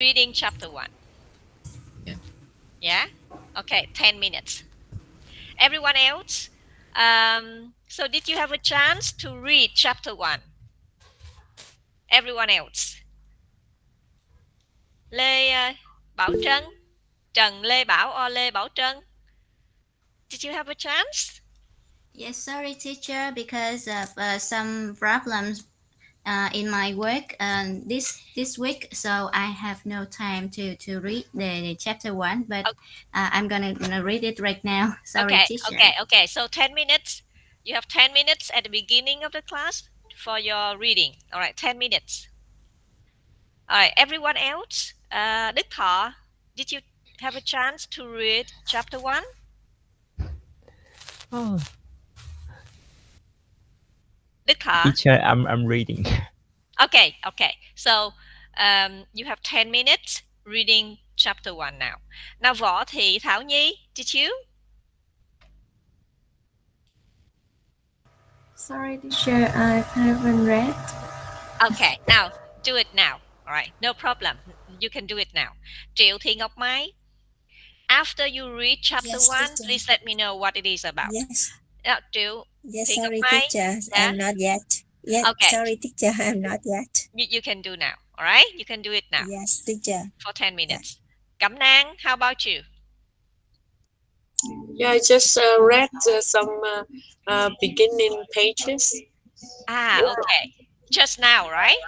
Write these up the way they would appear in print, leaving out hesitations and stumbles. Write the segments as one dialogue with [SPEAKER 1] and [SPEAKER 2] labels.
[SPEAKER 1] reading chapter 1. Yeah? Okay, 10 minutes. Everyone else? So did you have a chance to read chapter 1? Everyone else? Lê Bảo Trân, Trần Lê Bảo or Lê Bảo Trân? Did you have a chance?
[SPEAKER 2] Yes, sorry, teacher, because of some problems in my work this week, so I have no time to read the chapter 1, but I'm gonna read it right now. Sorry, teacher.
[SPEAKER 1] Okay. So 10 minutes. You have 10 minutes at the beginning of the class for your reading. All right, 10 minutes. All right, everyone else? Đức Thọ, did you have a chance to read chapter 1?
[SPEAKER 3] Oh.
[SPEAKER 1] Đức Thọ?
[SPEAKER 3] Teacher, I'm reading.
[SPEAKER 1] Okay. So you have 10 minutes reading chapter 1 now. Now Võ Thị Thảo Nhi, did you?
[SPEAKER 4] Sorry, teacher, I haven't read.
[SPEAKER 1] Okay, now do it now. All right, no problem. You can do it now. Triệu Thị Ngọc Mai, after you read chapter 1,
[SPEAKER 5] teacher.
[SPEAKER 1] please let me know what it is about.
[SPEAKER 5] Yes.
[SPEAKER 1] Triệu
[SPEAKER 5] Yes,
[SPEAKER 1] Thị Ngọc
[SPEAKER 5] sorry,
[SPEAKER 1] Mai,
[SPEAKER 5] teacher.
[SPEAKER 1] yeah?
[SPEAKER 5] I'm not yet. Yes,
[SPEAKER 1] Okay.
[SPEAKER 5] sorry, teacher. I'm not yet.
[SPEAKER 1] You can do now. All right, you can do it now.
[SPEAKER 5] Yes, teacher.
[SPEAKER 1] For 10 minutes. Cẩm Nang, how about you?
[SPEAKER 6] Yeah, I just read some beginning pages.
[SPEAKER 1] Okay. Just now, right?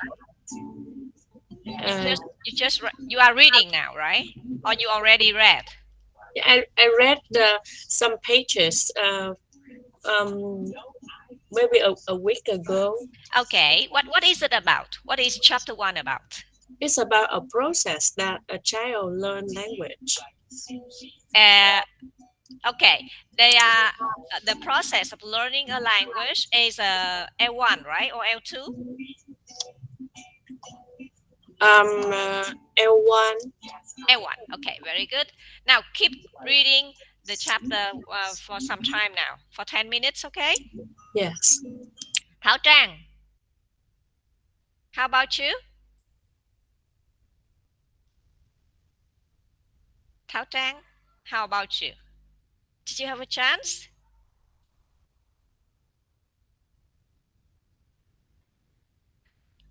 [SPEAKER 1] You are reading now, right? Or you already read?
[SPEAKER 6] Yeah, I read some pages maybe a week ago.
[SPEAKER 1] Okay. What is it about? What is chapter 1 about?
[SPEAKER 6] It's about a process that a child learns language.
[SPEAKER 1] Okay, they are the process of learning a language is L1, right, or L2?
[SPEAKER 6] L1.
[SPEAKER 1] L1. Okay, very good. Now keep reading the chapter for some time now, for 10 minutes, okay?
[SPEAKER 6] Yes.
[SPEAKER 1] Thảo Trang, how about you? Thảo Trang, how about you? Did you have a chance?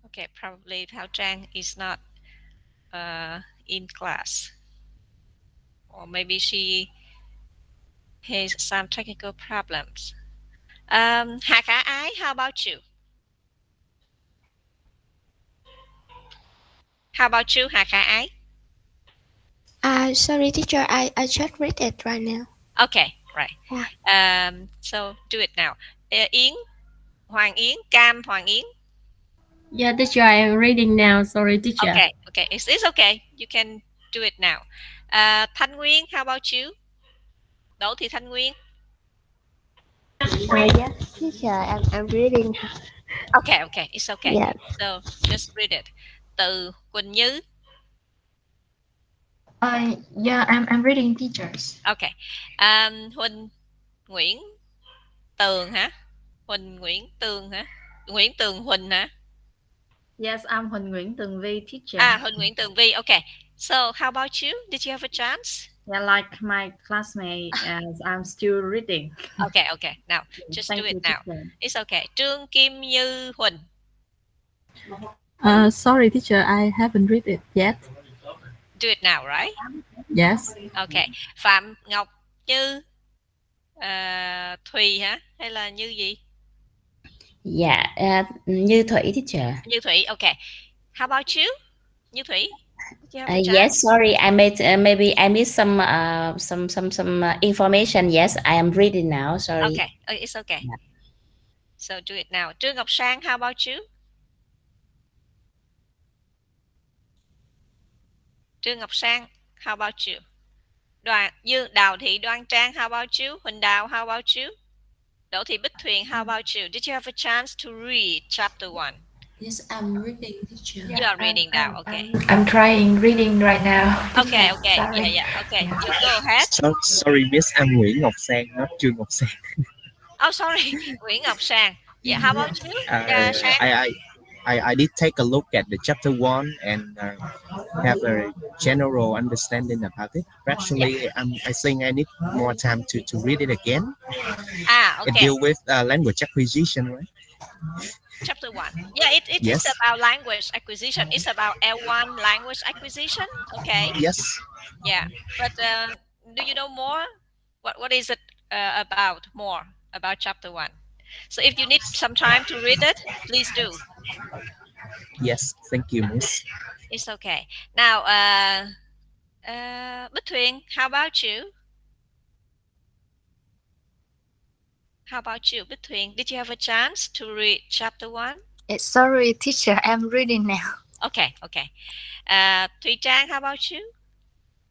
[SPEAKER 1] Okay, probably Thảo Trang is not in class. Or maybe she has some technical problems. Hà Khả Ái, how about you? How about you, Hà Khả Ái?
[SPEAKER 4] Sorry, teacher, I just read it right now.
[SPEAKER 1] Okay, right. So do it now. Yến, Hoàng Yến, Cam Hoàng Yến.
[SPEAKER 7] Yeah, teacher, I'm reading now. Sorry, teacher.
[SPEAKER 1] Okay. It's okay. You can do it now. Thanh Nguyên, how about you? Đỗ Thị Thanh Nguyên.
[SPEAKER 4] Yes, teacher, I'm reading.
[SPEAKER 1] Okay. It's okay.
[SPEAKER 4] Yes.
[SPEAKER 1] So just read it. Từ Quỳnh Như.
[SPEAKER 7] Yeah, I'm reading, teachers.
[SPEAKER 1] Okay. Huỳnh Nguyễn Tường hả? Huỳnh Nguyễn Tường hả? Nguyễn Tường Huỳnh hả?
[SPEAKER 7] Yes, I'm Huỳnh Nguyễn Tường Vi, teacher.
[SPEAKER 1] Huỳnh Nguyễn Tường Vi. Okay. So how about you? Did you have a chance?
[SPEAKER 7] Yeah, like my classmate, I'm still reading.
[SPEAKER 1] Okay. Now, just do it now.
[SPEAKER 7] Teacher.
[SPEAKER 1] It's okay. Trương Kim Như Huỳnh.
[SPEAKER 8] Sorry, teacher, I haven't read it yet.
[SPEAKER 1] Do it now, right?
[SPEAKER 8] Yes.
[SPEAKER 1] Okay. Phạm Ngọc Như Thùy hả? Hay là Như gì?
[SPEAKER 9] Dạ, Như Thủy, teacher.
[SPEAKER 1] Như Thủy. Okay. How about you? Như Thủy?
[SPEAKER 9] Yes, sorry, I maybe I missed some information. Yes, I am reading now. Sorry.
[SPEAKER 1] Okay, it's okay. Yeah. So do it now. Trương Ngọc Sang, how about you? Trương Ngọc Sang, how about you? Đào Thị Đoan Trang, how about you? Huỳnh Đào, how about you? Đỗ Thị Bích Thuyền, how about you? Did you have a chance to read chapter 1?
[SPEAKER 4] Yes, I'm reading, teacher.
[SPEAKER 1] You are reading now, okay.
[SPEAKER 4] I'm trying reading right now.
[SPEAKER 1] Okay.
[SPEAKER 4] Sorry.
[SPEAKER 1] Yeah. Okay, you go ahead.
[SPEAKER 3] Sorry, Miss, I'm Nguyễn Ngọc Sang, not Trương Ngọc Sang.
[SPEAKER 1] Oh, sorry, Nguyễn Ngọc Sang. Yeah, how about you?
[SPEAKER 3] I I did take a look at the chapter 1 and have a general understanding about it. Actually, I think I need more time to read it again. It
[SPEAKER 1] Okay.
[SPEAKER 3] deal with language acquisition, right?
[SPEAKER 1] Chapter 1. Yeah, it is
[SPEAKER 3] Yes.
[SPEAKER 1] about language acquisition. It's about L1 language acquisition. Okay.
[SPEAKER 3] Yes.
[SPEAKER 1] Yeah. But do you know more? What is it about more about chapter 1? So if you need some time to read it, please do.
[SPEAKER 3] Yes. Thank you, Miss.
[SPEAKER 1] It's okay. Now, Bích Thuyền, how about you? How about you, Bích Thuyền? Did you have a chance to read chapter 1?
[SPEAKER 4] Sorry, teacher, I'm reading now.
[SPEAKER 1] Okay, okay. Thùy Trang, how about you?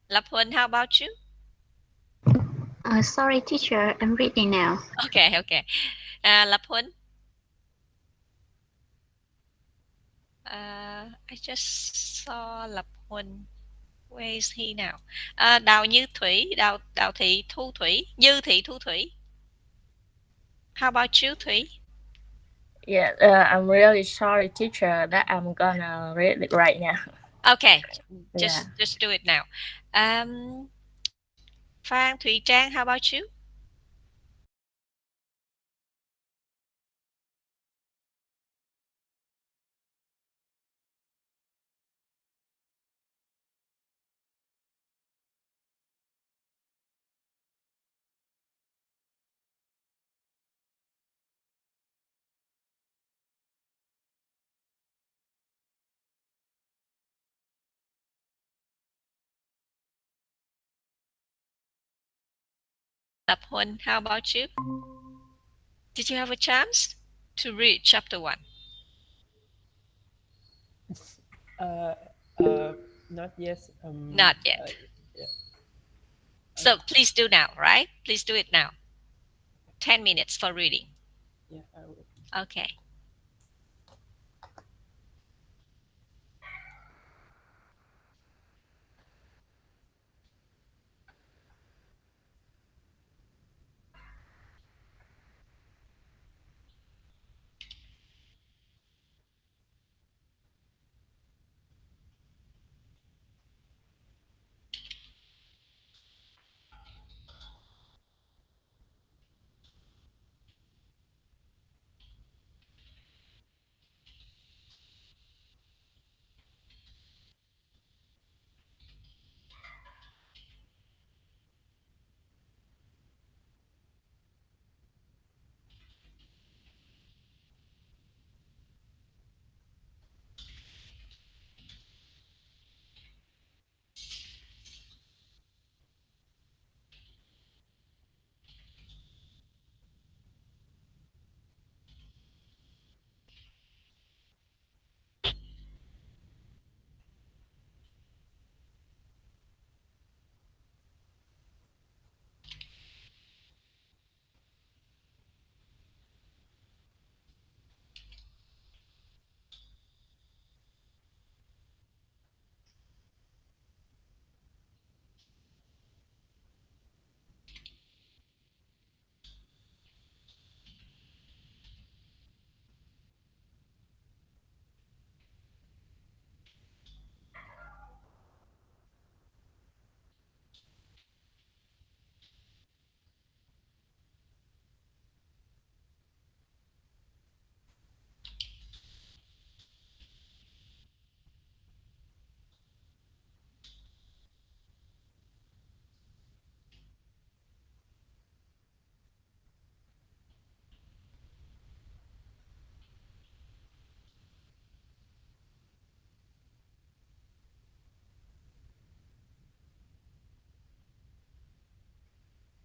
[SPEAKER 1] Lập Huỳnh, how about you?
[SPEAKER 4] Sorry, teacher, I'm reading now.
[SPEAKER 1] Okay, okay. Lập Huỳnh? I just saw Lập Huỳnh. Where is he now? Đào Như Thủy, Đào Thị Thu Thủy, Như Thị Thu Thủy. How about you, Thủy?
[SPEAKER 10] Yeah, I'm really sorry, teacher, that I'm gonna read it right now.
[SPEAKER 1] Okay, just do it now. Phan Thùy Trang, how about you? Lập Huỳnh, how about you? Did you have a chance to read chapter 1?
[SPEAKER 11] Not yet.
[SPEAKER 1] Not yet.
[SPEAKER 11] Yeah.
[SPEAKER 1] So please do now, right? Please do it now. 10 minutes for reading.
[SPEAKER 11] Yeah, I will.
[SPEAKER 1] Okay.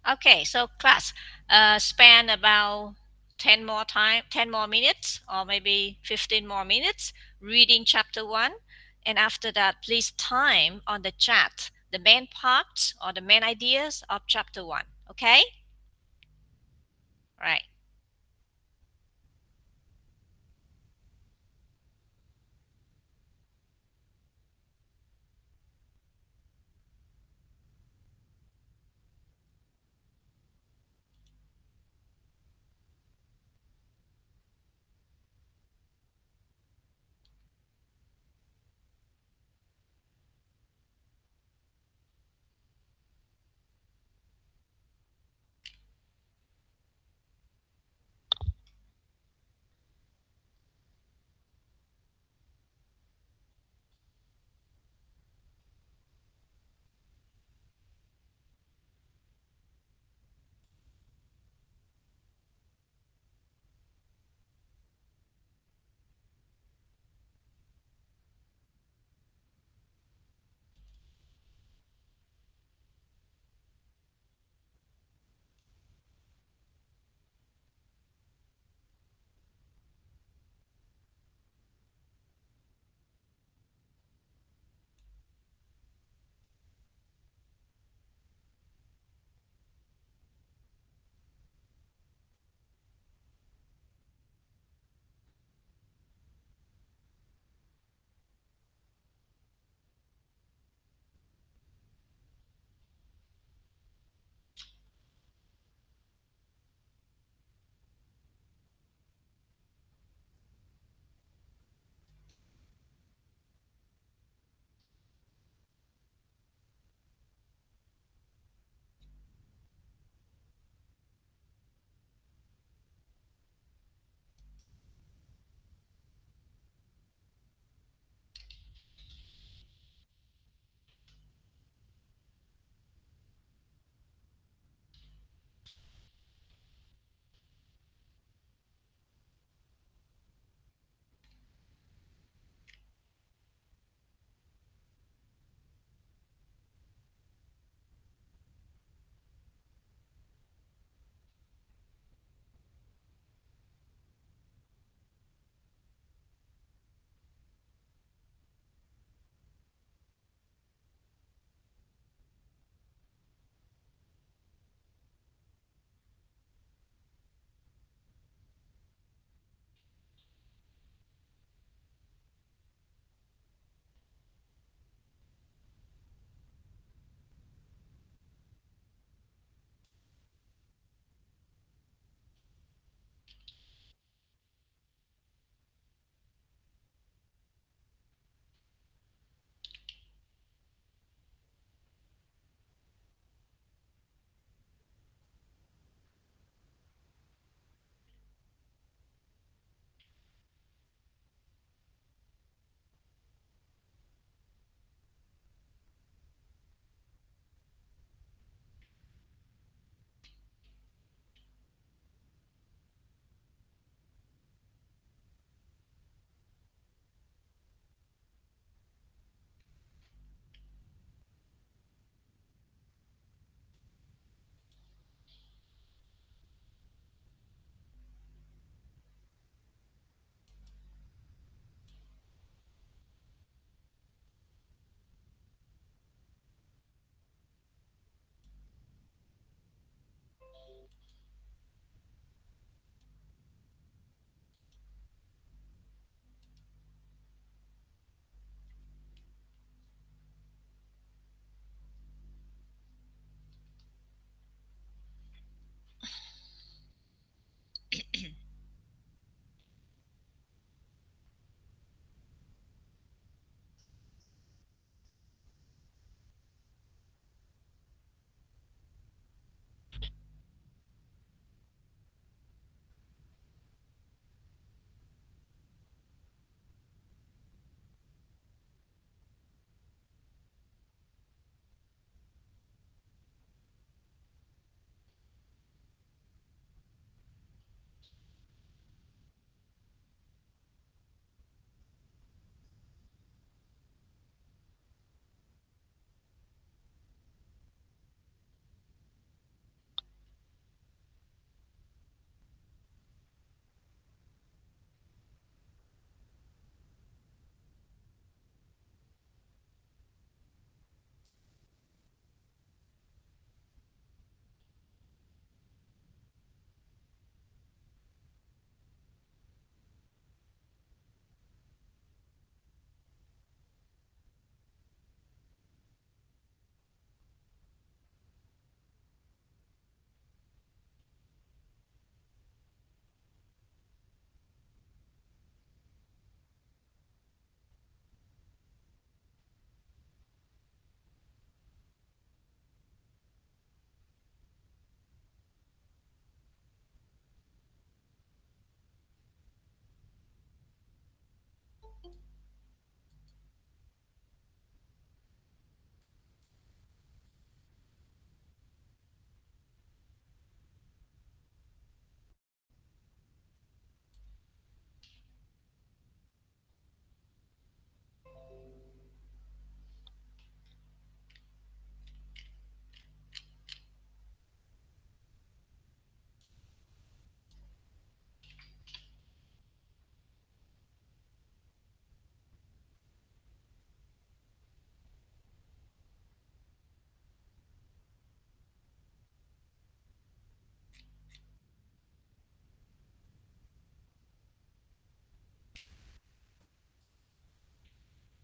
[SPEAKER 1] Okay, so class, spend about 10 more minutes, or maybe 15 more minutes reading chapter 1. And after that, please time on the chat the main parts or the main ideas of chapter 1. Okay? Right.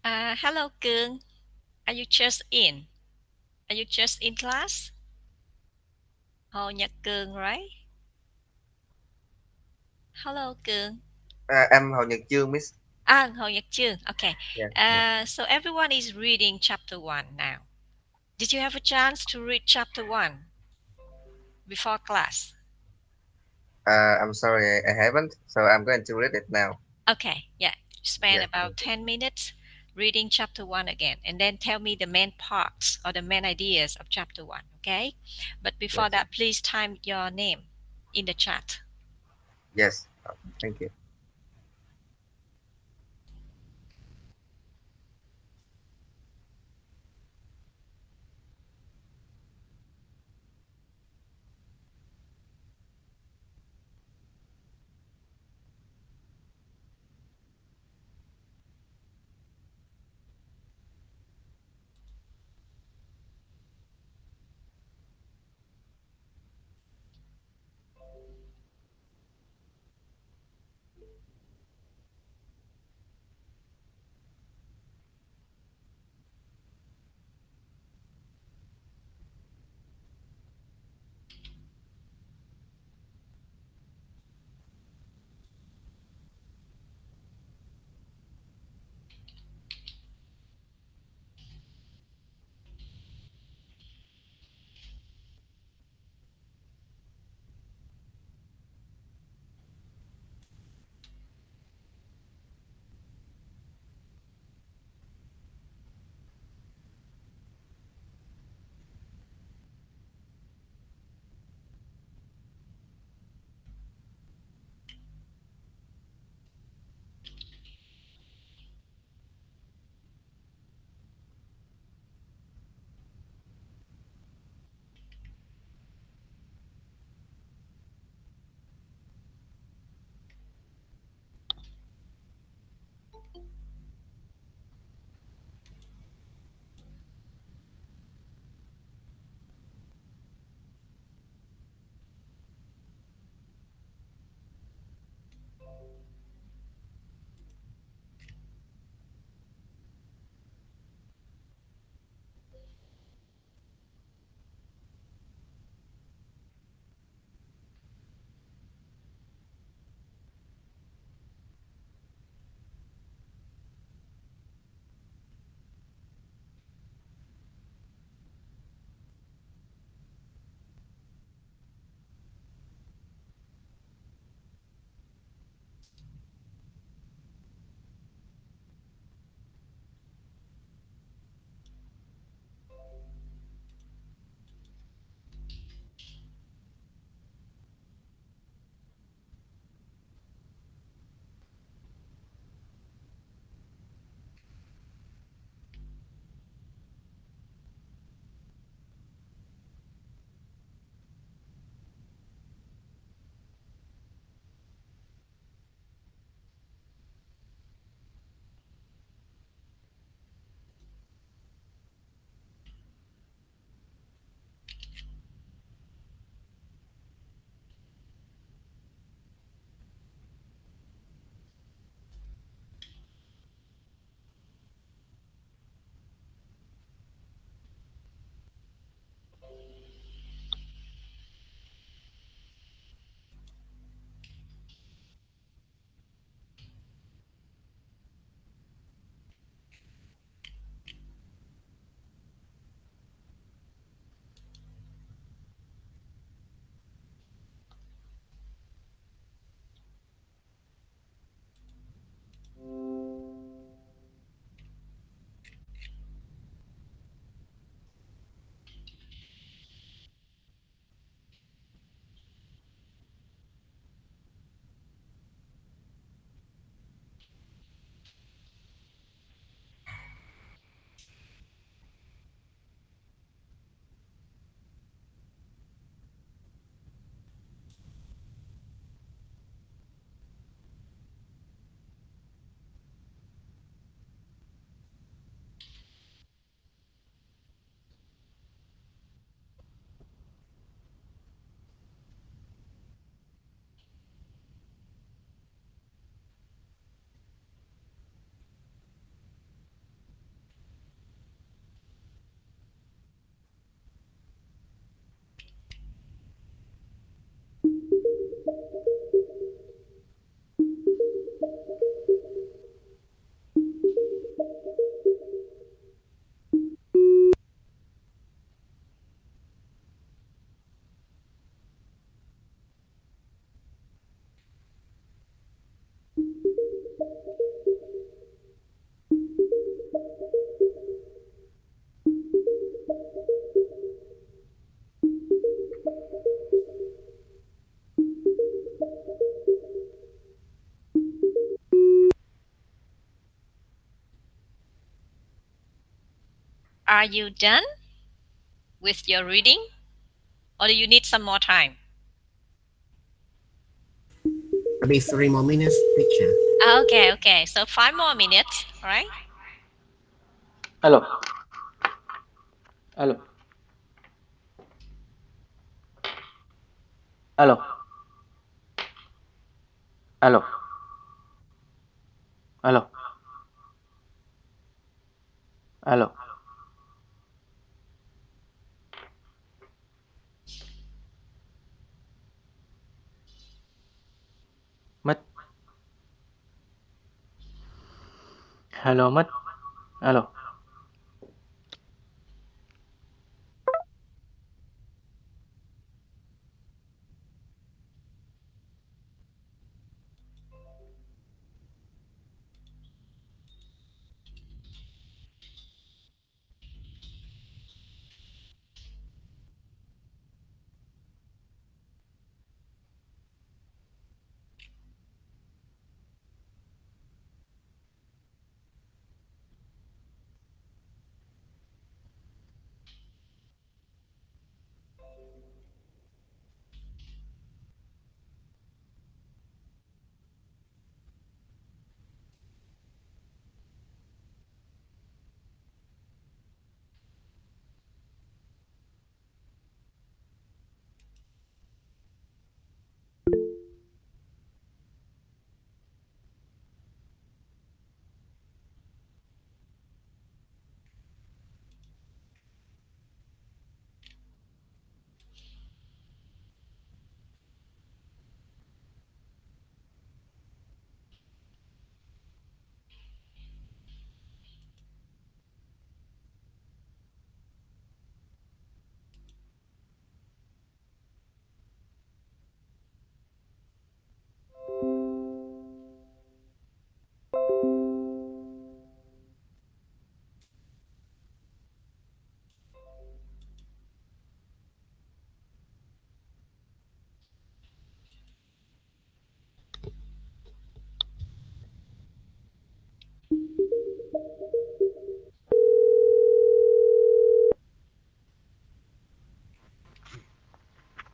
[SPEAKER 1] Hello, Cương. Are you just in? Are you just in class? Hồ Nhật Cường, right? Hello, Cương.
[SPEAKER 12] Em Hồng Nhật Chương, Miss.
[SPEAKER 1] Hồ Nhật Chương. Okay. So everyone is reading chapter 1 now. Did you have a chance to read chapter 1 before class?
[SPEAKER 12] I'm sorry, I haven't. So I'm going to read it now.
[SPEAKER 1] Okay, yeah. Spend about 10 minutes reading chapter 1 again, and then tell me the main parts or the main ideas of chapter 1, okay? But before that, please type your name in the chat.
[SPEAKER 12] Yes, thank you.
[SPEAKER 1] are you done with your reading? Or do you need some more time?
[SPEAKER 13] Maybe 3 more minutes, teacher.
[SPEAKER 1] Okay. So 5 more minutes, all right?
[SPEAKER 14] Alo. Alo. Alo. Alo. Alo. Alo. Mất. Hello, mất. Alo.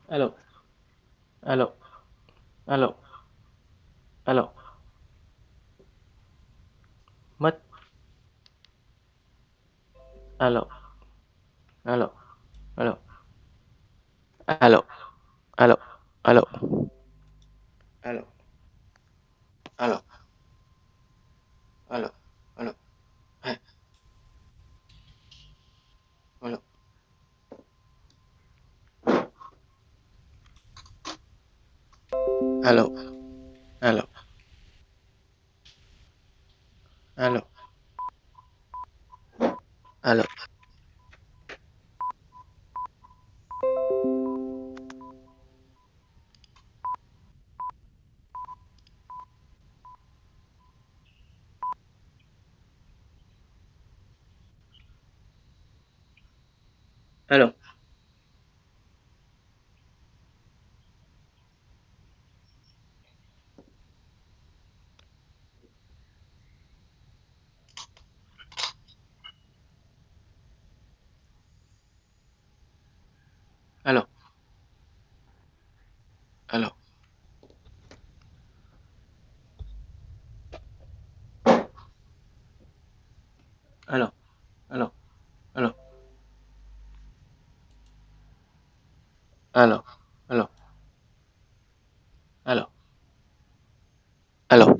[SPEAKER 14] Alo. Alo. Alo. Alo. Mất. Alo. Alo. Alo. Alo. Alo. Alo. Alo. Alo. Alo. Alo. Hey. Alo. Alo. Alo. Alo. Alo. Alo. Alo. Alo. Alo. Alo. Alo. Alo. Alo. Alo. Alo.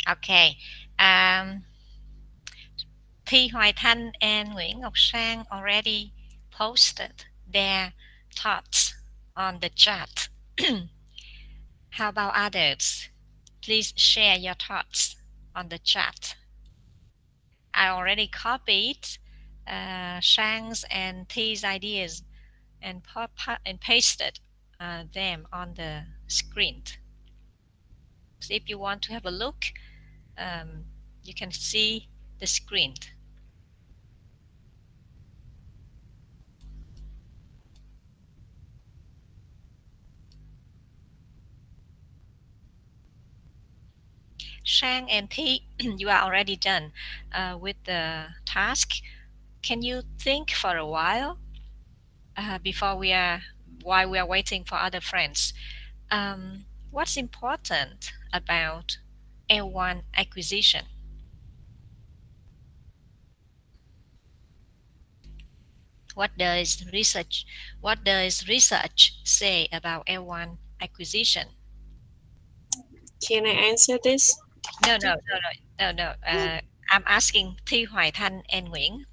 [SPEAKER 1] Okay. Thi Hoài Thanh and Nguyễn Ngọc Sang already posted their thoughts on the chat. How about others? Please share your thoughts on the chat. I already copied Shang's and Thi's ideas and pasted them on the screen. So if you want to have a look, you can see the screen. Shang and Thi, you are already done with the task. Can you think for a while while we are waiting for other friends? What's important about L1 acquisition? What does research say about L1 acquisition?
[SPEAKER 6] Can I answer this?
[SPEAKER 1] No. I'm asking Thi Hoài Thanh and Nguyễn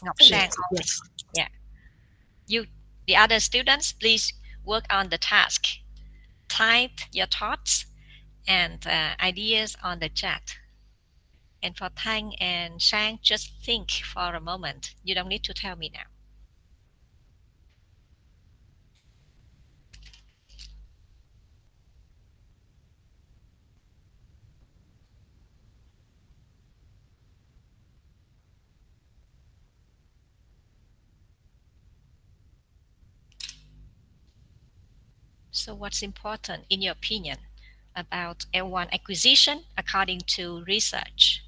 [SPEAKER 1] Ngọc Sang.
[SPEAKER 6] Yes.
[SPEAKER 1] Yeah. You, the other students, please work on the task. Type your thoughts and ideas on the chat. And for Thanh and Sang, just think for a moment. You don't need to tell me now. So what's important in your opinion about L1 acquisition according to research?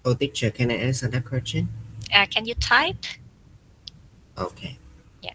[SPEAKER 13] Oh, teacher, can I answer that question?
[SPEAKER 1] Can you type?
[SPEAKER 13] Okay.
[SPEAKER 1] Yeah.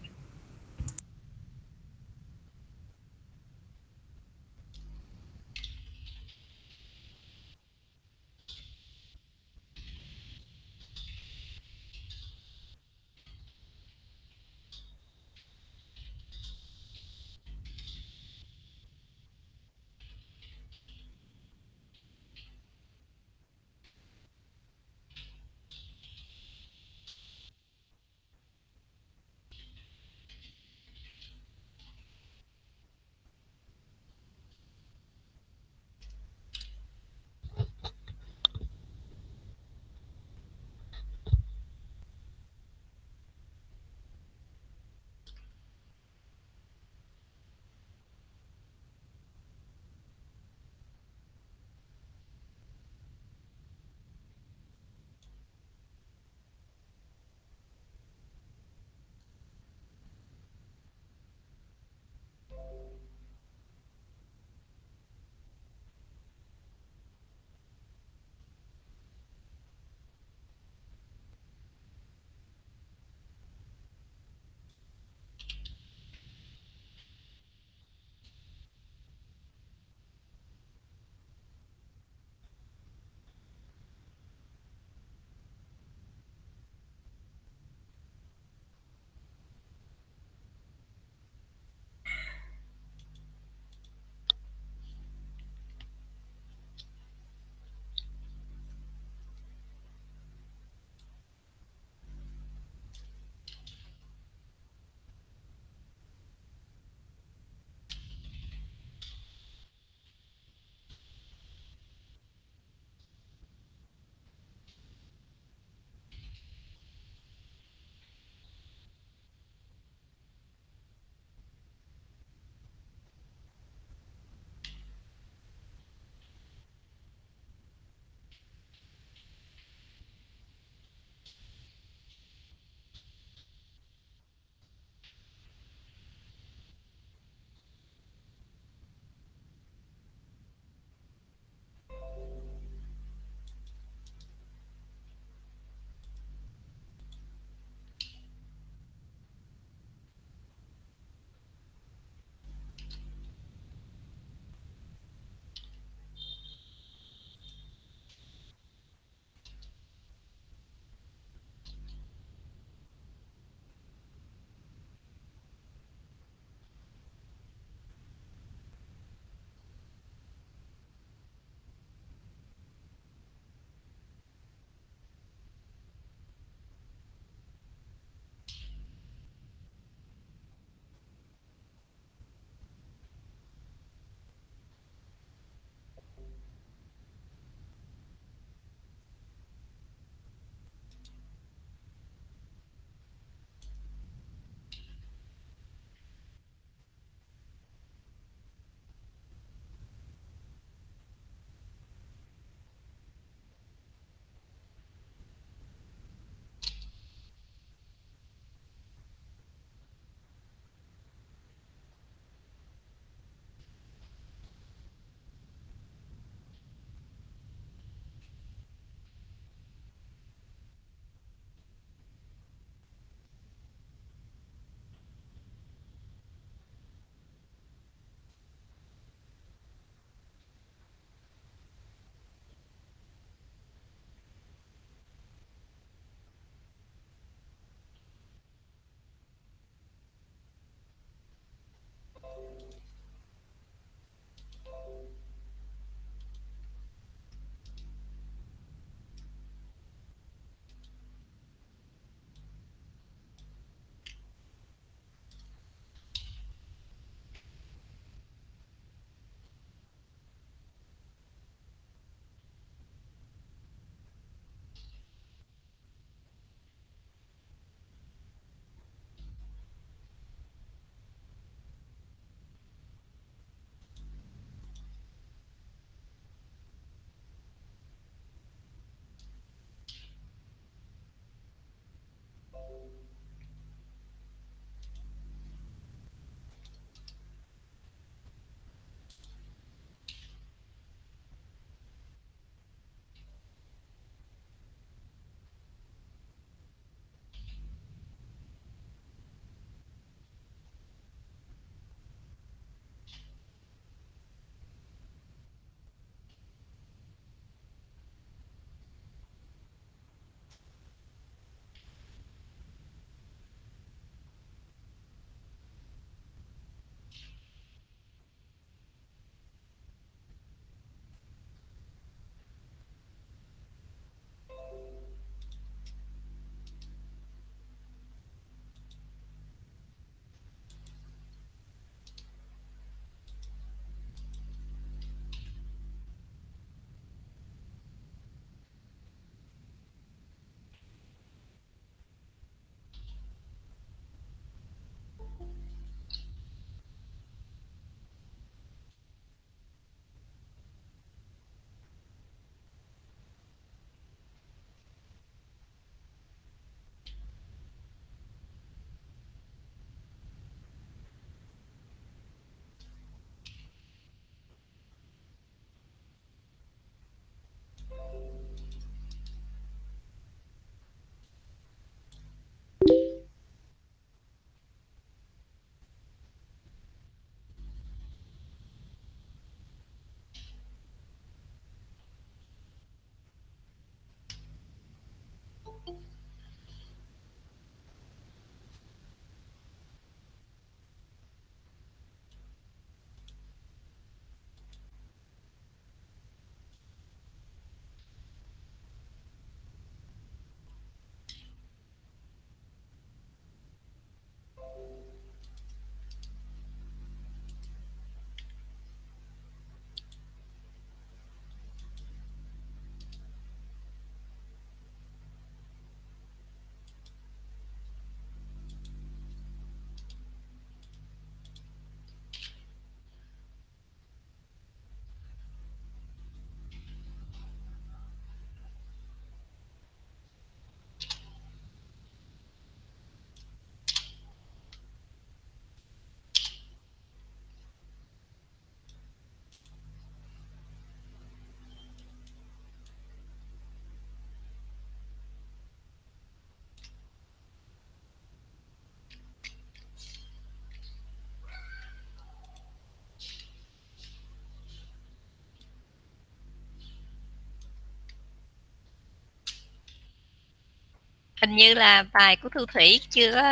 [SPEAKER 1] Hình như là bài của Thu Thủy chưa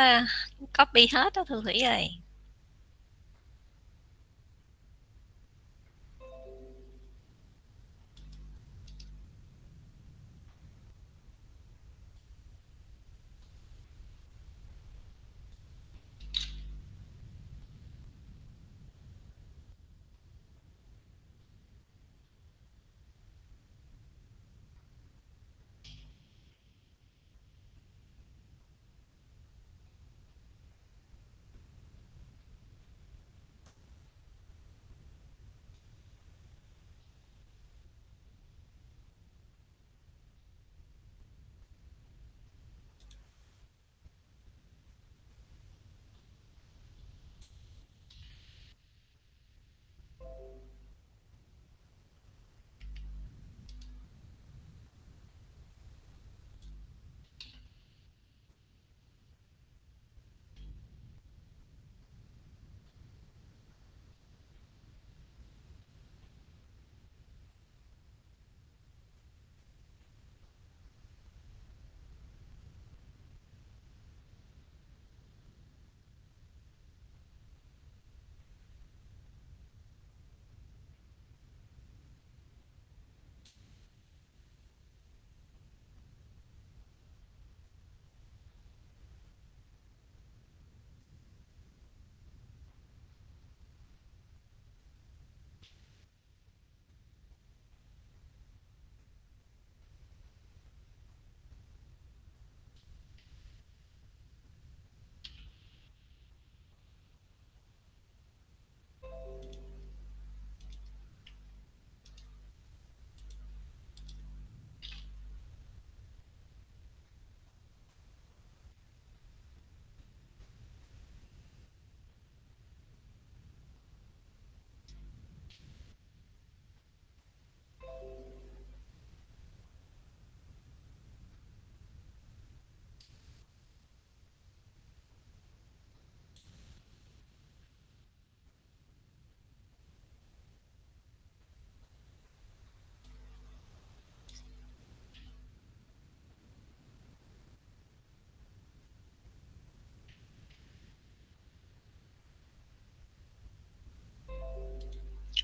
[SPEAKER 1] copy hết đó Thu Thủy ơi.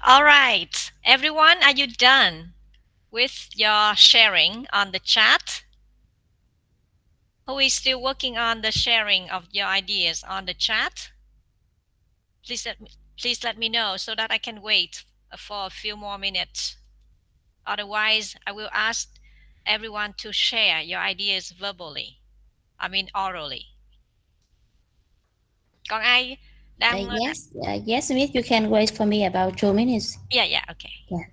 [SPEAKER 1] All right, everyone, are you done with your sharing on the chat? Who is still working on the sharing of your ideas on the chat? Please let me know so that I can wait for a few more minutes. Otherwise, I will ask everyone to share your ideas verbally. I mean orally. Còn ai đang
[SPEAKER 9] Yes, Miss, you can wait for me about 2 minutes.
[SPEAKER 1] Yeah, okay.
[SPEAKER 9] Yeah.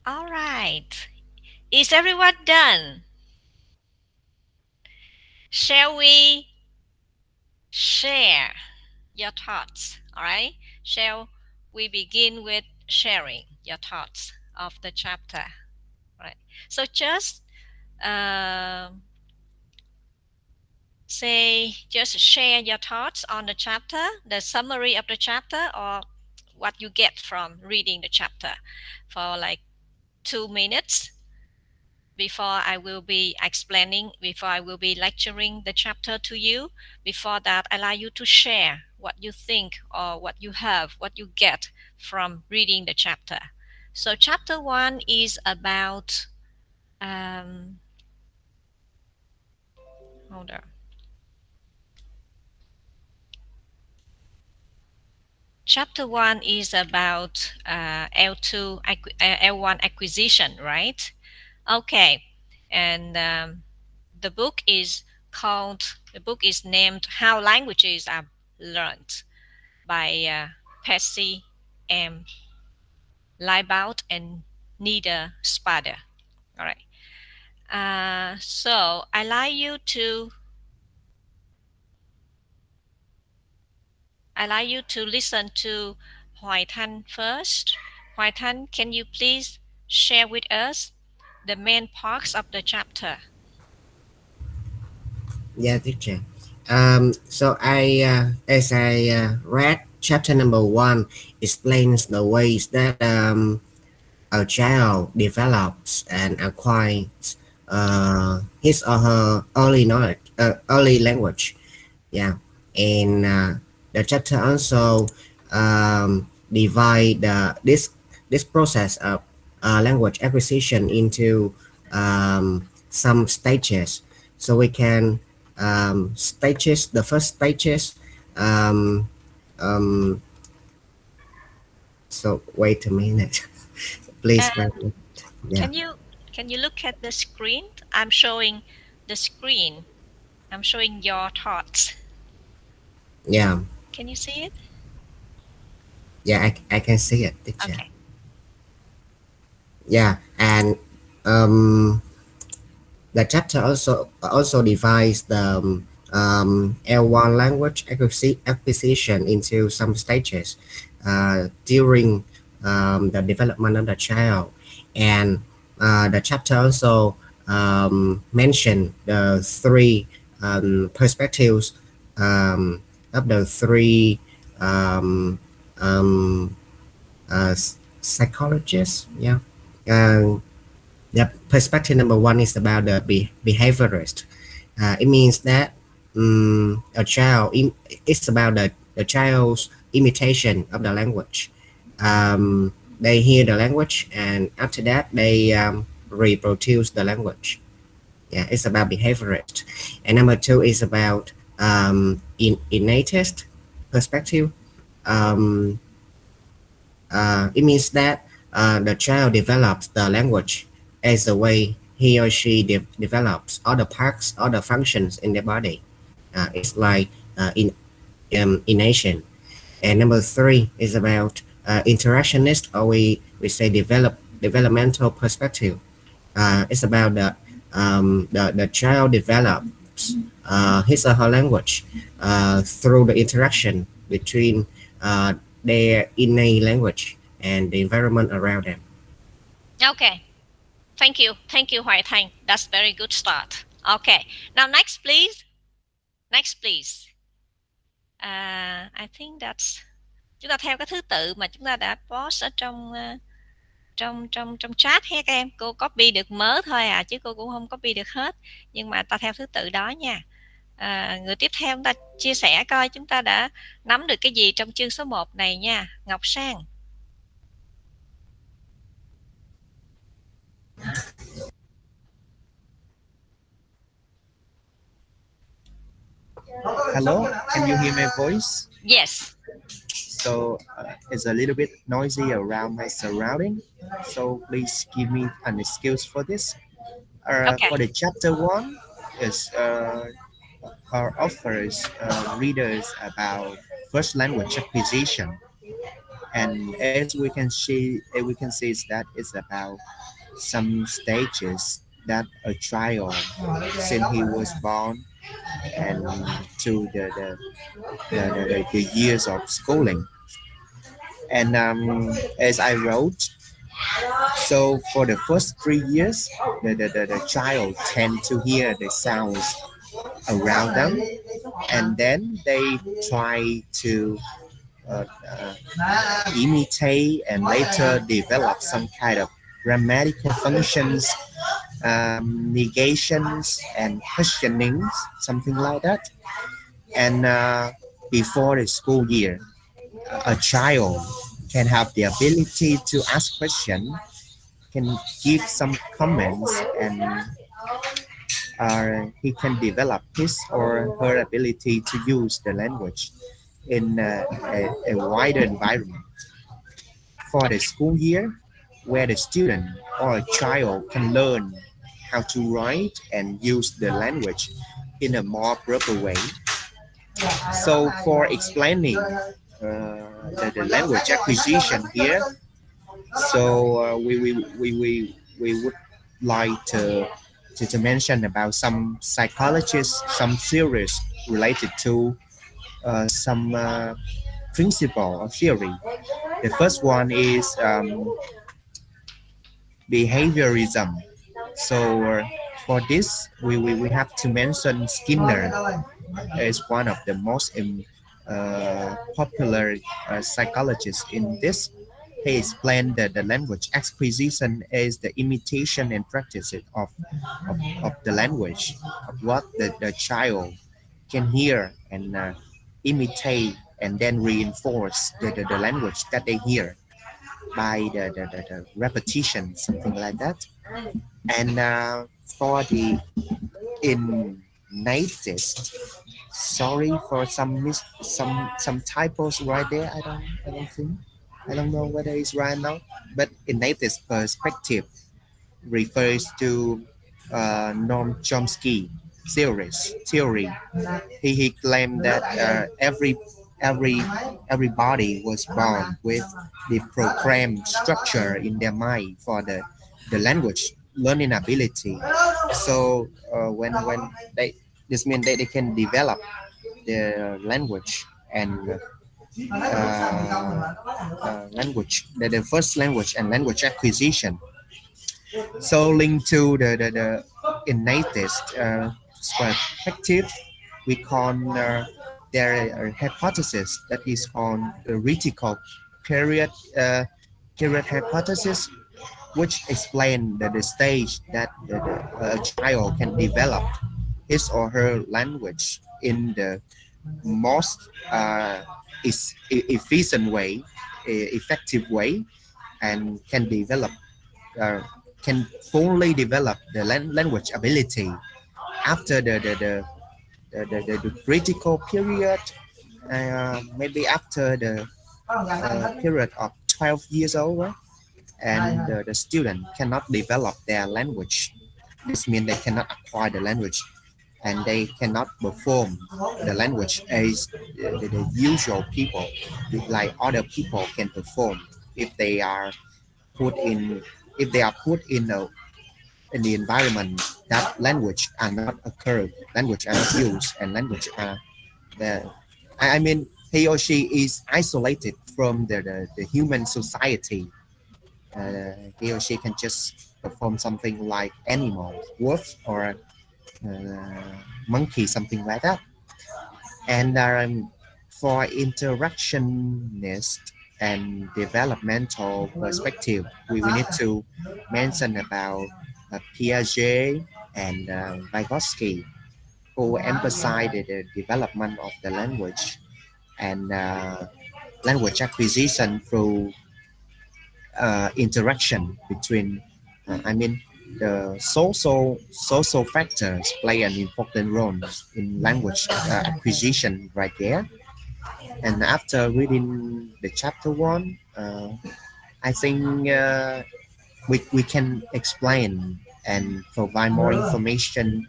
[SPEAKER 1] All right. Is everyone done? Shall we share your thoughts? All right. Shall we begin with sharing your thoughts of the chapter? All right. So just just share your thoughts on the chapter, the summary of the chapter, or what you get from reading the chapter for like 2 minutes before I will be explaining, before I will be lecturing the chapter to you. Before that, I allow you to share what you think or what you have, what you get from reading the chapter. So chapter 1 is about hold on. Chapter 1 is about L1 acquisition, right? Okay, and the book is named How Languages Are Learned by Percy M. Leibold and Nida Spada. All right. So I like you to listen to Hoài Thanh first. Hoài Thanh, can you please share with us the main parts of the chapter?
[SPEAKER 13] Yeah, teacher. So as I read chapter number 1, explains the ways that a child develops and acquires his or her early knowledge, early language. Yeah, and the chapter also divide this process of language acquisition into some stages, so we can stages. The first stages. Um, um, so wait a minute, please. Yeah.
[SPEAKER 1] Can you look at the screen? I'm showing the screen. I'm showing your thoughts.
[SPEAKER 13] Yeah.
[SPEAKER 1] Can you see it?
[SPEAKER 13] Yeah, I can see it, teacher.
[SPEAKER 1] Okay.
[SPEAKER 13] Yeah, and the chapter also divides the L1 language acquisition into some stages during the development of the child, and the chapter also mentioned the three perspectives of the three um, um, psychologists. Yeah. The perspective number 1 is about the behaviorist. It means that a child, it's about the child's imitation of the language. They hear the language, and after that they reproduce the language. Yeah, it's about behaviorist. And number 2 is about innatist perspective. It means that the child develops the language as the way he or she develops all the parts, all the functions in their body. It's like innation. And number 3 is about interactionist, or we say developmental perspective. It's about the child develops his or her language through the interaction between their innate language and the environment around them.
[SPEAKER 1] Okay. Thank you, Hoài Thanh. That's very good start. Okay. Now next, please. I think that's chúng ta theo cái thứ tự mà chúng ta đã post ở trong chat ha các em. Cô copy được mớ thôi à, chứ cô cũng không copy được hết. Nhưng mà ta theo thứ tự đó nha. Người tiếp theo chúng ta chia sẻ coi chúng ta đã nắm được cái gì trong chương số 1 này nha. Ngọc Sang.
[SPEAKER 3] Hello, can you hear my voice?
[SPEAKER 1] Yes.
[SPEAKER 3] So it's a little bit noisy around my surrounding, so please give me an excuse for this.
[SPEAKER 1] Okay.
[SPEAKER 3] For the chapter 1 is offers readers about first language acquisition, And as we can see is that it's about some stages that a child since he was born and to the years of schooling. And as I wrote, so for the first 3 years, the child tend to hear the sounds around them, and then they try to uh, imitate and later develop some kind of grammatical functions, negations and questionings, something like that. And before the school year, a child can have the ability to ask questions, can give some comments, and he can develop his or her ability to use the language in a wider environment. For the school year, where the student or a child can learn how to write and use the language in a more proper way. So for explaining the language acquisition here, so we would like to mention about some psychologists, some theories related to some principle or theory. The first one is behaviorism. So for this, we have to mention Skinner as one of the most popular psychologists in this. He explained that the language acquisition is the imitation and practice of the language, of what the child can hear and imitate and then reinforce the language that they hear by the repetition, something like that. And for the innatist, sorry for some typos right there. I don't know whether it's right now, but innatist perspective refers to Noam Chomsky theory. He claimed that everybody was born with the programmed structure in their mind for the language learning ability. So when they this means that they can develop the language and language the first language and language acquisition. So linked to the innatist perspective, we call their hypothesis that is called the reticle period hypothesis, which explain the stage that a child can develop his or her language in the most efficient way, effective way, and can develop can fully develop the language ability after the critical period, maybe after the period of 12 years old, right? And the student cannot develop their language. This means they cannot acquire the language and they cannot perform the language as the usual people, like other people can perform if they are put in in the environment that language are not occurred, language are not used, and language are the I mean he or she is isolated from the human society. He or she can just perform something like animal, wolf, or monkey, something like that. And for interactionist and developmental perspective, we need to mention about Piaget and Vygotsky, who emphasize the development of the language and language acquisition through interaction between the social factors play an important role in language acquisition right there. And after reading the chapter 1, I think we can explain and provide more information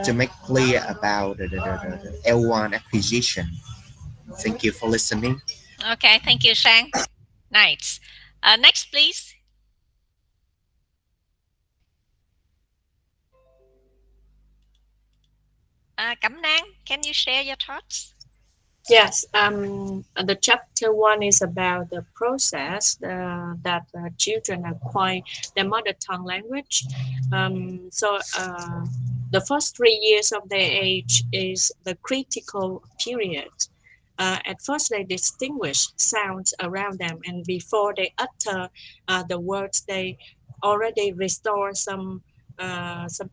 [SPEAKER 3] to make clear about the L1 acquisition. Thank you for listening.
[SPEAKER 1] Okay, thank you, Sang. Nice. Next, please. Cẩm Nang, can you share your thoughts?
[SPEAKER 6] Yes, the chapter 1 is about the process that children acquire their mother tongue language. The first 3 years of their age is the critical period. At first, they distinguish sounds around them, and before they utter the words, they already restore some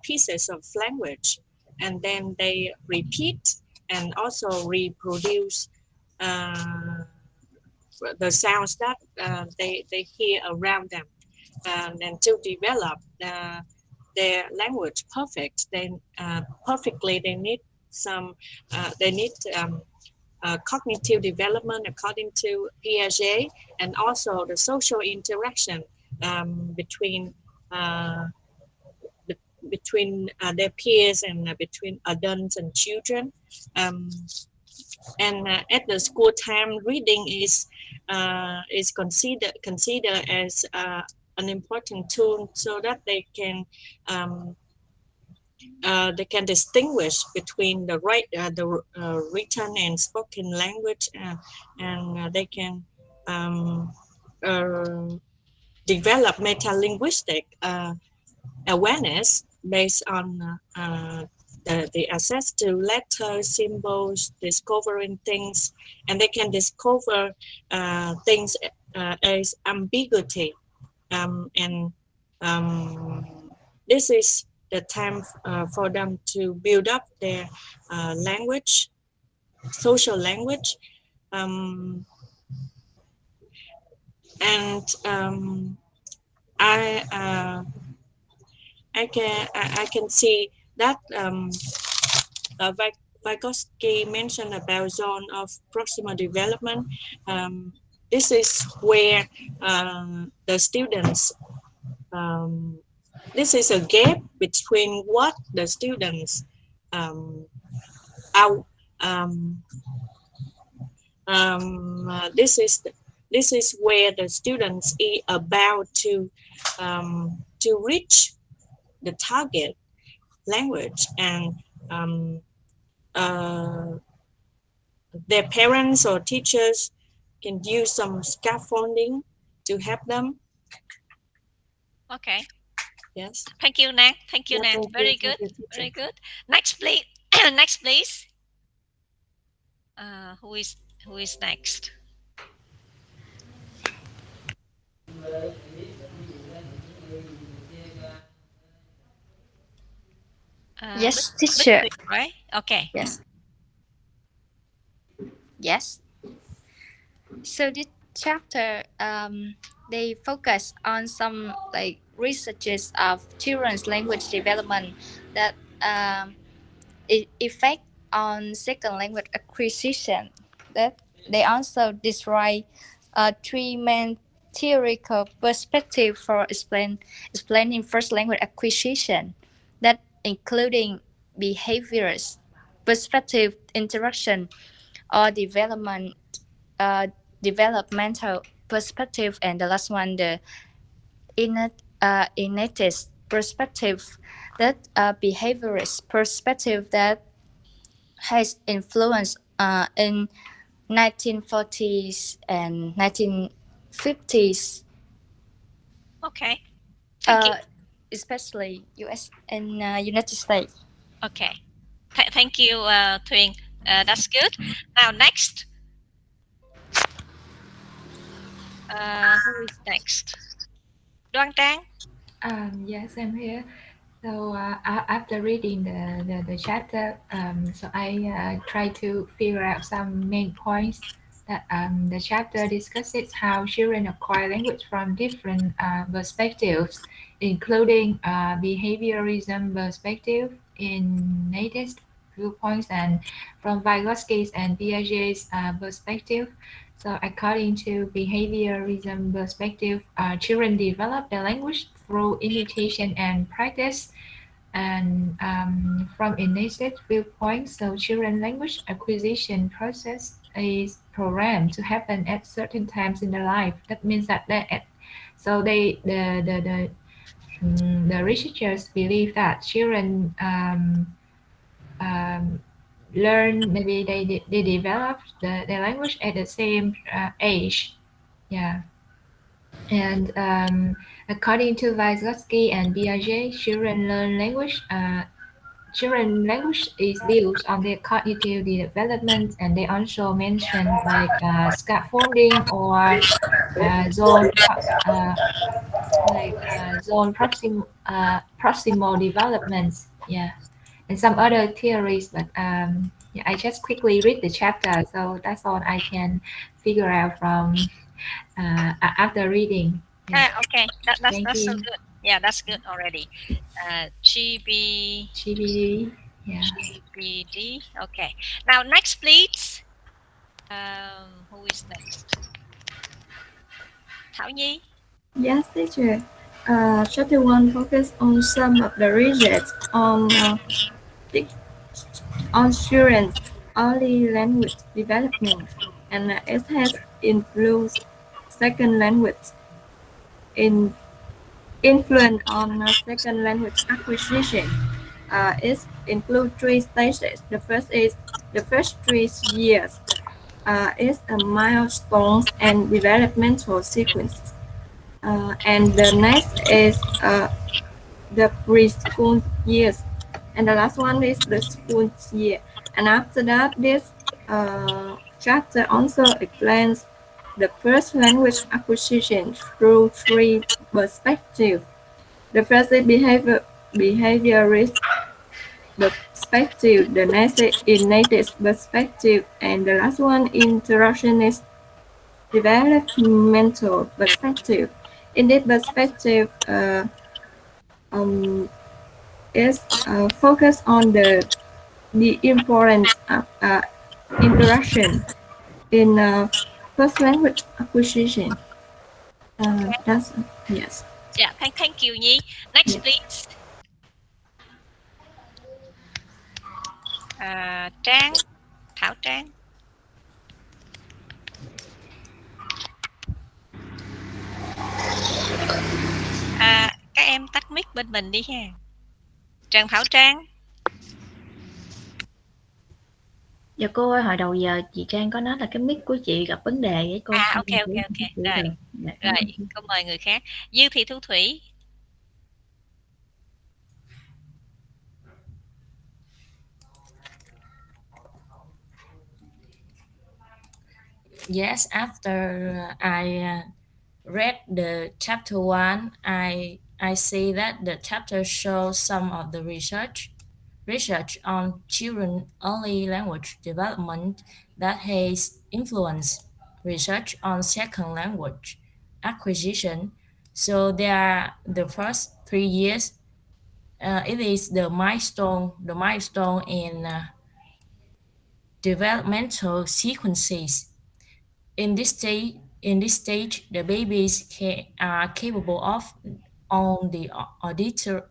[SPEAKER 6] pieces of language, and then they repeat and also reproduce the sounds that they hear around them, and to develop their language perfectly, they need cognitive development according to Piaget, and also the social interaction between their peers, and between adults and children. At the school time, reading is considered as an important tool, so that they can distinguish between the written and spoken language, and they can develop meta-linguistic awareness based on the access to letters, symbols, discovering things, and they can discover things as ambiguity, and this is the time for them to build up their language, social language, and I can see that Vygotsky mentioned about zone of proximal development. This is where the students, this is a gap between what the students out. This is where the students are about to reach the target language, and their parents or teachers can use some scaffolding to help them.
[SPEAKER 1] Okay.
[SPEAKER 6] Yes.
[SPEAKER 1] Thank you, Nang. Thank you,
[SPEAKER 6] Yeah,
[SPEAKER 1] Nang.
[SPEAKER 6] thank
[SPEAKER 1] Very
[SPEAKER 6] you,
[SPEAKER 1] good.
[SPEAKER 6] thank you,
[SPEAKER 1] Very
[SPEAKER 6] teacher.
[SPEAKER 1] good. Next, please. Next, please. Who is next?
[SPEAKER 4] Yes,
[SPEAKER 1] Đức
[SPEAKER 4] teacher.
[SPEAKER 1] Thùy, right? Okay.
[SPEAKER 4] Yes. Yes. So this chapter, they focus on some like researches of children's language development that effect on second language acquisition. That they also describe three main theoretical perspectives for explaining first language acquisition, that including behaviorist perspective, interaction or developmental perspective, and the last one, the innatist perspective, that behaviorist perspective that has influence in 1940s and 1950s,
[SPEAKER 1] Okay. Thank you.
[SPEAKER 4] especially US and United States.
[SPEAKER 1] Okay. Thank you, Thuyên. That's good. Now, next. Who is next? Đoan Trang.
[SPEAKER 15] Yes, I'm here. So after reading the chapter, so I try to figure out some main points that the chapter discusses how children acquire language from different perspectives, including behaviorism perspective, innatist viewpoints, and from Vygotsky's and Piaget's perspective. So according to behaviorism perspective, children develop their language through imitation and practice. And from innate viewpoint, so children language acquisition process is programmed to happen at certain times in their life. That means that so the researchers believe that children learn, maybe they develop their language at the same age. Yeah. And according to Vygotsky and Piaget, children learn language. Children language is built on their cognitive development, and they also mention like scaffolding or zone proximal developments. Yeah, and some other theories, but yeah, I just quickly read the chapter, so that's all I can figure out from after reading. Yeah.
[SPEAKER 1] Okay, that's
[SPEAKER 15] Thank
[SPEAKER 1] so
[SPEAKER 15] you.
[SPEAKER 1] good. Yeah, that's good already.
[SPEAKER 15] GBD. Yeah.
[SPEAKER 1] GBD. Okay. Now next, please. Who is next? Thảo Nhi.
[SPEAKER 8] Yes, teacher. Chapter 1 focuses on some of the research on children's early language development, and it has influenced second language influence on second language acquisition. It includes 3 stages. The first 3 years is a milestones and developmental sequences. And the next is the preschool years, and the last one is the school year. And after that, this chapter also explains the first language acquisition through 3 perspectives. The first is behaviorist perspective, the next is innate perspective, and the last one interactionist developmental perspective. In this perspective, is focused on the importance of interaction in first language acquisition. That's yes.
[SPEAKER 1] Yeah, thank you, Nhi. Next, please. Trang, Thảo Trang. Các em tắt mic bên mình đi ha. Trần Thảo Trang.
[SPEAKER 7] Dạ cô ơi, hồi đầu giờ chị Trang có nói là cái mic của chị gặp vấn đề với cô.
[SPEAKER 1] Ok. Rồi. Rồi, cô mời người khác. Dư Thị Thu Thủy.
[SPEAKER 10] Yes, after I read the chapter 1, I see that the chapter shows some of the research on children early language development that has influenced research on second language acquisition. So there are the first 3 years. It is the milestone in developmental sequences. In this stage, the babies are capable of on the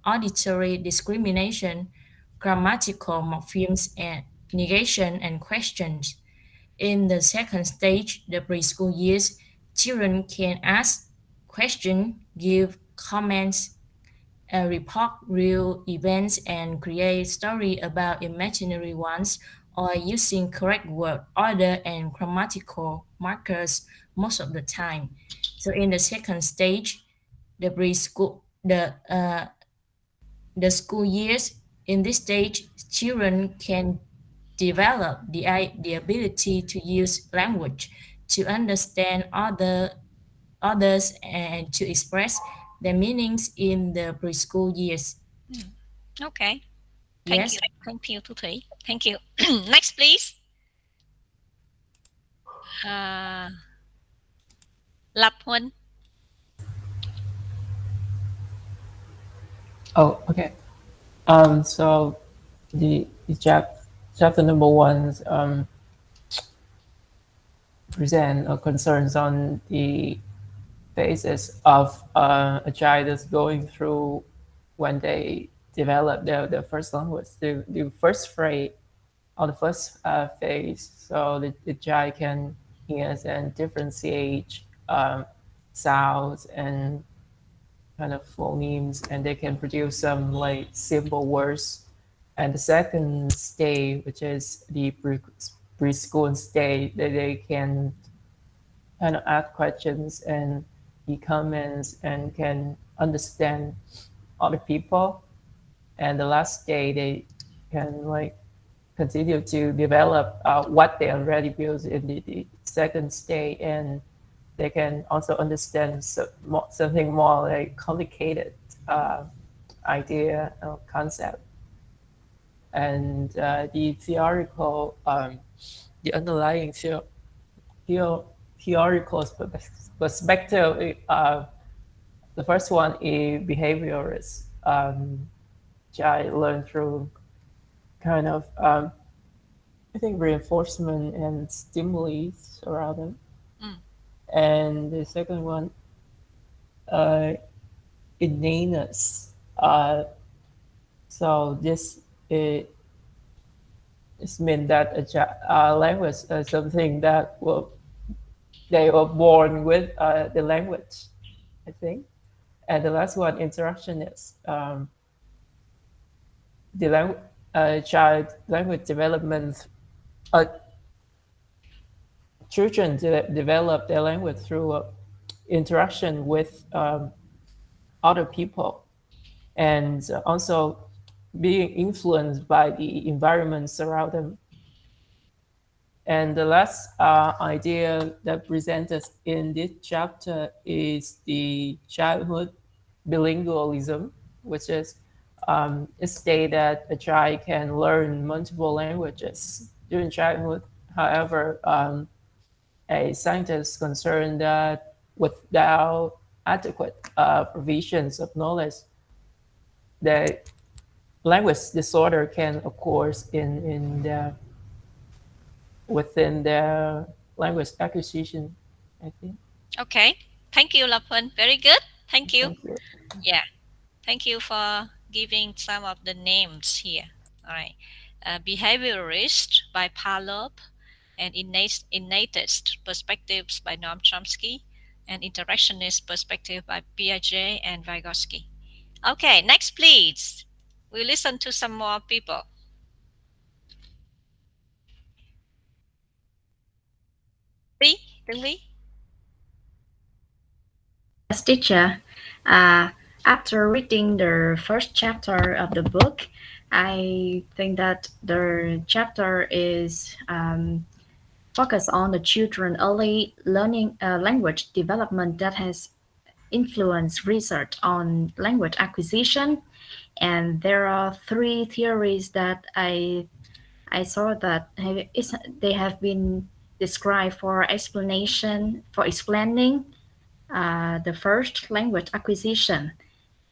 [SPEAKER 10] auditory discrimination, grammatical morphemes, and negation and questions. In the second stage, the preschool years, children can ask questions, give comments, report real events, and create story about imaginary ones, or using correct word order and grammatical markers most of the time. So in the second stage, the preschool, the school years, in this stage, children can develop the ability to use language, to understand others, and to express their meanings in the preschool years.
[SPEAKER 1] Okay.
[SPEAKER 10] Yes.
[SPEAKER 1] Thank you, Thu Thủy. Thank you. Next, please. Lập Huân.
[SPEAKER 11] Oh, okay. So the chapter number 1 present concerns on the phases of a child is going through when they develop their first language, the first phrase on the first phase, so the child can hear and differentiate sounds and kind of phonemes, and they can produce some like simple words. And the second stage, which is the preschool stage, that they can kind of ask questions and he comments and can understand other people. And the last day they can like continue to develop what they already built in the second stage, and they can also understand something more like complicated idea or concept. And the theoretical, the underlying theoretical perspective, the first one is behaviorist, which I learned through kind of, I think, reinforcement and stimuli around them. And the second one, innateness. So this is mean that a language is something that they were born with the language, I think. And the last one, interactionist. The child language development. Children develop their language through interaction with other people, and also being influenced by the environment surrounding them. And the last idea that presented in this chapter is the childhood bilingualism, which is a state that a child can learn multiple languages during childhood. However, a scientist concerned that without adequate provisions of knowledge, the language disorder can occur within the language acquisition, I think.
[SPEAKER 1] Okay, thank you, Lapun. Very good. Thank you.
[SPEAKER 11] Thank you.
[SPEAKER 1] Yeah, thank you for giving some of the names here. All right, Behaviorist by Pavlov, and Innatist Perspectives by Noam Chomsky, and Interactionist Perspective by Piaget and Vygotsky. Okay, next please. We'll listen to some more people. Lee?
[SPEAKER 7] Yes, teacher. After reading the first chapter of the book, I think that the chapter is focused on the children early learning language development that has influenced research on language acquisition. And there are three theories that I saw that they have been described for explaining the first language acquisition,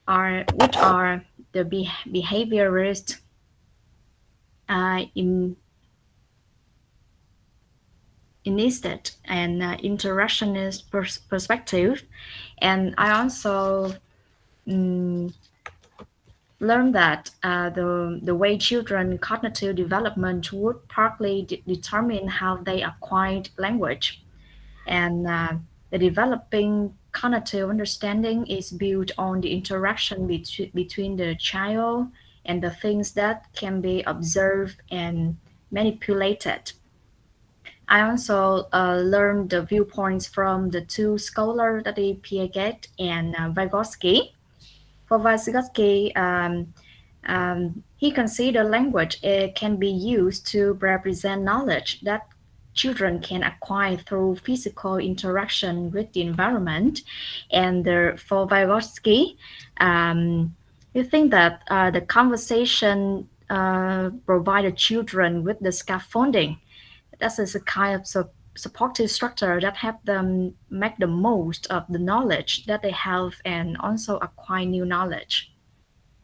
[SPEAKER 7] which are the behaviorist, innatist, and interactionist perspective. And I also learned that the way children cognitive development would partly determine how they acquired language. And the developing cognitive understanding is built on the interaction between the child and the things that can be observed and manipulated. I also learned the viewpoints from the two scholars, that is Piaget and Vygotsky. For Vygotsky, he considered language can be used to represent knowledge that children can acquire through physical interaction with the environment. And for Vygotsky, you think that the conversation provided children with the scaffolding. That is a kind of supportive structure that help them make the most of the knowledge that they have and also acquire new knowledge.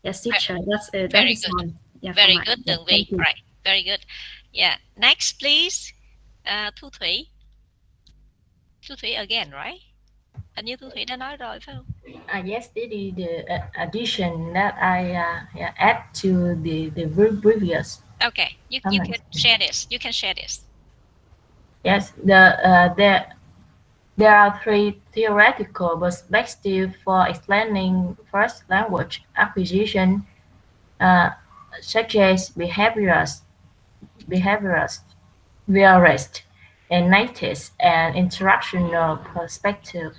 [SPEAKER 7] Yes, teacher, that's it.
[SPEAKER 1] Very good.
[SPEAKER 7] Yeah,
[SPEAKER 1] very good, Tường Vi. Right, very good. Yeah, next please. Thu Thủy. Thu Thủy again, right? Hình như Thu Thủy đã nói rồi, phải không?
[SPEAKER 15] Yes, this is the addition that I add to the previous
[SPEAKER 1] Okay, you can share this. You can share this.
[SPEAKER 7] Yes, there are three theoretical perspectives for explaining first language acquisition, uh, such as behaviorist, behaviorist, and natives, and interactional perspective.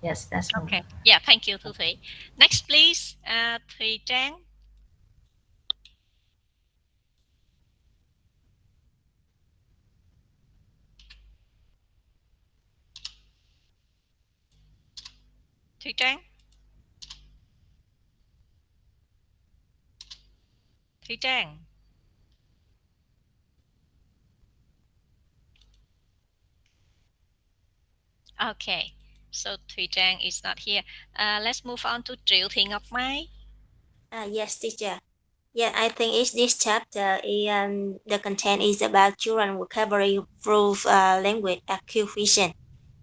[SPEAKER 7] Yes, that's me.
[SPEAKER 1] Okay. Yeah, thank you, Thu Thủy. Next, please, Thùy Trang. Thùy Trang. Thùy Trang. Okay. So Thùy Trang is not here. Let's move on to Triệu Thị Ngọc Mai.
[SPEAKER 2] Yes, teacher. Yeah, I think it's this chapter. The content is about children vocabulary through language acquisition.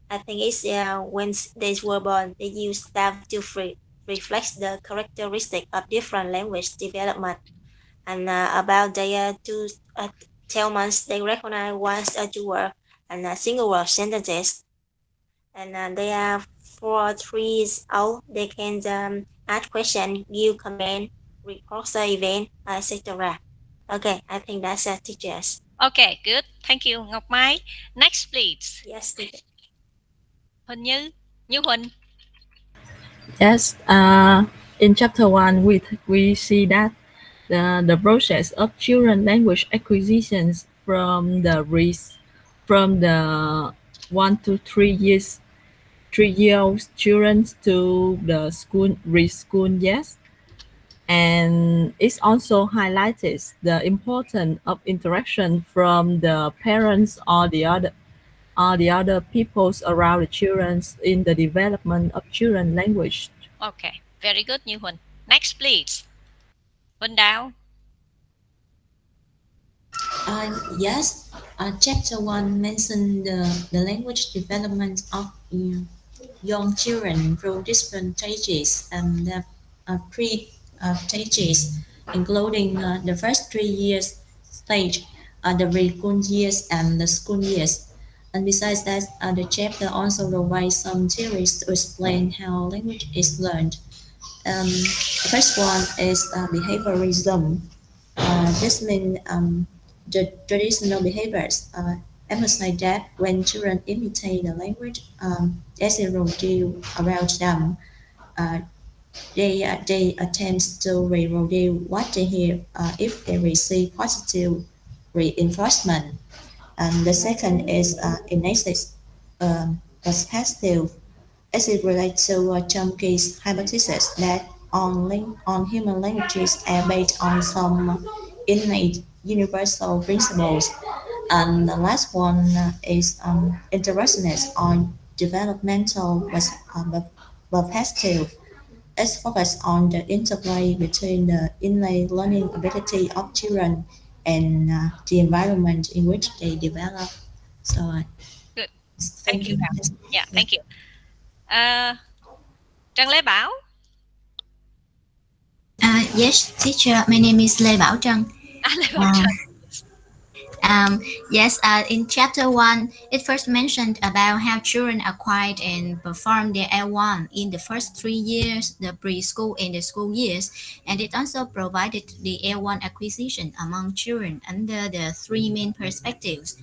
[SPEAKER 2] I think it's when they were born, they use stuff to reflect the characteristic of different language development, and about their 12 months, they recognize once or two word and single word sentences, and they are 4 3 years old. They can ask question, give comment, report the event, etc. Okay, I think that's teachers.
[SPEAKER 1] Okay, good. Thank you, Ngọc Mai. Next, please.
[SPEAKER 2] Yes, teacher.
[SPEAKER 1] Huỳnh Như. Như Huỳnh.
[SPEAKER 8] Yes, in chapter 1, we see that the process of children language acquisitions from the 1 to 3 year old children to the school, yes. And it also highlights the importance of interaction from the parents or the other peoples around the children in the development of children language.
[SPEAKER 1] Okay, very good, Như Huỳnh. Next, please. Huỳnh Đào.
[SPEAKER 16] Yes, chapter 1 mentioned the language development of young children through different stages and the stages, including the first 3 years stage, the preschool years, and the school years. And besides that, the chapter also provides some theories to explain how language is learned. The first one is behaviorism. This means the traditional behaviors emphasize that when children imitate the language as it rotates around them, uh, they attempt to reproduce what they hear if they receive positive reinforcement. And the second is innate perspective, as it relates to Chomsky's hypothesis that on human languages are based on some innate universal principles. And the last one is interactionist on developmental perspective. It's focused on the interplay between the innate learning ability of children and the environment in which they develop. So,
[SPEAKER 1] good.
[SPEAKER 16] Thank you.
[SPEAKER 1] Yeah, thank you. Trang Lê Bảo.
[SPEAKER 2] Yes, teacher. My name is Lê Bảo Trân.
[SPEAKER 1] Lê Bảo Trân.
[SPEAKER 2] Yes, in chapter 1, it first mentioned about how children acquired and perform their L1 in the first 3 years, the preschool and the school years, and it also provided the L1 acquisition among children under the three main perspectives.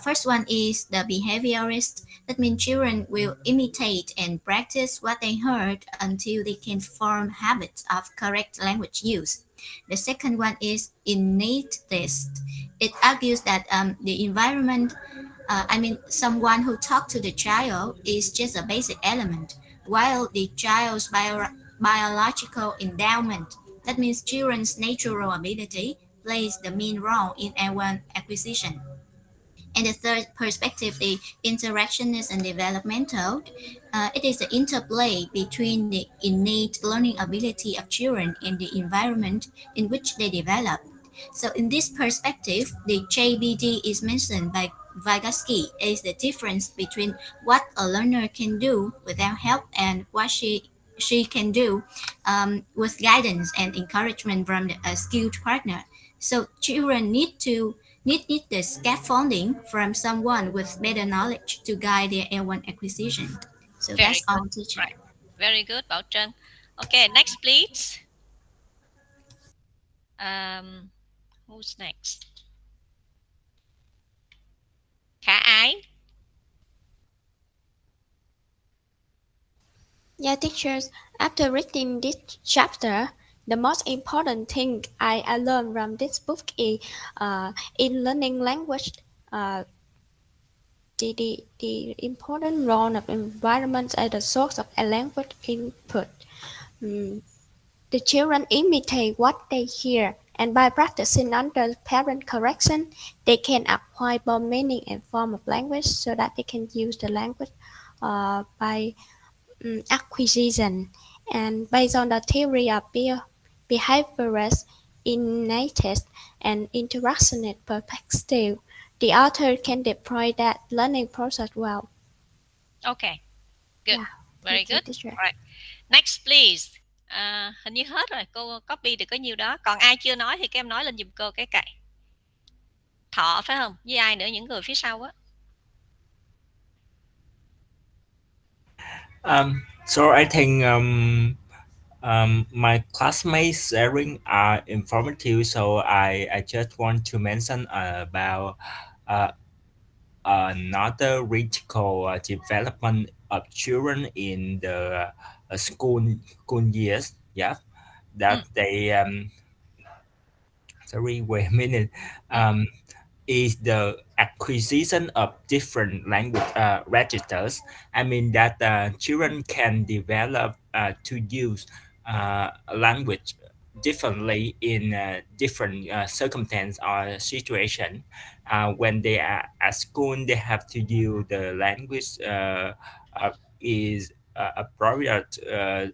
[SPEAKER 2] First one is the behaviorist. That means children will imitate and practice what they heard until they can form habits of correct language use. The second one is innate test. It argues that the environment, someone who talks to the child is just a basic element, while the child's biological endowment, that means children's natural ability, plays the main role in L1 acquisition. And the third perspective, the interactionist and developmental, it is the interplay between the innate learning ability of children and the environment in which they develop. So in this perspective, the JBD is mentioned by Vygotsky as the difference between what a learner can do without help and what she can do with guidance and encouragement from a skilled partner. So children need the scaffolding from someone with better knowledge to guide their L1 acquisition. So
[SPEAKER 1] Very
[SPEAKER 2] that's
[SPEAKER 1] good.
[SPEAKER 2] all, teacher.
[SPEAKER 1] Right. Very good, Bảo Trân. Okay, next please. Who's next? Khả Ái.
[SPEAKER 17] Yeah, teachers, after reading this chapter, the most important thing I learned from this book is in learning language, uh, the important role of environment as the source of a language input. Mm, the children imitate what they hear, and by practicing under parent correction, they can acquire both meaning and form of language so that they can use the language by acquisition. And based on the theory of behaviorist, innate, and interactionist perspective, the author can deploy that learning process well.
[SPEAKER 1] Okay, good.
[SPEAKER 17] Yeah,
[SPEAKER 1] Very
[SPEAKER 17] thank you,
[SPEAKER 1] good.
[SPEAKER 17] teacher.
[SPEAKER 1] Right. Next please. Hình như hết rồi, cô copy được có nhiêu đó. Còn ai chưa nói thì các em nói lên giùm cô cái cày. Thọ phải không? Với ai nữa, những người phía sau á.
[SPEAKER 18] So I think my classmates sharing are informative, so I just want to mention about another critical development of children in the school years. Yeah, that they sorry, wait a minute. Is the acquisition of different language registers. I mean that children can develop to use language differently in different circumstance or situation. When they are at school, they have to use the language is appropriate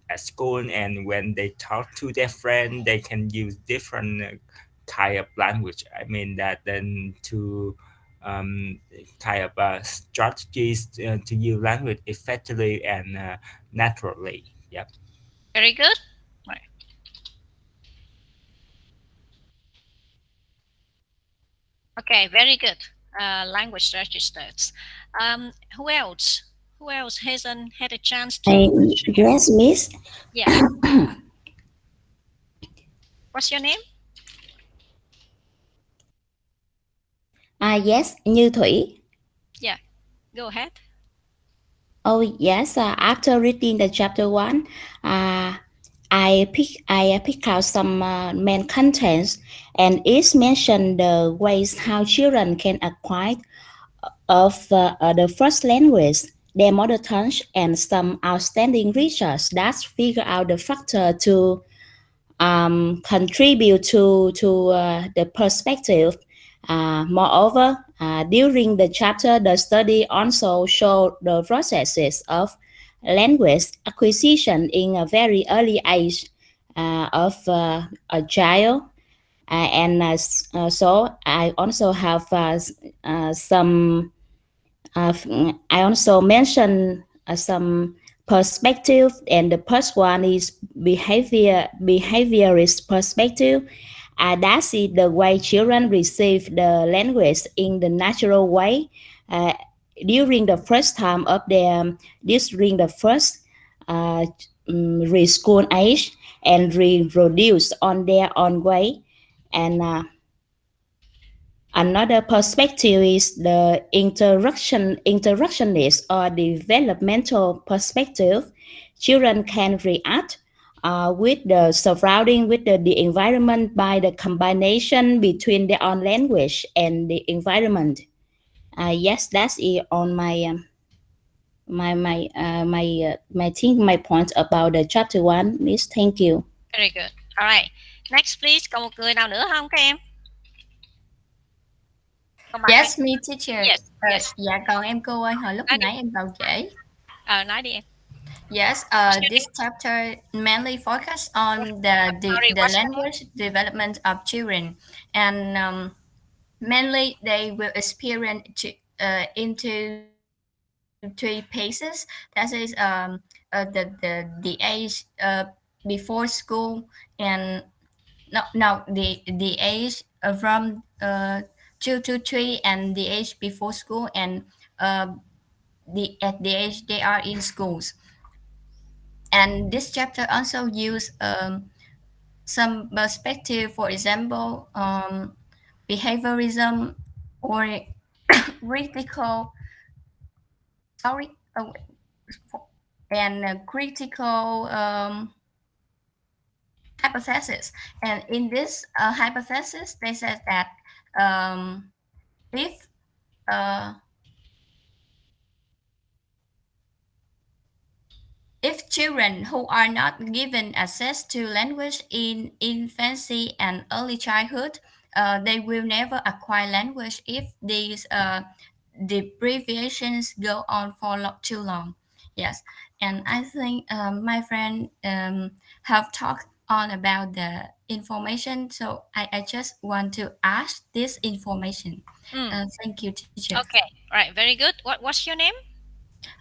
[SPEAKER 18] at school, and when they talk to their friend, they can use different kind of language. I mean that then to kind of strategies to use language effectively and naturally. Yep.
[SPEAKER 1] Very good. Right. Okay, very good. Language registers. Who else? Who else hasn't had a chance to?
[SPEAKER 9] Yes, Miss.
[SPEAKER 1] Yeah. What's your name?
[SPEAKER 9] Yes, Như Thủy.
[SPEAKER 1] Yeah, go ahead.
[SPEAKER 9] Oh yes, after reading the chapter 1, I pick out some main contents, and it mentioned the ways how children can acquire of the first language, their mother tongue, and some outstanding research that figure out the factor to contribute to the perspective. Moreover, during the chapter, the study also showed the processes of language acquisition in a very early age of a child. So I also have some. I also mentioned some perspective, and the first one is behaviorist perspective. That is the way children receive the language in the natural way during the first time of during the first preschool age, and reproduce on their own way. And another perspective is the interactionist or developmental perspective. Children can react with the surrounding, with the environment by the combination between their own language and the environment. Yes, that's it on my my point about the chapter 1. Miss, thank you.
[SPEAKER 1] Very good. All right. Next please. Còn một người nào nữa không các em?
[SPEAKER 2] Yes, me teacher.
[SPEAKER 1] Yes, yes.
[SPEAKER 2] Dạ còn em cô ơi, hồi lúc nãy em vào trễ.
[SPEAKER 1] Nói đi em.
[SPEAKER 2] Yes, this chapter mainly focus on the language development of children, and mainly they will experience into 3 phases. That is the age
[SPEAKER 19] before school, and no the age from 2 to 3, and the age before school, and the at the age they are in schools. And this chapter also use some perspective, for example, behaviorism or critical sorry and critical hypothesis. And in this hypothesis, they said that if uh, if children who are not given access to language in infancy and early childhood, they will never acquire language if these deprivations go on for too long. Yes, and I think my friend have talked on about the information, so I just want to ask this information. Thank you, teacher.
[SPEAKER 1] Okay, right, very good. What's your name?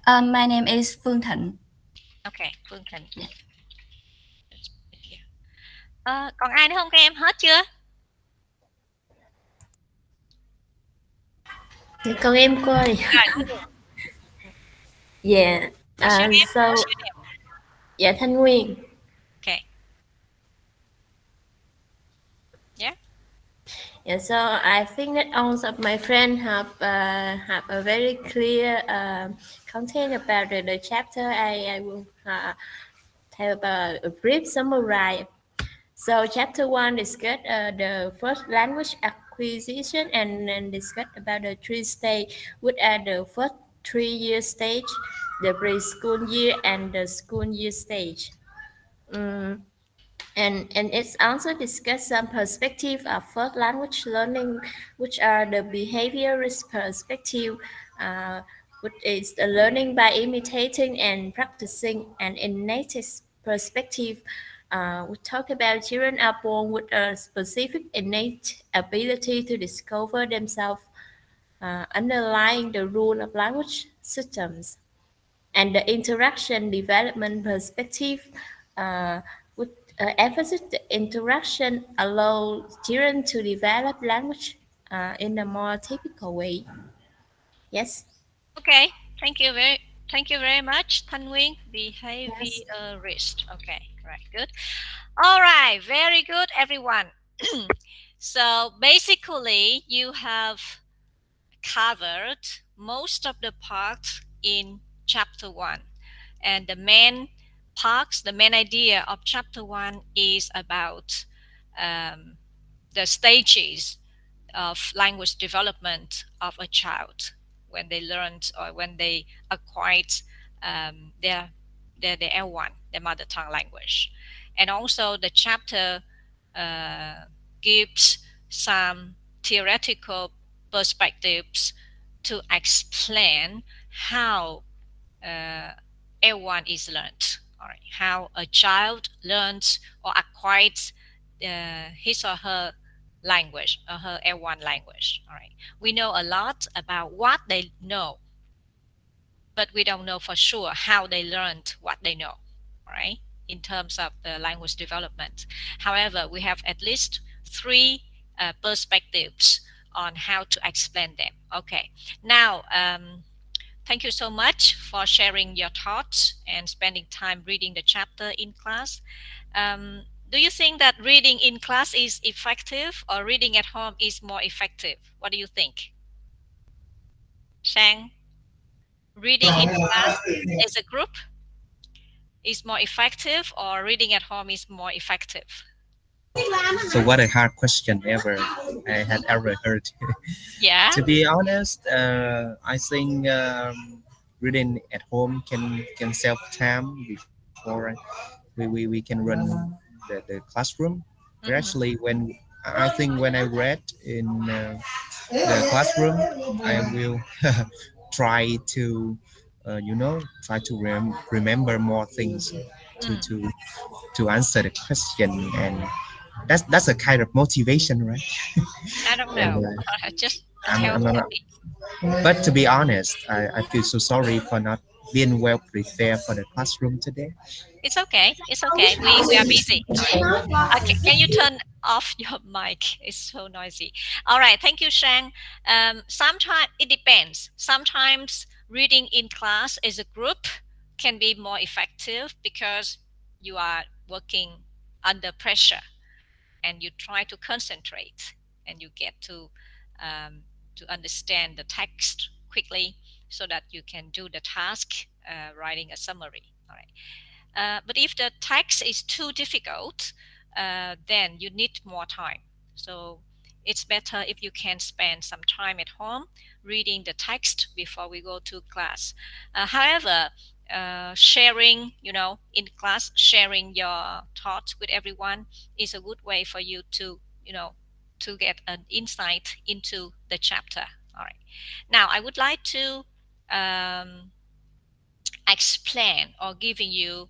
[SPEAKER 19] My name is Phương Thịnh.
[SPEAKER 1] Okay, Phương Thịnh. Còn ai nữa không các em? Hết chưa?
[SPEAKER 20] Con em cô ơi. Yeah. So, dạ Thanh Nguyên.
[SPEAKER 1] Okay. Yeah.
[SPEAKER 20] Yeah. So I think that all of my friends have a very clear content about the chapter. I will have a brief summary. So chapter 1 discuss the first language acquisition and discuss about the 3 stages, which are the first 3-year stage, the preschool year, and the school year stage. And it's also discuss some perspective of first language learning, which are the behaviorist perspective, which is the learning by imitating and practicing, and innate perspective. We talk about children are born with a specific innate ability to discover themselves, underlying the rule of language systems. And the interaction development perspective, with emphasis the interaction allows children to develop language in a more typical way. Yes.
[SPEAKER 1] Okay, thank you very much, Thanh Nguyên, behaviorist. Okay, right, good. All right, very good, everyone. So basically, you have covered most of the parts in chapter 1, and the main parts, the main idea of chapter 1 is about the stages of language development of a child when they learned or when they acquired their L1, their mother tongue language. And also the chapter gives some theoretical perspectives to explain how L1 is learned, all right, how a child learns or acquires his or her language or her L1 language. All right, we know a lot about what they know, but we don't know for sure how they learned what they know, all right, in terms of the language development. However, we have at least 3 perspectives on how to explain them. Okay, now thank you so much for sharing your thoughts and spending time reading the chapter in class. Do you think that reading in class is effective or reading at home is more effective? What do you think? Sang, reading in class as a group is more effective or reading at home is more effective?
[SPEAKER 3] So what a hard question I had ever heard.
[SPEAKER 1] Yeah.
[SPEAKER 3] To be honest, I think reading at home can save time before we can run the classroom. Actually, when I read in the classroom, I will try to remember more things to answer the question, and that's a kind of motivation, right?
[SPEAKER 1] I don't know. Just
[SPEAKER 3] I'm not, but to be honest, I feel so sorry for not being well prepared for the classroom today.
[SPEAKER 1] It's okay. It's okay. We are busy. All right. Okay. Can you turn off your mic? It's so noisy. All right. Thank you, Shang. Sometimes it depends. Sometimes reading in class as a group can be more effective because you are working under pressure and you try to concentrate and you get to understand the text quickly so that you can do the task, writing a summary. All right. But if the text is too difficult, then you need more time. So it's better if you can spend some time at home reading the text before we go to class. However, sharing, in class, sharing your thoughts with everyone is a good way for you to, to get an insight into the chapter. All right. Now, I would like to explain or giving you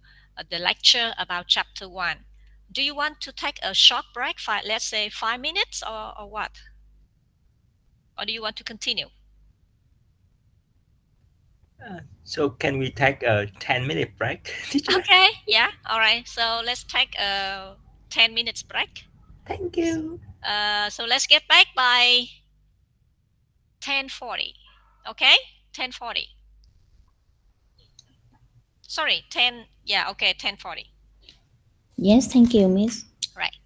[SPEAKER 1] the lecture about chapter 1. Do you want to take a short break, let's say 5 minutes, or what? Or do you want to continue?
[SPEAKER 18] So can we take a 10-minute break, teacher?
[SPEAKER 1] Okay, yeah, all right. So let's take a 10 minutes break.
[SPEAKER 18] Thank you.
[SPEAKER 1] So let's get back by 10:40. Okay, 10:40. Sorry, 10. Yeah, okay, 10:40.
[SPEAKER 9] Yes, thank you, Miss.
[SPEAKER 1] Right.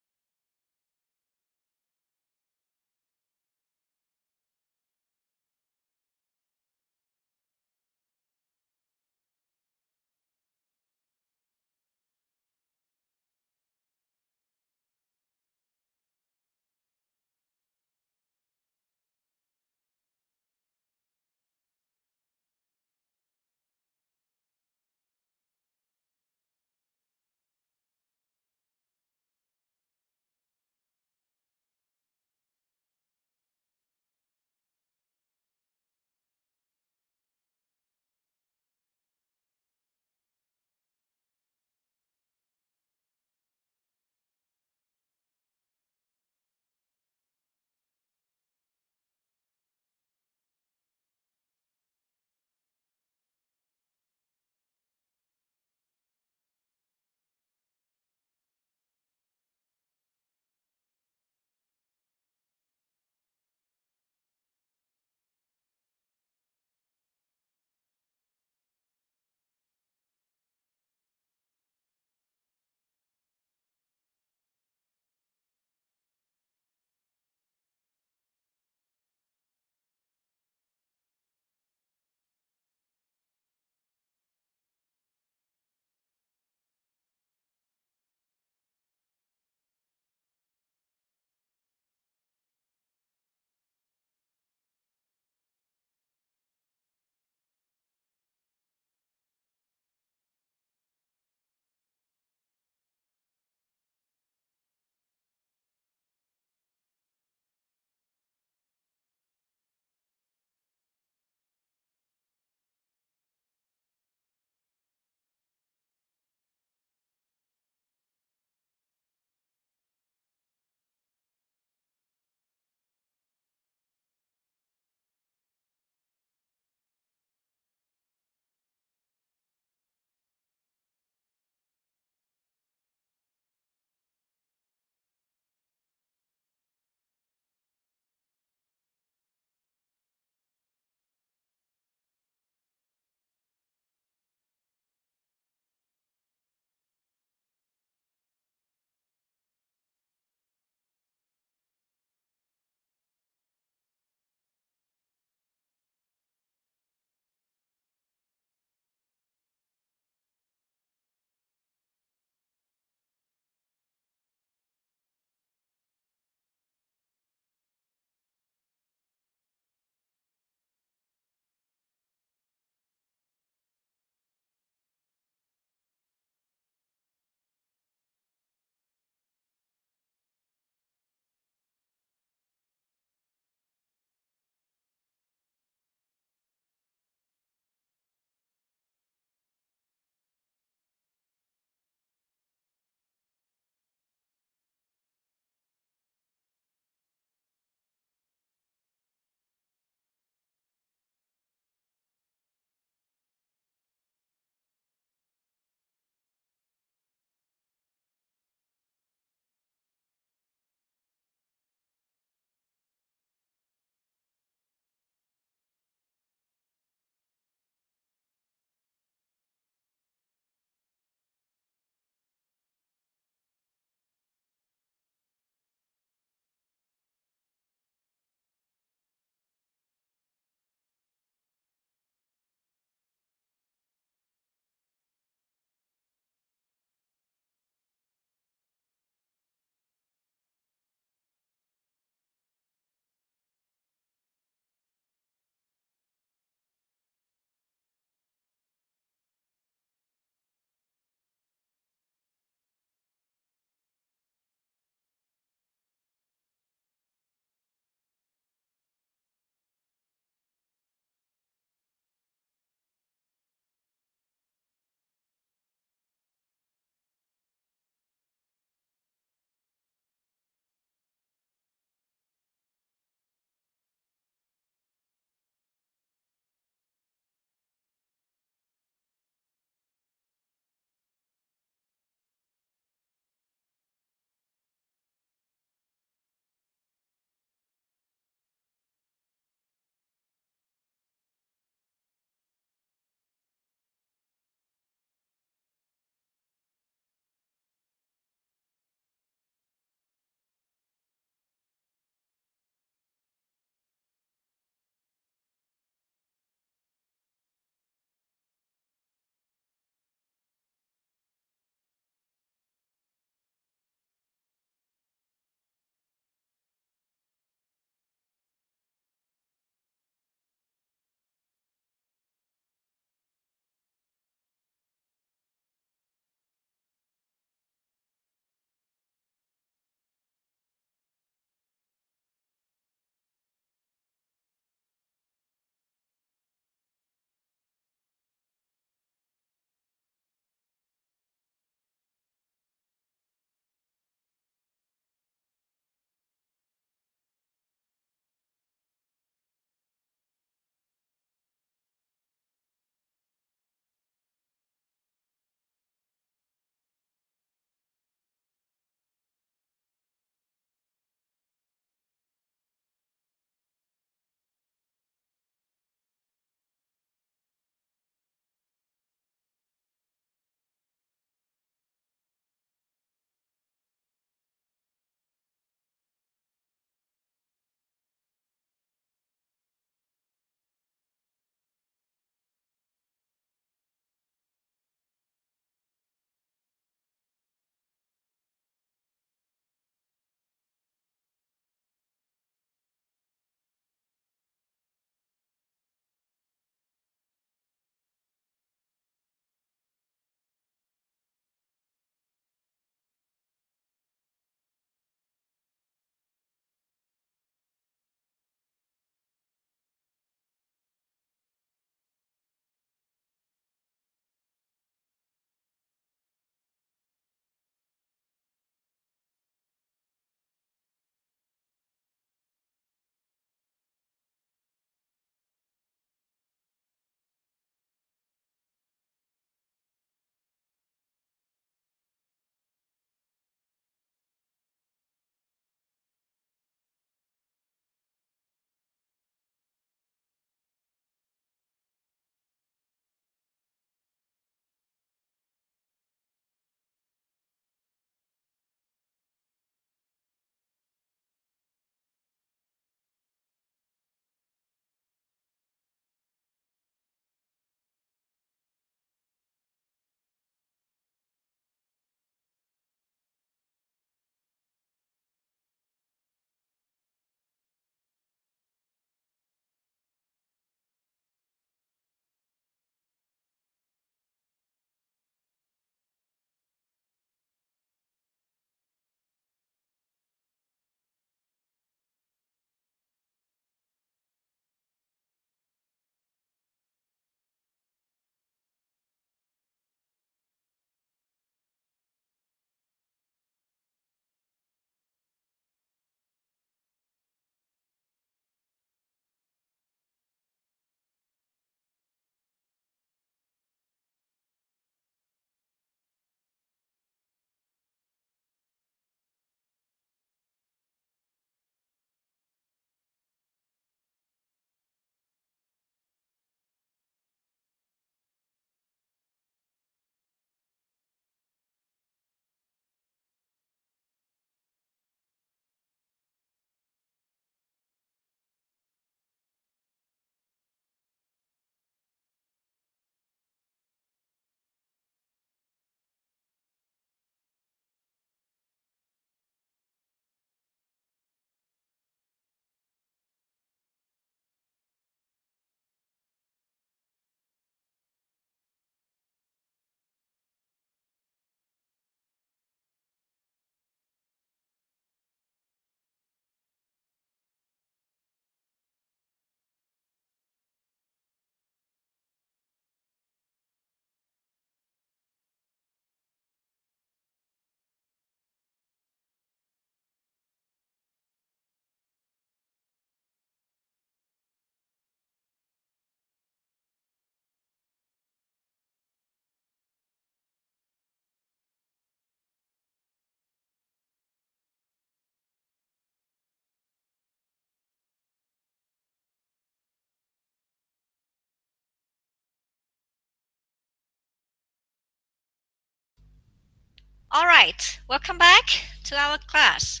[SPEAKER 1] All right, welcome back to our class.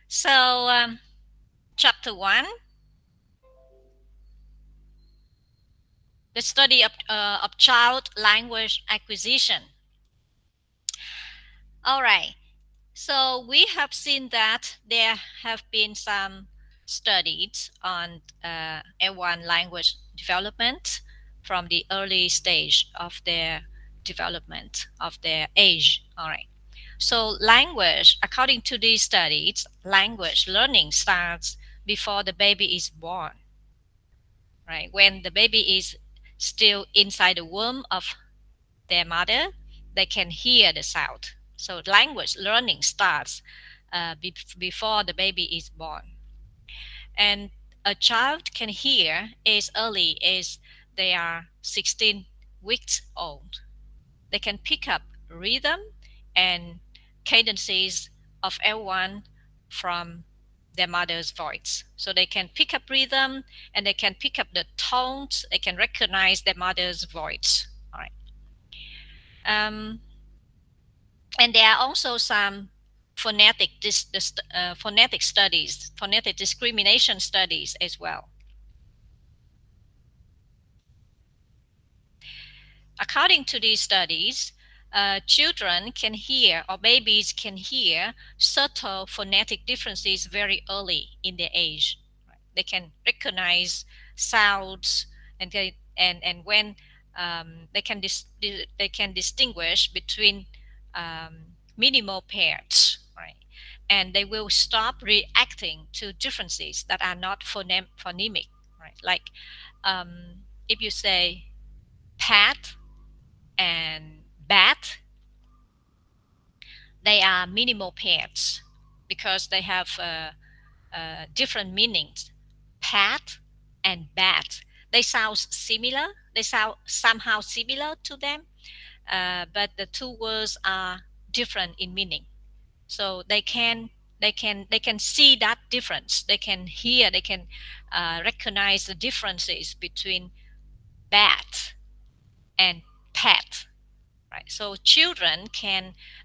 [SPEAKER 1] So, chapter 1, the study of child language acquisition. All right, so we have seen that there have been some studies on L1 language development from the early stage of their development, of their age. All right. So language, according to these studies, language learning starts before the baby is born, right? When the baby is still inside the womb of their mother, they can hear the sound. So language learning starts before the baby is born. And a child can hear as early as they are 16 weeks old. They can pick up rhythm and cadences of L1 from their mother's voice. So they can pick up rhythm and they can pick up the tones. They can recognize their mother's voice. All right. And there are also some phonetic studies, phonetic discrimination studies as well. According to these studies, children can hear, or babies can hear, subtle phonetic differences very early in their age. They can recognize sounds, and when they can distinguish between minimal pairs, right? And they will stop reacting to differences that are not phonemic, right? Like if you say pat and bat, they are minimal pairs because they have different meanings. Pat and bat, they sound similar. They sound somehow similar to them, but the two words are different in meaning. So they can see that difference. They can hear. They can recognize the differences between bat and pet. Right. So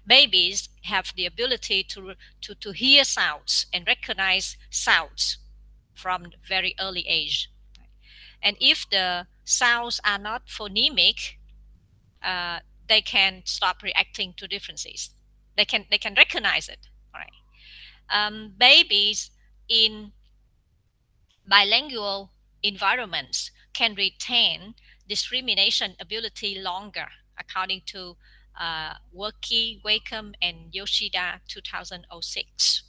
[SPEAKER 1] babies have the ability to hear sounds and recognize sounds from very early age. And if the sounds are not phonemic, they can stop reacting to differences. They can recognize it. All right. Babies in bilingual environments can retain discrimination ability longer, according to Worky, Wakeham, and Yoshida 2006.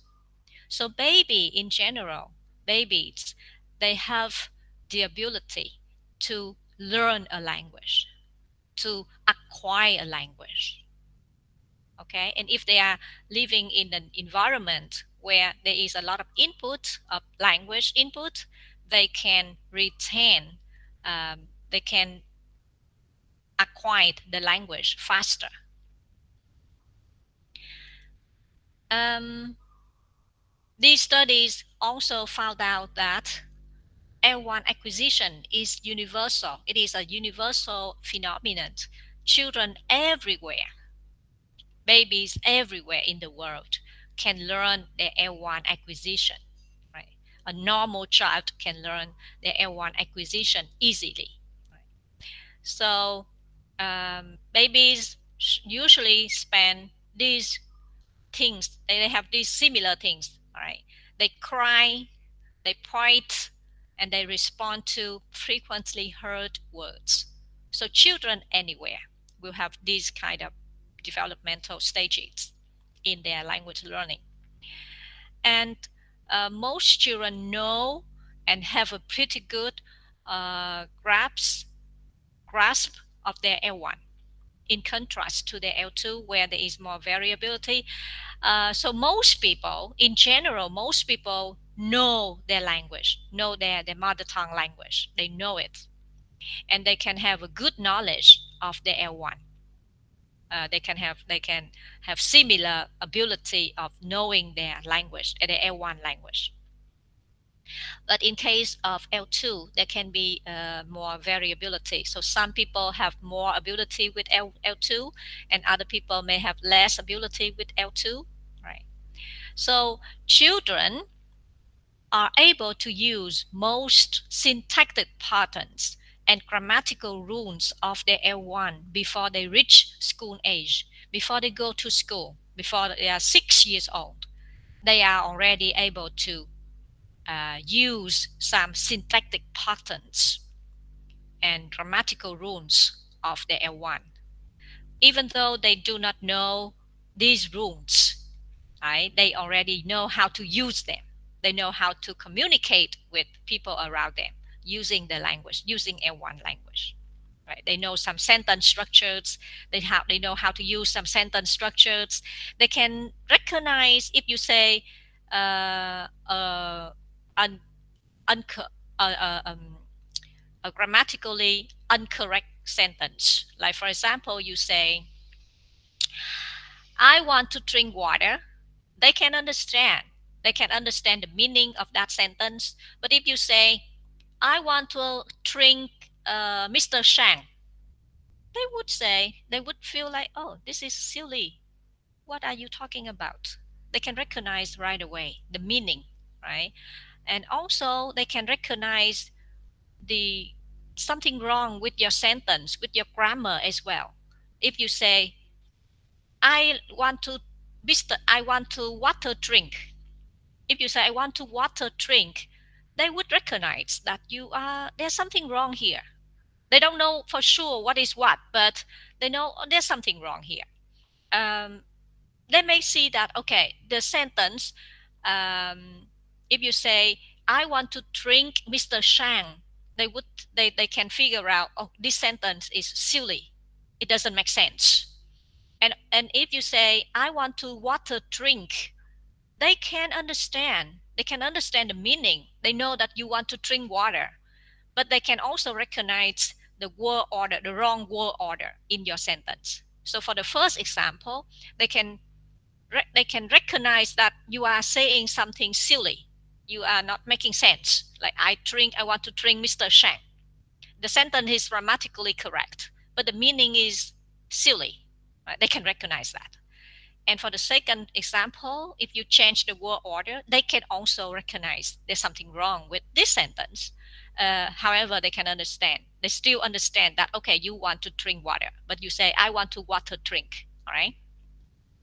[SPEAKER 1] So in general, babies, they have the ability to learn a language, to acquire a language. Okay, and if they are living in an environment where there is a lot of input of language input, they can retain, they can acquire the language faster. These studies also found out that L1 acquisition is universal. It is a universal phenomenon. Children everywhere, babies everywhere in the world can learn their L1 acquisition. Right? A normal child can learn their L1 acquisition easily. Right? So babies usually spend these things. They have these similar things. Right? They cry, they point, and they respond to frequently heard words. So children anywhere will have these kind of developmental stages in their language learning. And most children know and have a pretty good grasp of their L1, in contrast to their L2, where there is more variability. So most people, in general, most people know their language, know their mother tongue language. They know it. And they can have a good knowledge of their L1. They can have similar ability of knowing their language, their L1 language. But in case of L2, there can be more variability. So some people have more ability with L2, and other people may have less ability with L2, right? So children are able to use most syntactic patterns and grammatical rules of their L1 before they reach school age, before they go to school, before they are 6 years old. They are already able to use some syntactic patterns and grammatical rules of the L1, even though they do not know these rules. Right? They already know how to use them. They know how to communicate with people around them using the language, using L1 language. Right? They know some sentence structures. They know how to use some sentence structures. They can recognize if you say un, unco- a grammatically incorrect sentence. Like for example, you say, "I want to drink water." They can understand. They can understand the meaning of that sentence. But if you say, "I want to drink Mr. Shang," they would feel like, "Oh, this is silly. What are you talking about?" They can recognize right away the meaning, right? And also they can recognize the something wrong with your sentence, with your grammar as well. If you say, I want to water drink." If you say, "I want to water drink," they would recognize that there's something wrong here. They don't know for sure what is what, but they know, oh, there's something wrong here. They may see that, okay, the sentence, if you say, "I want to drink Mr. Shang," they can figure out, oh, this sentence is silly. It doesn't make sense. And if you say, "I want to water drink," they can understand. They can understand the meaning. They know that you want to drink water, but they can also recognize the word order, the wrong word order in your sentence. So for the first example, they can recognize that you are saying something silly. You are not making sense. Like, I want to drink Mr. Shang." The sentence is grammatically correct, but the meaning is silly. Right? They can recognize that. And for the second example, if you change the word order, they can also recognize there's something wrong with this sentence. However, they can understand. They still understand that, okay, you want to drink water, but you say, "I want to water drink." All right.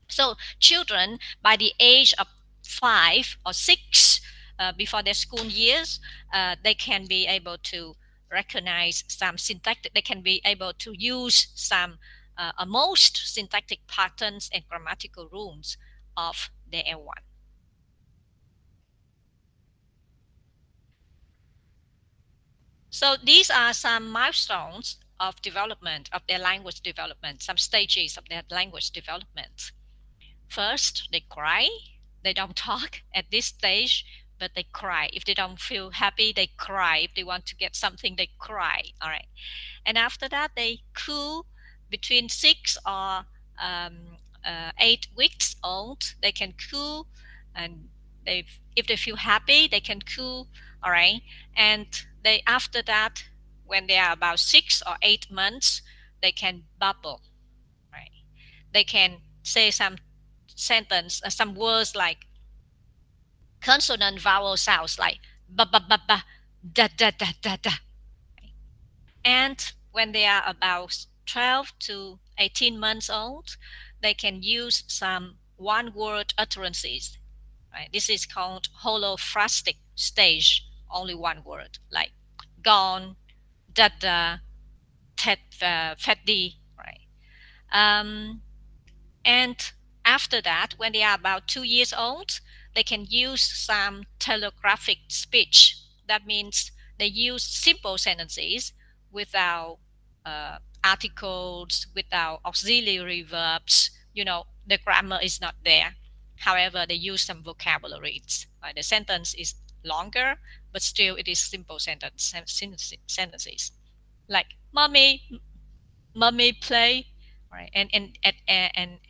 [SPEAKER 1] So children by the age of 5 or 6, before their school years, they can be able to recognize some syntactic. They can be able to use some most syntactic patterns and grammatical rules of the L1. So these are some milestones of development of their language development, some stages of their language development. First, they cry. They don't talk at this stage, but they cry. If they don't feel happy, they cry. If they want to get something, they cry. All right. And after that, they coo between 6 or 8 weeks old. They can coo, and if they feel happy, they can coo. All right. And after that, when they are about 6 or 8 months, they can babble. Right. They can say some some words like consonant vowel sounds, like ba ba ba ba, da da da da da. And when they are about 12 to 18 months old, they can use some one-word utterances. Right? This is called holofrastic stage, only one word, like gone, da da, fetdi, right? And after that, when they are about 2 years old, they can use some telegraphic speech. That means they use simple sentences without articles, without auxiliary verbs. The grammar is not there. However, they use some vocabularies. The sentence is longer, but still it is simple sentences. Like, mommy play. Right. And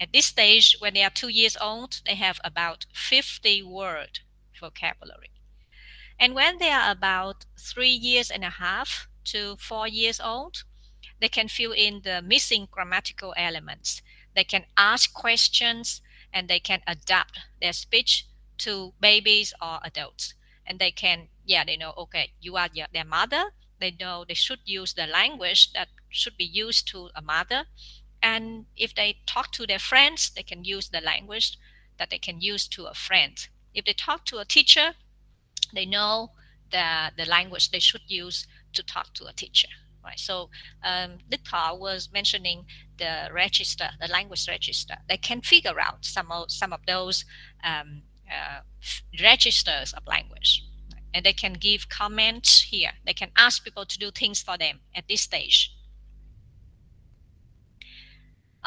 [SPEAKER 1] at this stage, when they are 2 years old, they have about 50 word vocabulary. And when they are about 3.5 years to 4 years old, they can fill in the missing grammatical elements. They can ask questions and they can adapt their speech to babies or adults. And they can, they know, okay, you are their mother. They know they should use the language that should be used to a mother. And if they talk to their friends, they can use the language that they can use to a friend. If they talk to a teacher, they know the language they should use to talk to a teacher. Right. So Dikta was mentioning the register, the language register. They can figure out some of those registers of language, and they can give comments here. They can ask people to do things for them at this stage.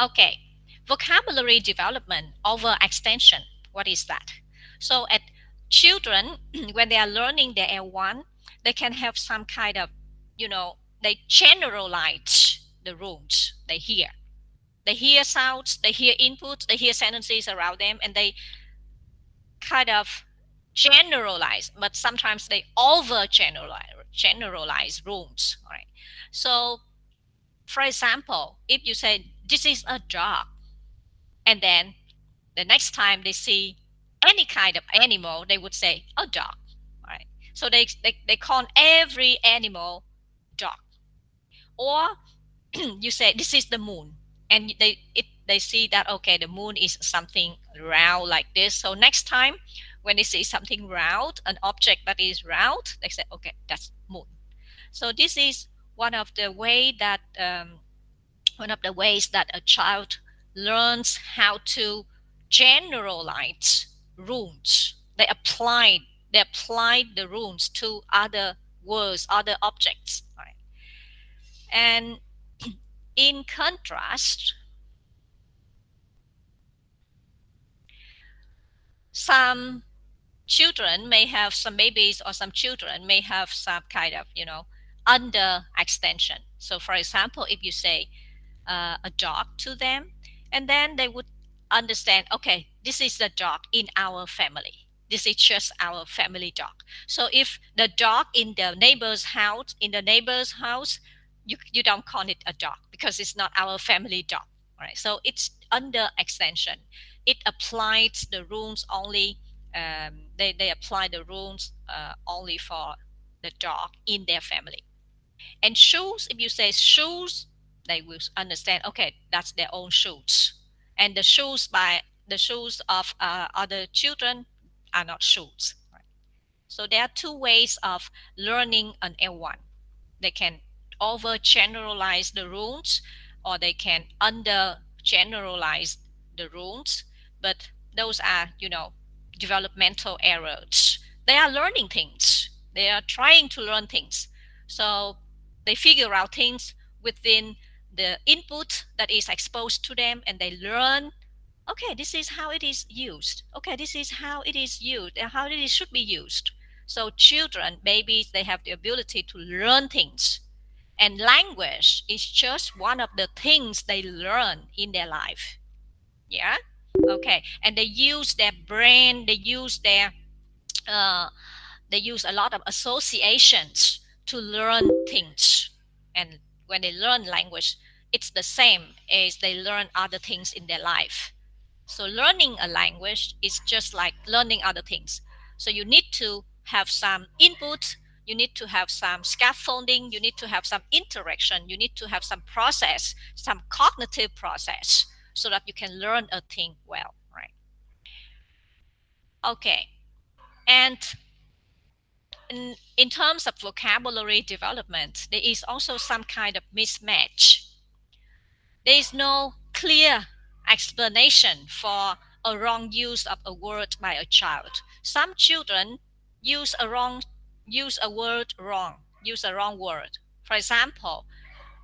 [SPEAKER 1] Okay, vocabulary development over extension. What is that? So at children, when they are learning their L1, they can have some kind of, they generalize the rules they hear. They hear sounds, they hear inputs, they hear sentences around them, and they kind of generalize, but sometimes they over generalize rules. All right. So, for example, if you say, this is a dog, and then the next time they see any kind of animal, they would say a dog. Right? So they call every animal dog. Or you say this is the moon, and they see that, okay, the moon is something round like this. So next time when they see something round, an object that is round, they say, okay, that's moon. So this is one of the ways that a child learns how to generalize rules. They apply the rules to other words, other objects. Right? And in contrast, some babies or some children may have some kind of, under extension. So for example, if you say a dog to them, and then they would understand, okay, this is the dog in our family. This is just our family dog. So if the dog in the neighbor's house, you don't call it a dog because it's not our family dog. Right? So it's under extension. It applies the rules only. They apply the rules only for the dog in their family. And shoes, if you say shoes, they will understand, okay, that's their own shoes. And the shoes of other children are not shoes. Right? So there are two ways of learning an L1. They can over generalize the rules, or they can under generalize the rules. But those are, developmental errors. They are learning things. They are trying to learn things. So they figure out things within the input that is exposed to them, and they learn, okay, this is how it is used. Okay, this is how it is used and how it should be used. So children, babies, they have the ability to learn things. And language is just one of the things they learn in their life. Yeah? Okay. And they use their brain, they use a lot of associations to learn things. And when they learn language, it's the same as they learn other things in their life. So learning a language is just like learning other things. So you need to have some input, you need to have some scaffolding, you need to have some interaction, you need to have some process, some cognitive process, so that you can learn a thing well, right? Okay. And in terms of vocabulary development, there is also some kind of mismatch. There is no clear explanation for a wrong use of a word by a child. Some children use a wrong word. For example,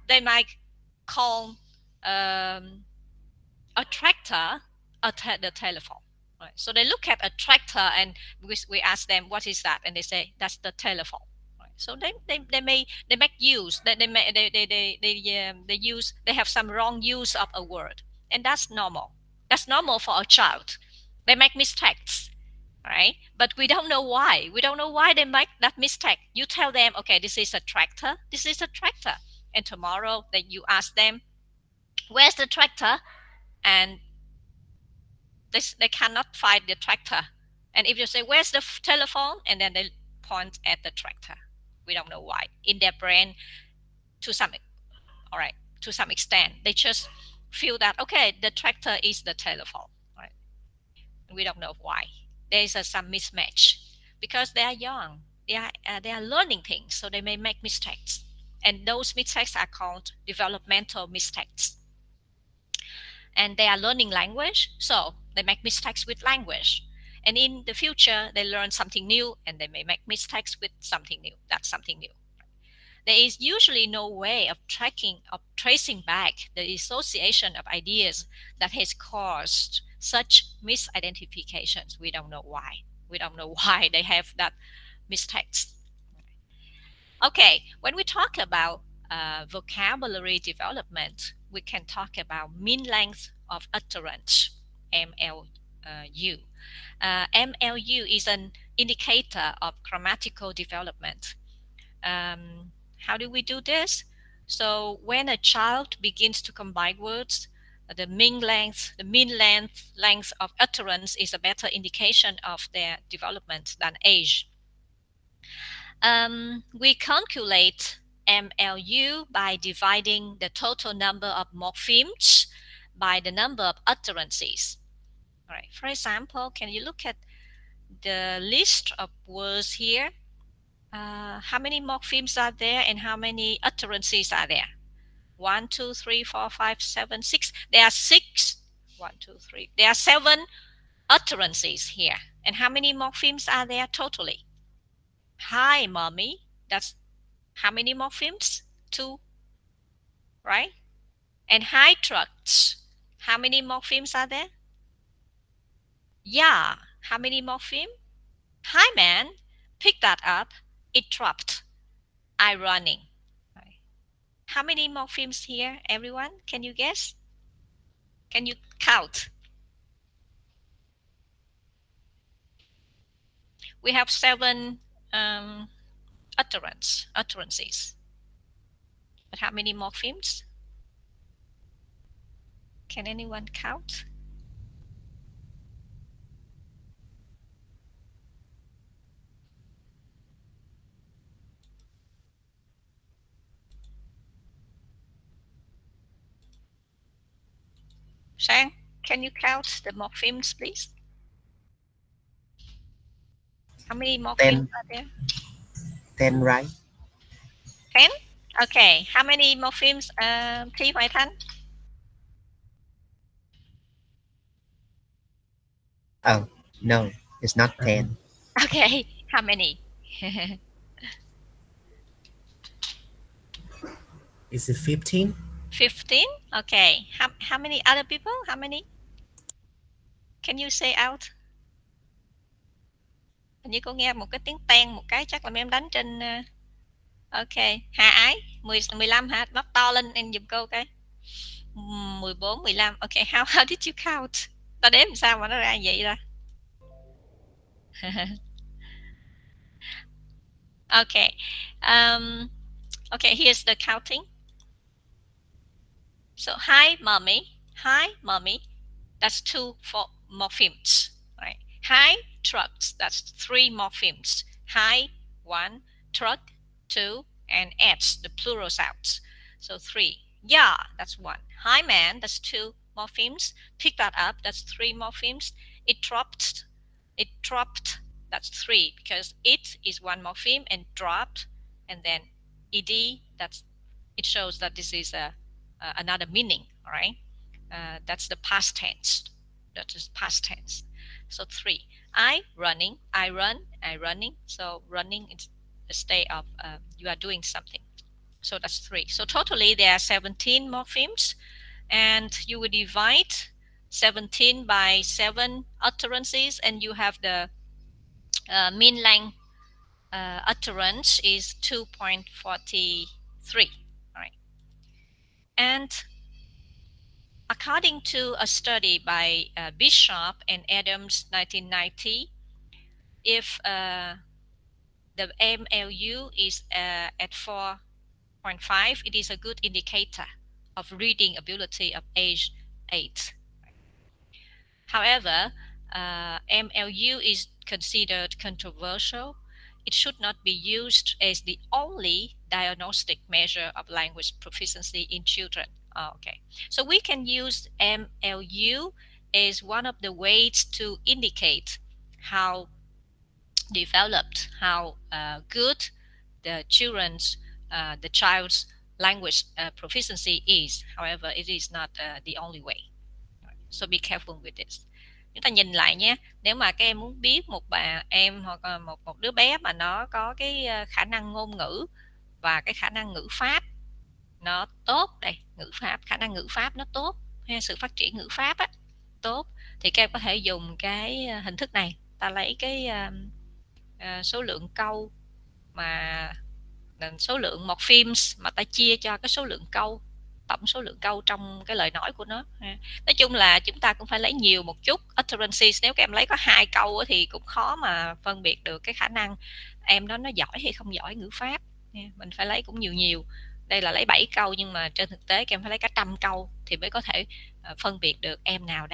[SPEAKER 1] they might call a tractor the telephone. Right? So they look at a tractor and we ask them, what is that? And they say, that's the telephone. Right? So they make use, they have some wrong use of a word. And that's normal. That's normal for a child. They make mistakes. right? But we don't know why. We don't know why they make that mistake. You tell them, okay, this is a tractor. This is a tractor. And tomorrow that you ask them, where's the tractor? And they cannot find the tractor. And if you say, where's the telephone? And then they point at the tractor. We don't know why. In their brain, to some extent, they just feel that, okay, the tractor is the telephone. Right? We don't know why. There is some mismatch because they are young. They are learning things, so they may make mistakes. And those mistakes are called developmental mistakes. And they are learning language, so they make mistakes with language. And in the future, they learn something new, and they may make mistakes with something new. That's something new. There is usually no way of tracing back the association of ideas that has caused such misidentifications. We don't know why. We don't know why they have that mistakes. Okay, when we talk about vocabulary development, we can talk about mean length of utterance, MLU. MLU is an indicator of grammatical development. How do we do this? So when a child begins to combine words, the mean length of utterance is a better indication of their development than age. We calculate MLU by dividing the total number of morphemes by the number of utterances. All right. For example, can you look at the list of words here? How many morphemes are there and how many utterances are there? 1, 2, 3, 4, 5, 7, 6. There are 6. 1, 2, 3. There are 7 utterances here. And how many morphemes are there totally? Hi, mommy. That's how many morphemes? 2, right? And hi, trucks. How many morphemes are there? Yeah. How many morphemes? Hi, man. Pick that up. It dropped. I running. Right. How many morphemes here, everyone? Can you guess? Can you count? We have 7 utterances. But how many morphemes? Can anyone count? Shang, can you count the morphemes, please? How many morphemes are there?
[SPEAKER 3] 10, right?
[SPEAKER 1] 10? Okay. How many morphemes, Thi Hoài Thanh?
[SPEAKER 3] Oh, no, it's not 10.
[SPEAKER 1] Okay. How many?
[SPEAKER 13] Is it 15?
[SPEAKER 1] 15? Okay. How many other people? How many? Can you say out? Hình như cô nghe một cái tiếng ten một cái, chắc là mấy em đánh trên... Ok. Hà Ái, 15 hả? Bắp to lên em giùm cô cái. 14, 15. Ok, how did you count? Ta đếm làm sao mà nó ra vậy ra? Okay. Okay, here's the counting. So, hi, mommy. Hi, mommy. That's 2 morphemes. Right? Hi, trucks. That's 3 morphemes. Hi, 1, truck, 2, and S, the plural sounds. So 3. Yeah, that's 1. Hi, man. That's 2 morphemes. Pick that up. That's 3 morphemes. It dropped. That's 3 because it is 1 morpheme and dropped, and then ed. It shows that this is another meaning. All right. That's the past tense. That is past tense. So 3. I running. I run. I running. So running is the state of you are doing something. So that's 3. So totally there are 17 morphemes, and you would divide 17 by 7 utterances, and you have the mean length utterance is 2.43. All right. And according to a study by Bishop and Adams, 1990, If the MLU is at 4.5, it is a good indicator of reading ability of age 8. However, MLU is considered controversial. It should not be used as the only diagnostic measure of language proficiency in children. Okay, so we can use MLU as one of the ways to indicate how developed, how good the child's language proficiency is. However, it is not the only way. So be careful with this. Chúng ta nhìn lại nhé. Nếu mà các em muốn biết một em hoặc một đứa bé mà nó có cái khả năng ngôn ngữ và cái khả năng ngữ pháp nó tốt, đây, khả năng ngữ pháp nó tốt, hay sự phát triển ngữ pháp á, tốt, thì các em có thể dùng cái hình thức này. Ta lấy cái số lượng câu mà số lượng morphemes mà ta chia cho cái số lượng câu, tổng số lượng câu trong cái lời nói của nó. Nói chung là chúng ta cũng phải lấy nhiều một chút. Utterances, nếu các em lấy có 2 câu thì cũng khó mà phân biệt được cái khả năng em đó nó giỏi hay không giỏi ngữ pháp. Mình phải lấy cũng nhiều. Đây là lấy 7 câu, nhưng mà trên thực tế các em phải lấy cả 100 câu thì mới có thể phân biệt được em nào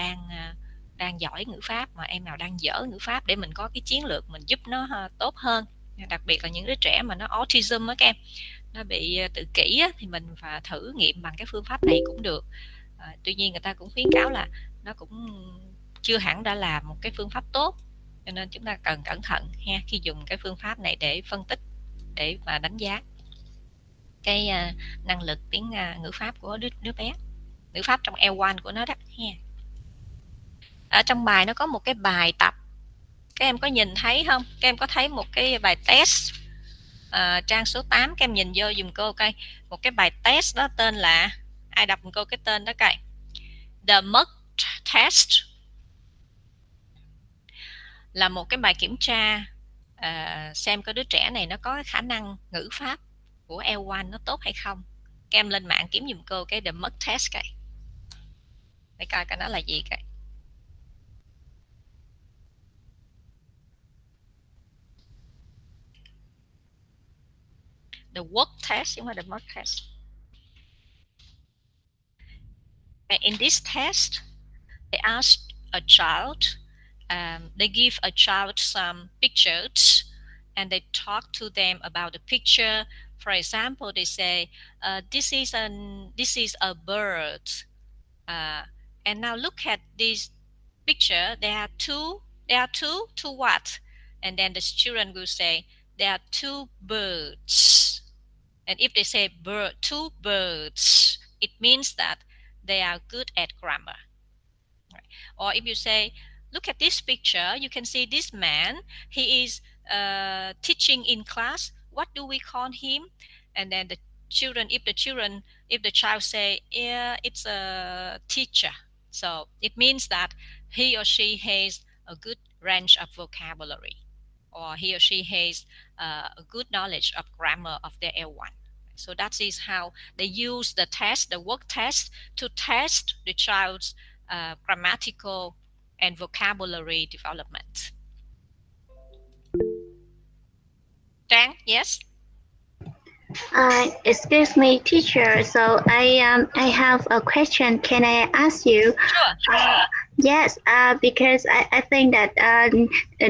[SPEAKER 1] đang giỏi ngữ pháp mà em nào đang dở ngữ pháp, để mình có cái chiến lược mình giúp nó tốt hơn. Đặc biệt là những đứa trẻ mà nó autism á các em, nó bị tự kỷ á, thì mình phải thử nghiệm bằng cái phương pháp này cũng được. Tuy nhiên người ta cũng khuyến cáo là nó cũng chưa hẳn đã là một cái phương pháp tốt, cho nên chúng ta cần cẩn thận ha khi dùng cái phương pháp này để phân tích, để mà đánh giá cái năng lực tiếng ngữ pháp của đứa bé, ngữ pháp trong L1 của nó đó ha. Ở trong bài nó có một cái bài tập, các em có nhìn thấy không? Các em có thấy một cái bài test trang số 8, các em nhìn vô dùm cô coi. Một cái bài test đó tên là, ai đọc cô cái tên đó coi? The Mock Test, là một cái bài kiểm tra xem có đứa trẻ này nó có cái khả năng ngữ pháp của L1 nó tốt hay không. Các em lên mạng kiếm dùm cô cái The Mock Test coi, để coi nó là gì coi. The work test, chứ không phải the mock test. And in this test, they ask a child, they give a child some pictures, and they talk to them about the picture. For example, they say, "This is a bird, and now look at this picture. There are two what?" And then the children will say, "There are 2 birds." And if they say two birds, it means that they are good at grammar. Or if you say, "Look at this picture, you can see this man, he is teaching in class. What do we call him?" And then if the child say, "Yeah, it's a teacher," so it means that he or she has a good range of vocabulary, or he or she has a good knowledge of grammar of their L1. So that is how they use the test, the work test, to test the child's grammatical and vocabulary development. Trang, yes?
[SPEAKER 9] Excuse me, teacher. So I have a question. Can I ask you?
[SPEAKER 1] Sure.
[SPEAKER 9] Yes, because I think that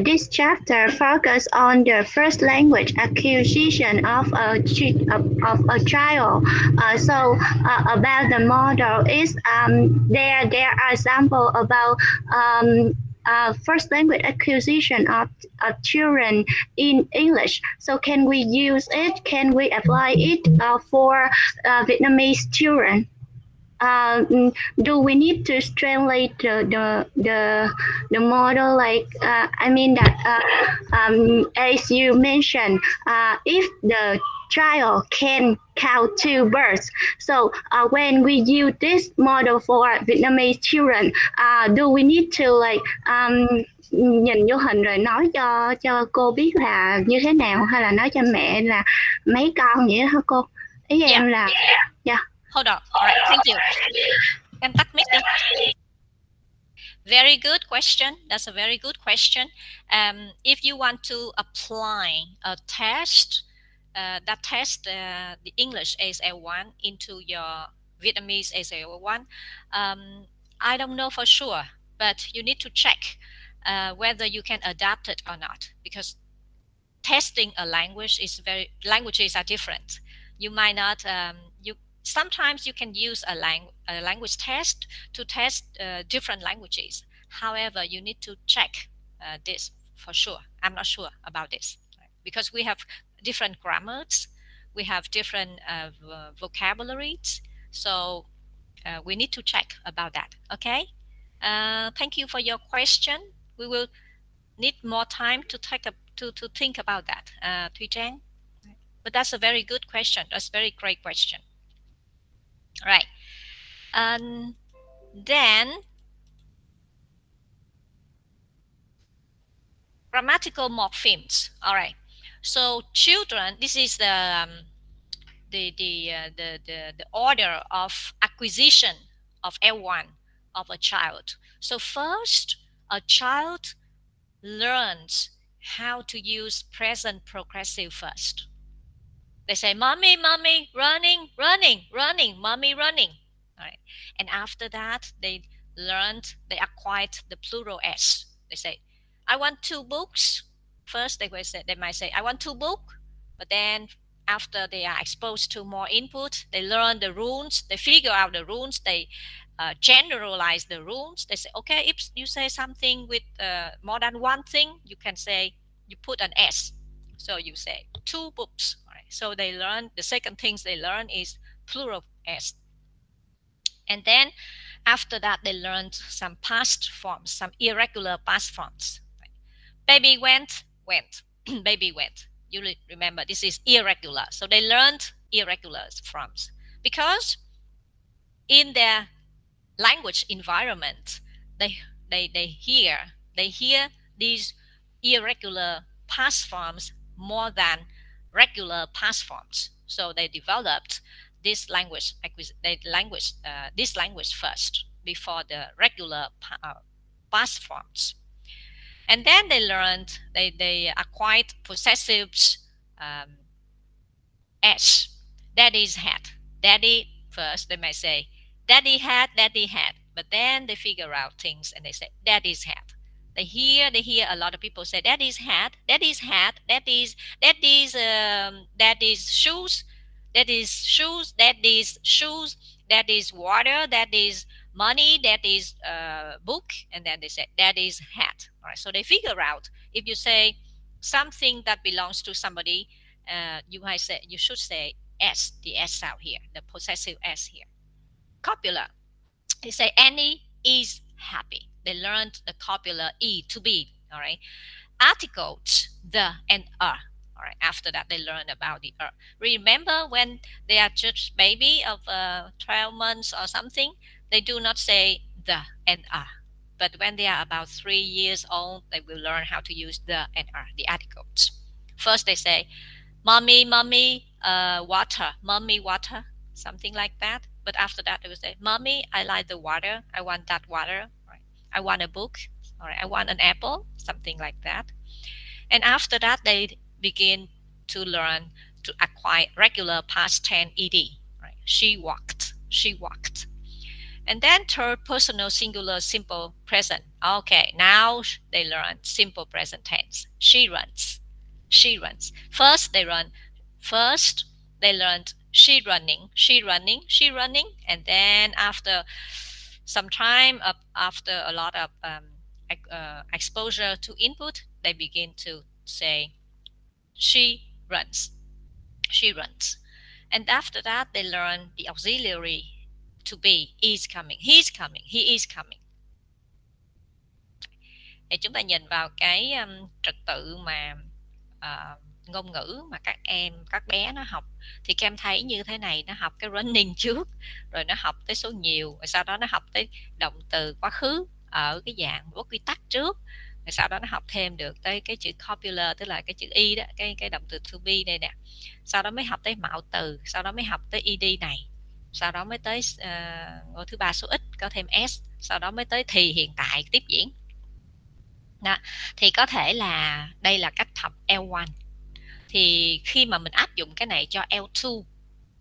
[SPEAKER 9] this chapter focus on the first language acquisition of a child. So about the model is there are example about first language acquisition of children in English. So can we use it? Can we apply it for Vietnamese children? Do we need to translate the model? Like I mean that as you mentioned, if the child can count 2 birds, so when we use this model for Vietnamese children, do we need to like nhìn vô hình rồi nói cho cô biết là như thế nào, hay là nói cho mẹ là mấy con vậy đó hả cô? Ý em là
[SPEAKER 1] Hold on. All right, thank you. Em tắt mic đi. Very good question. That's a very good question. If you want to apply a test, that test the English ASL1 into your Vietnamese ASL1, I don't know for sure, but you need to check whether you can adapt it or not, because testing a language is languages are different. You might not sometimes you can use a language test to test different languages. However, you need to check this for sure. I'm not sure about this, right? Because we have different grammars, we have different vocabularies, so we need to check about that. Okay. Thank you for your question. We will need more time to think about that, Thuy Trang. But that's a very good question. That's a very great question. All right. And then grammatical morphemes. All right. So children, this is the order of acquisition of L1 of a child. So first, a child learns how to use present progressive first. They say, "Mommy, mommy, running, running, running, mommy, running." All right. And after that, they acquired the plural S. They say, "I want 2 books." First, they might say, "I want 2 books," but then after they are exposed to more input, they learn the rules, they figure out the rules, they generalize the rules. They say, okay, if you say something with more than one thing, you can say, you put an S. So you say 2 books. Right? So they learn, the second things they learn is plural S. And then after that, they learned some past forms, some irregular past forms. Right? Baby went, went. Baby went. You remember, this is irregular. So they learned irregular forms because in their language environment, they hear these irregular past forms more than regular past forms. So they developed this language first before the regular past forms. And then they learned, they acquired possessives S. Daddy's hat. Daddy first, they may say, daddy hat, daddy hat. But then they figure out things and they say, daddy's hat. They hear a lot of people say, daddy's hat, daddy's hat, daddy's shoes, daddy's shoes, daddy's shoes, daddy's water, daddy's money, daddy's book, and then they say, daddy's hat. All right, so they figure out if you say something that belongs to somebody, you should say S, the S sound here, the possessive S here. Copula. They say Annie is happy. They learned the copula E, to be. All right. Articles, the and are. All right. After that, they learn about the are. Remember when they are just baby of 12 months or something, they do not say the and are. But when they are about 3 years old, they will learn how to use the and are, the articles. First, they say, mommy, mommy, water, mommy, water, something like that. But after that, they will say, mommy, I like the water. I want that water. Right. I want a book. All right. I want an apple, something like that. And after that, they begin to learn to acquire regular past tense ed. Right. She walked. She walked. And then third personal singular simple present. Okay, now they learn simple present tense. She runs. She runs. First they learned she running, she running, she running, and then after some time, after a lot of exposure to input, they begin to say she runs, she runs. And after that, they learn the auxiliary to be, is coming, he's coming, he is coming. Thì chúng ta nhìn vào cái trật tự mà ngôn ngữ mà các bé nó học, thì các em thấy như thế này, nó học cái running trước, rồi nó học tới số nhiều, rồi sau đó nó học tới động từ quá khứ ở cái dạng vô quy tắc trước, rồi sau đó nó học thêm được tới cái chữ copular, tức là cái chữ y đó, cái động từ to be đây nè, sau đó mới học tới mạo từ, sau đó mới học tới ed này. sau đó mới tới ngôi thứ ba số ít có thêm s, sau đó mới tới thì hiện tại tiếp diễn. Đó. Thì có thể là đây là cách học L1. Thì khi mà mình áp dụng cái này cho L2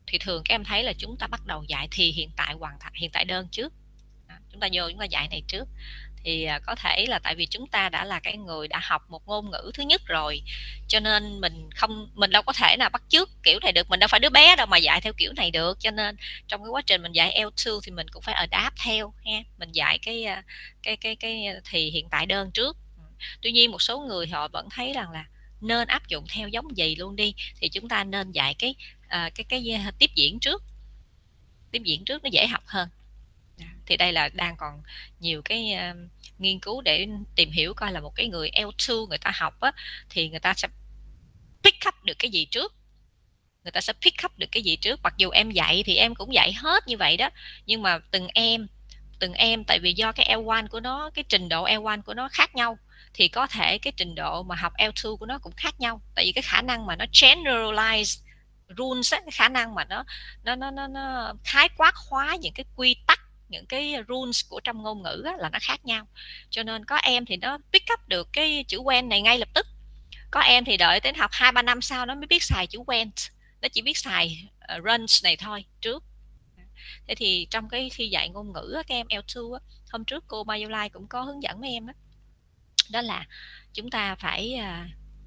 [SPEAKER 1] thì thường các em thấy là chúng ta bắt đầu dạy thì hiện tại hiện tại đơn trước. Chúng ta vô chúng ta dạy này trước. Thì có thể là tại vì chúng ta đã là cái người đã học một ngôn ngữ thứ nhất rồi, cho nên mình đâu có thể nào bắt chước kiểu này được, mình đâu phải đứa bé đâu mà dạy theo kiểu này được, cho nên trong cái quá trình mình dạy L2 thì mình cũng phải adapt theo ha. Mình dạy cái thì hiện tại đơn trước. Tuy nhiên một số người họ vẫn thấy rằng là nên áp dụng theo giống gì luôn đi, thì chúng ta nên dạy cái tiếp diễn trước. Tiếp diễn trước nó dễ học hơn. Thì đây là đang còn nhiều cái nghiên cứu để tìm hiểu coi là một cái người L2 người ta học á, thì người ta sẽ pick up được cái gì trước. Người ta sẽ pick up được cái gì trước. Mặc dù em dạy thì em cũng dạy hết như vậy đó, nhưng mà từng em tại vì do cái L1 của nó, cái trình độ L1 của nó khác nhau, thì có thể cái trình độ mà học L2 của nó cũng khác nhau. Tại vì cái khả năng mà nó generalize rules á, cái khả năng mà nó khái quát hóa những cái quy tắc, những cái rules của trong ngôn ngữ á, là nó khác nhau. Cho nên có em thì nó pick up được cái chữ when này ngay lập tức, có em thì đợi đến học 2-3 năm sau nó mới biết xài chữ when, nó chỉ biết xài runs này thôi trước. Thế thì trong cái khi dạy ngôn ngữ á, các em L2 á, hôm trước cô Mayulai cũng có hướng dẫn mấy em đó, đó là chúng ta phải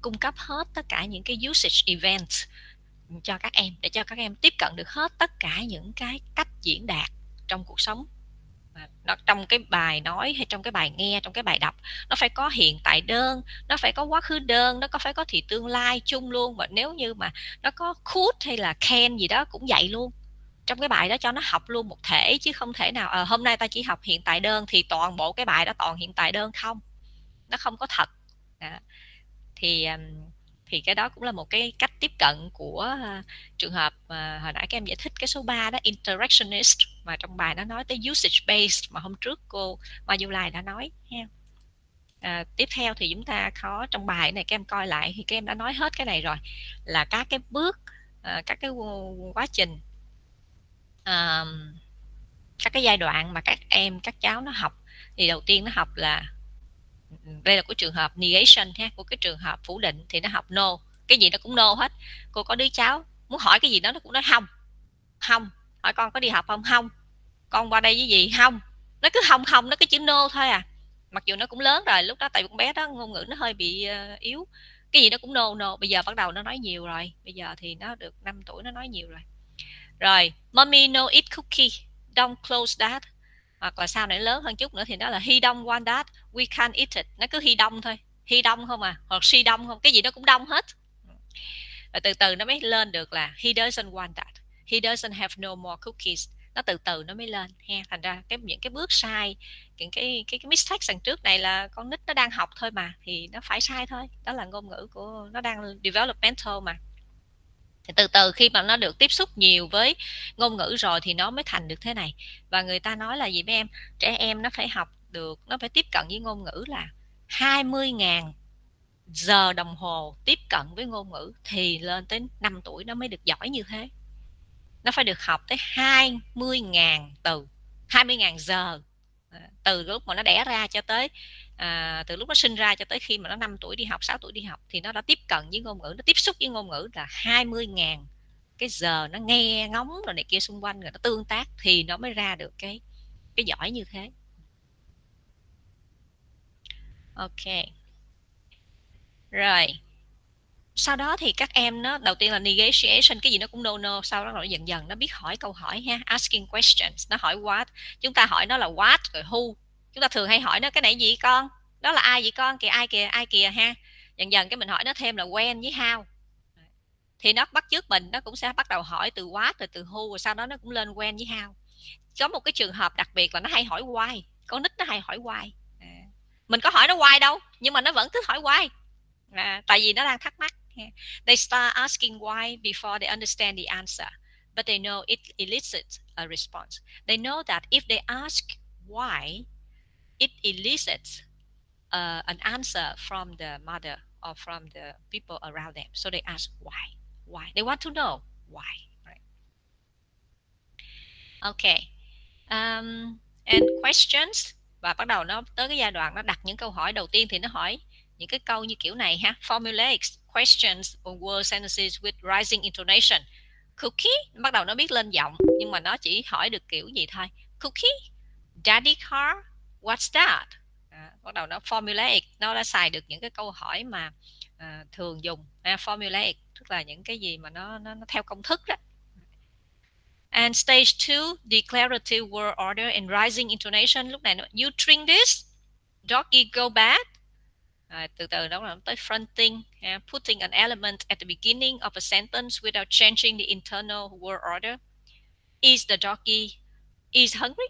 [SPEAKER 1] cung cấp hết tất cả những cái usage events cho các em, để cho các em tiếp cận được hết tất cả những cái cách diễn đạt trong cuộc sống. Nó trong cái bài nói hay trong cái bài nghe, trong cái bài đọc, nó phải có hiện tại đơn, nó phải có quá khứ đơn, nó phải có thì tương lai chung luôn. Và nếu như mà nó có could hay là can gì đó cũng dạy luôn trong cái bài đó, cho nó học luôn một thể, chứ không thể nào hôm nay ta chỉ học hiện tại đơn thì toàn bộ cái bài đó toàn hiện tại đơn không, nó không có thật. Thì cái đó cũng là một cái cách tiếp cận của trường hợp hồi nãy các em giải thích cái số 3 đó, Interactionist, mà trong bài nó nói tới usage based mà hôm trước cô Mayulai đã nói ha. Tiếp theo thì chúng ta có trong bài này các em coi lại thì các em đã nói hết cái này rồi, là các cái bước, các cái quá trình, các cái giai đoạn mà các cháu nó học. Thì đầu tiên nó học là, đây là của trường hợp negation ha, của cái trường hợp phủ định thì nó học no, cái gì nó cũng no hết. Cô có đứa cháu muốn hỏi cái gì đó nó cũng nói không. Hỏi con có đi học không? Không. Con qua đây với gì? Không. Nó cứ không, nó cứ chữ no thôi à. Mặc dù nó cũng lớn rồi, lúc đó tại con bé đó ngôn ngữ nó hơi bị yếu, cái gì nó cũng no. Bây giờ bắt đầu nó nói nhiều rồi, bây giờ thì nó được 5 tuổi nó nói nhiều rồi. Rồi mommy no eat cookie, don't close that. Hoặc là sau này lớn hơn chút nữa thì nó là he don't want that, we can't eat it. Nó cứ he don't thôi, he don't không à, hoặc she don't không, cái gì nó cũng đông hết. Và từ từ nó mới lên được là he doesn't want that, he doesn't have no more cookies. Nó từ từ nó mới lên ha. Thành ra những cái bước sai, những cái mistakes đằng trước này là con nít nó đang học thôi mà, thì nó phải sai thôi. Đó là ngôn ngữ của nó đang developmental mà. Thì từ từ khi mà nó được tiếp xúc nhiều với ngôn ngữ rồi thì nó mới thành được thế này. Và người ta nói là gì mấy em? Trẻ em nó phải học được, nó phải tiếp cận với ngôn ngữ là 20.000 giờ đồng hồ tiếp cận với ngôn ngữ thì lên tới 5 tuổi nó mới được giỏi như thế. Nó phải được học tới 20.000 từ, 20.000 giờ, từ lúc mà nó đẻ ra cho tới từ lúc nó sinh ra cho tới khi mà nó 5 tuổi đi học, 6 tuổi đi học, thì nó đã tiếp cận với ngôn ngữ, nó tiếp xúc với ngôn ngữ là 20.000 cái giờ, nó nghe ngóng rồi này kia xung quanh, rồi nó tương tác thì nó mới ra được cái giỏi như thế. Ok. Rồi sau đó thì các em nó đầu tiên là negation, cái gì nó cũng no, sau đó rồi dần dần nó biết hỏi câu hỏi ha, asking questions. Nó hỏi what, chúng ta hỏi nó là what rồi who. Chúng ta thường hay hỏi nó cái này gì con, đó là ai vậy con, kìa ai kìa ha. Dần dần cái mình hỏi nó thêm là when với how, thì nó bắt chước mình, nó cũng sẽ bắt đầu hỏi từ what rồi từ who, rồi sau đó nó cũng lên when với how. Có một cái trường hợp đặc biệt là nó hay hỏi why, con nít nó hay hỏi why. Mình có hỏi nó why đâu, nhưng mà nó vẫn thích hỏi why, tại vì nó đang thắc mắc. They start asking why before they understand the answer, but they know it elicits a response. They know that if they ask why, it elicits an answer from the mother or from the people around them. So they ask why. They want to know why. Right? Okay. And questions. Và bắt đầu nó tới cái giai đoạn nó đặt những câu hỏi. Đầu tiên thì nó hỏi những cái câu như kiểu này ha. Formulate questions or word sentences with rising intonation. Cookie, bắt đầu nó biết lên giọng, nhưng mà nó chỉ hỏi được kiểu gì thôi. Cookie, daddy car, what's that? Bắt đầu nó formulate, nó đã xài được những cái câu hỏi mà thường dùng. Formulate tức là những cái gì mà nó theo công thức đó. And stage 2, declarative word order and rising intonation. Lúc này nó, you drink this, doggy go bad. Từ từ đó là tới fronting, putting an element at the beginning of a sentence without changing the internal word order. Is the doggy is hungry?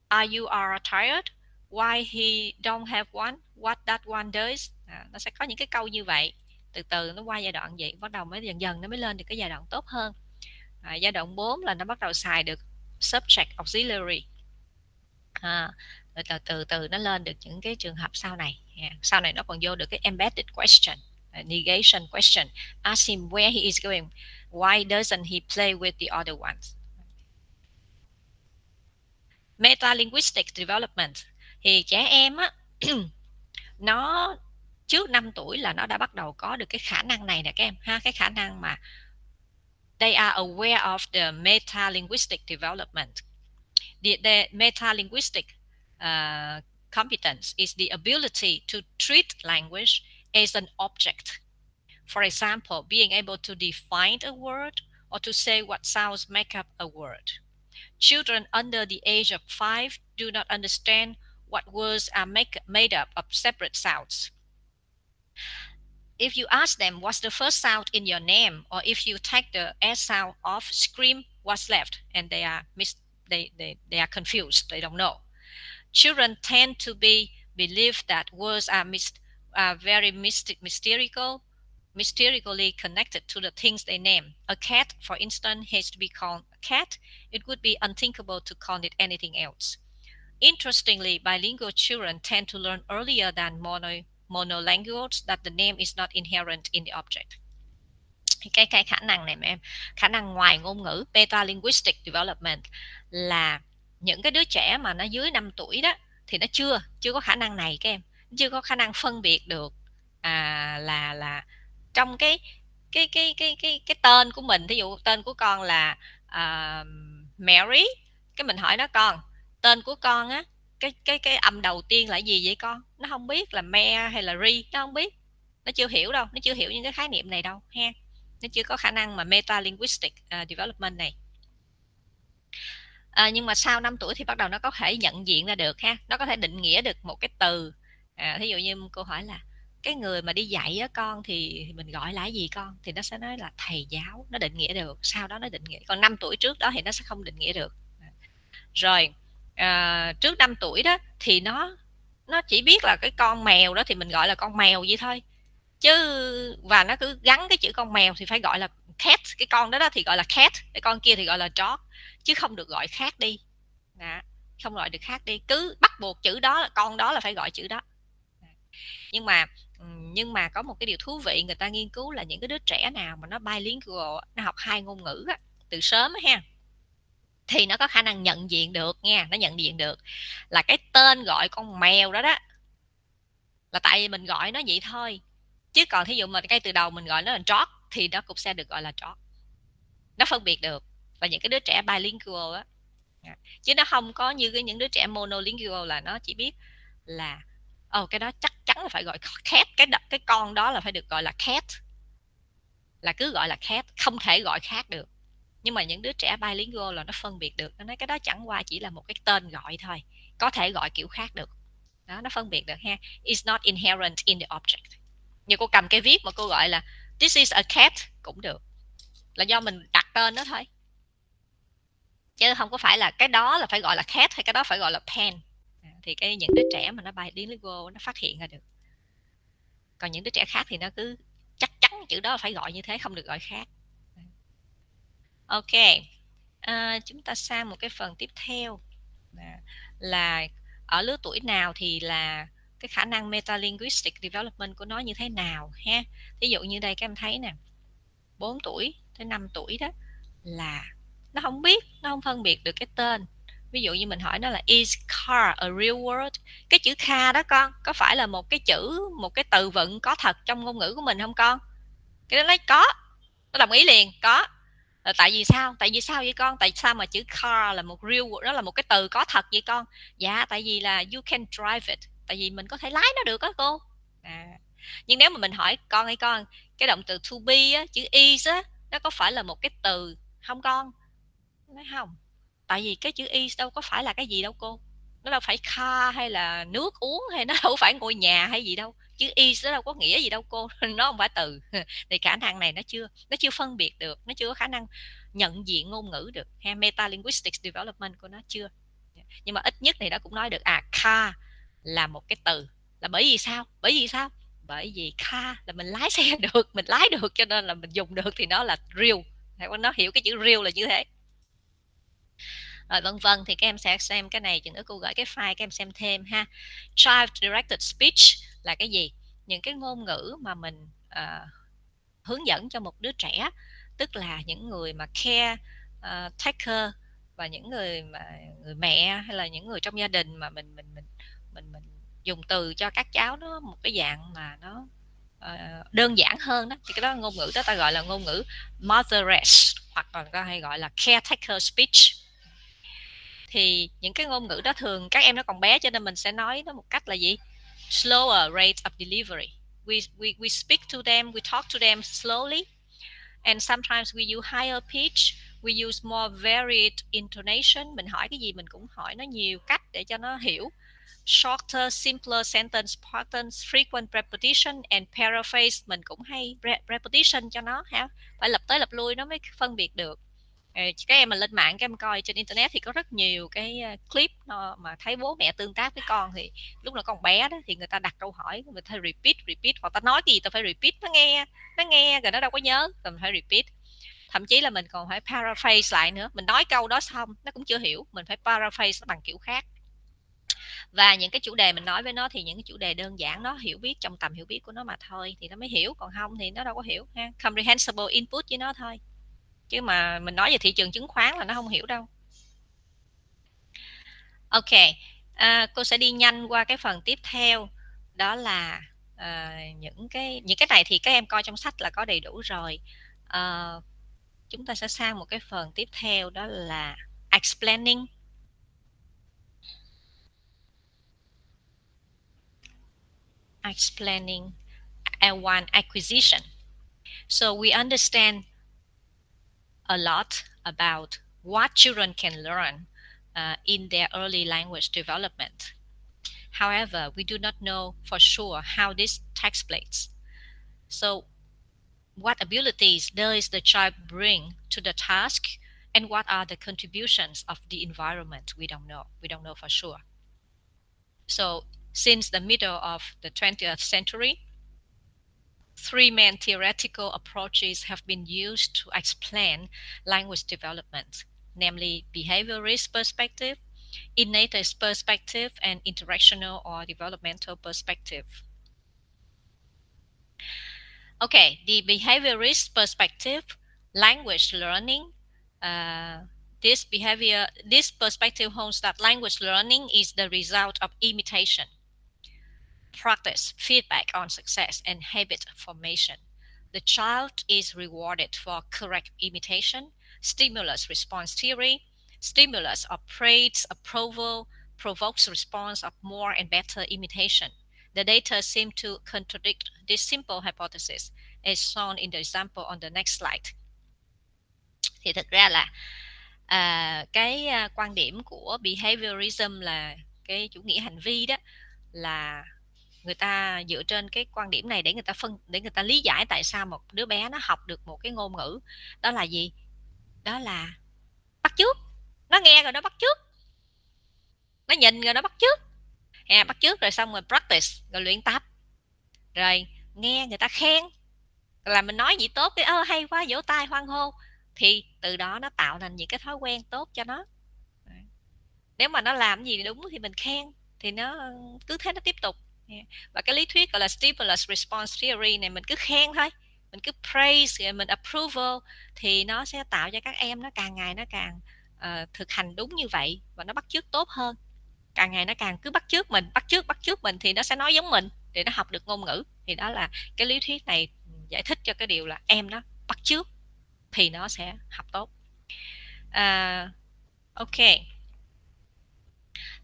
[SPEAKER 1] Are you are tired? Why he don't have one? What that one does? Nó sẽ có những cái câu như vậy. Từ từ nó qua giai đoạn vậy, bắt đầu mới dần dần nó mới lên được cái giai đoạn tốt hơn. Giai đoạn 4 là nó bắt đầu xài được subject auxiliary. Từ từ nó lên được những cái trường hợp sau này. Sau này nó còn vô được cái embedded question, negation question. Ask him where he is going. Why doesn't he play with the other ones? Meta-Linguistic Development. Thì trẻ em á, nó trước 5 tuổi là nó đã bắt đầu có được cái khả năng này nè các em ha, cái khả năng mà they are aware of the meta-linguistic development. The meta-linguistic competence is the ability to treat language as an object. For example, being able to define a word or to say what sounds make up a word. Children under the age of 5 do not understand what words are made up of separate sounds. If you ask them what's the first sound in your name, or if you take the S sound off, scream, what's left, and they are confused. They don't know. Children tend to believe that words are very mysterically connected to the things they name. A cat, for instance, has to be called a cat. It would be unthinkable to call it anything else. Interestingly, bilingual children tend to learn earlier than monolinguals that the name is not inherent in the object. Cái khả năng này mà em, khả năng ngoài ngôn ngữ, meta-linguistic development, là những cái đứa trẻ mà nó dưới 5 tuổi đó thì nó chưa có khả năng này các em, chưa có khả năng phân biệt được là trong cái tên của mình, ví dụ tên của con là Mary, cái mình hỏi nó con, tên của con á, cái âm đầu tiên là gì vậy con? Nó không biết là me hay là ri, nó không biết, nó chưa hiểu đâu, nó chưa hiểu những cái khái niệm này đâu ha, nó chưa có khả năng mà meta-linguistic development này. Nhưng mà sau 5 tuổi thì bắt đầu nó có thể nhận diện ra được ha, nó có thể định nghĩa được một cái từ. Thí dụ như cô hỏi là cái người mà đi dạy á con thì mình gọi là gì con, thì nó sẽ nói là thầy giáo, nó định nghĩa được, sau đó nó định nghĩa. Còn 5 tuổi trước đó thì nó sẽ không định nghĩa được. Rồi trước 5 tuổi đó thì nó chỉ biết là cái con mèo đó thì mình gọi là con mèo vậy thôi, chứ và nó cứ gắn cái chữ con mèo thì phải gọi là cat, cái con đó thì gọi là cat, cái con kia thì gọi là dog, chứ không được gọi khác đi. Không gọi được khác đi, cứ bắt buộc chữ đó, con đó là phải gọi chữ đó. Nhưng mà có một cái điều thú vị, người ta nghiên cứu là những cái đứa trẻ nào mà nó bilingual, nó học 2 ngôn ngữ á, từ sớm á ha, thì nó có khả năng nhận diện được nha, nó nhận diện được là cái tên gọi con mèo đó là tại vì mình gọi nó vậy thôi, chứ còn thí dụ mà ngay từ đầu mình gọi nó là dog thì nó cũng sẽ được gọi là dog, nó phân biệt được. Và những cái đứa trẻ bilingual á, chứ nó không có như những đứa trẻ monolingual là nó chỉ biết là cái đó chắc chắn là phải gọi cat, cái con đó là phải được gọi là cat, là cứ gọi là cat, không thể gọi khác được. Nhưng mà những đứa trẻ bilingual là nó phân biệt được, nó nói cái đó chẳng qua chỉ là một cái tên gọi thôi, có thể gọi kiểu khác được đó, nó phân biệt được ha. It's not inherent in the object. Như cô cầm cái viết mà cô gọi là this is a cat cũng được, là do mình đặt tên nó thôi, chứ không có phải là cái đó là phải gọi là cat hay cái đó phải gọi là pen. Thì những đứa trẻ mà nó bilingual nó phát hiện ra được. Còn những đứa trẻ khác thì nó cứ chắc chắn chữ đó phải gọi như thế, không được gọi khác. Ok, chúng ta sang một cái phần tiếp theo là ở lứa tuổi nào thì là cái khả năng meta-linguistic development của nó như thế nào ha. Ví dụ như đây các em thấy nè, 4 tuổi tới 5 tuổi đó là nó không biết, nó không phân biệt được cái tên. Ví dụ như mình hỏi nó là is car a real word, cái chữ car đó con có phải là một cái chữ, một cái từ vựng có thật trong ngôn ngữ của mình không con? Cái nó nói có, nó đồng ý liền, có. Tại vì sao? Tại vì sao vậy con? Tại sao mà chữ car là một real word, nó là một cái từ có thật vậy con? Dạ tại vì là you can drive it, tại vì mình có thể lái nó được đó cô. Nhưng nếu mà mình hỏi con hay con, cái động từ to be á, chữ is á, nó có phải là một cái từ không con? Nói không, tại vì cái chữ is đâu có phải là cái gì đâu cô, nó đâu phải car hay là nước uống, hay nó đâu phải ngôi nhà hay gì đâu, chữ is nó đâu có nghĩa gì đâu cô. Nó không phải từ. Thì khả năng này nó chưa phân biệt được, nó chưa có khả năng nhận diện ngôn ngữ được ha. Meta-Linguistic Development của nó chưa. Nhưng mà ít nhất thì nó cũng nói được car là một cái từ, là bởi vì sao? Bởi vì car là mình lái xe được, mình lái được, cho nên là mình dùng được thì nó là real. Nó hiểu cái chữ real là như thế. Rồi vân vân. Thì các em sẽ xem cái này, chừng nữa cô gửi cái file các em xem thêm ha. Child directed speech là cái gì? Những cái ngôn ngữ mà mình hướng dẫn cho một đứa trẻ, tức là những người mà care taker, và những người mẹ hay là những người trong gia đình mà mình dùng từ cho các cháu nó một cái dạng mà nó đơn giản hơn đó, thì cái đó ngôn ngữ đó ta gọi là ngôn ngữ motherese, hoặc là ta hay gọi là caretaker speech. Thì những cái ngôn ngữ đó thường các em nó còn bé, cho nên mình sẽ nói nó một cách là gì? Slower rate of delivery. We speak to them, we talk to them slowly, and sometimes we use higher pitch, we use more varied intonation. Mình hỏi cái gì mình cũng hỏi nó nhiều cách để cho nó hiểu. Shorter, simpler sentence patterns, frequent repetition and paraphrase. Mình cũng hay repetition cho nó ha, phải lặp tới lặp lui nó mới phân biệt được. Các em mà lên mạng các em coi trên internet thì có rất nhiều cái clip mà thấy bố mẹ tương tác với con, thì lúc nó còn bé đó thì người ta đặt câu hỏi, người ta repeat, hoặc ta nói cái gì ta phải repeat, nó nghe rồi nó đâu có nhớ, rồi mình phải repeat. Thậm chí là mình còn phải paraphrase lại nữa, mình nói câu đó xong nó cũng chưa hiểu, mình phải paraphrase nó bằng kiểu khác. Và những cái chủ đề mình nói với nó thì những cái chủ đề đơn giản, nó hiểu biết trong tầm hiểu biết của nó mà thôi thì nó mới hiểu, còn không thì nó đâu có hiểu ha. Comprehensible input với nó thôi, chứ mà mình nói về thị trường chứng khoán là nó không hiểu đâu. Ok, cô sẽ đi nhanh qua cái phần tiếp theo, đó là những cái này thì các em coi trong sách là có đầy đủ rồi. Chúng ta sẽ sang một cái phần tiếp theo, đó là explaining. L1 acquisition. So we understand a lot about what children can learn in their early language development. However, we do not know for sure how this takes place. So, what abilities does the child bring to the task, and what are the contributions of the environment? We don't know. We don't know for sure. So, since the middle of the 20th century, three main theoretical approaches have been used to explain language development, namely behaviorist perspective, innatist perspective, and interactional or developmental perspective. Okay, the behaviorist perspective, language learning. This perspective holds that language learning is the result of imitation, practice, feedback on success, and habit formation. The child is rewarded for correct imitation, stimulus response theory. Stimulus of praise, approval, provokes response of more and better imitation. The data seem to contradict this simple hypothesis, as shown in the example on the next slide. Thì thực ra là cái quan điểm của behaviorism là cái chủ nghĩa hành vi đó, là người ta dựa trên cái quan điểm này để người ta lý giải tại sao một đứa bé nó học được một cái ngôn ngữ. Đó là gì? Đó là bắt chước. Nó nghe rồi nó bắt chước, nó nhìn rồi nó bắt chước, bắt chước rồi xong rồi practice, rồi luyện tập, rồi nghe người ta khen, là mình nói gì tốt cái hay quá, vỗ tay hoan hô, thì từ đó nó tạo thành những cái thói quen tốt cho nó. Nếu mà nó làm gì đúng thì mình khen, thì nó cứ thế nó tiếp tục. Và cái lý thuyết gọi là stimulus response theory này, mình cứ khen thôi, mình cứ praise rồi mình approval thì nó sẽ tạo cho các em nó càng ngày nó càng thực hành đúng như vậy và nó bắt chước tốt hơn. Càng ngày nó càng cứ bắt chước mình thì nó sẽ nói giống mình, thì nó học được ngôn ngữ. Thì đó là cái lý thuyết này giải thích cho cái điều là em nó bắt chước thì nó sẽ học tốt. Ok.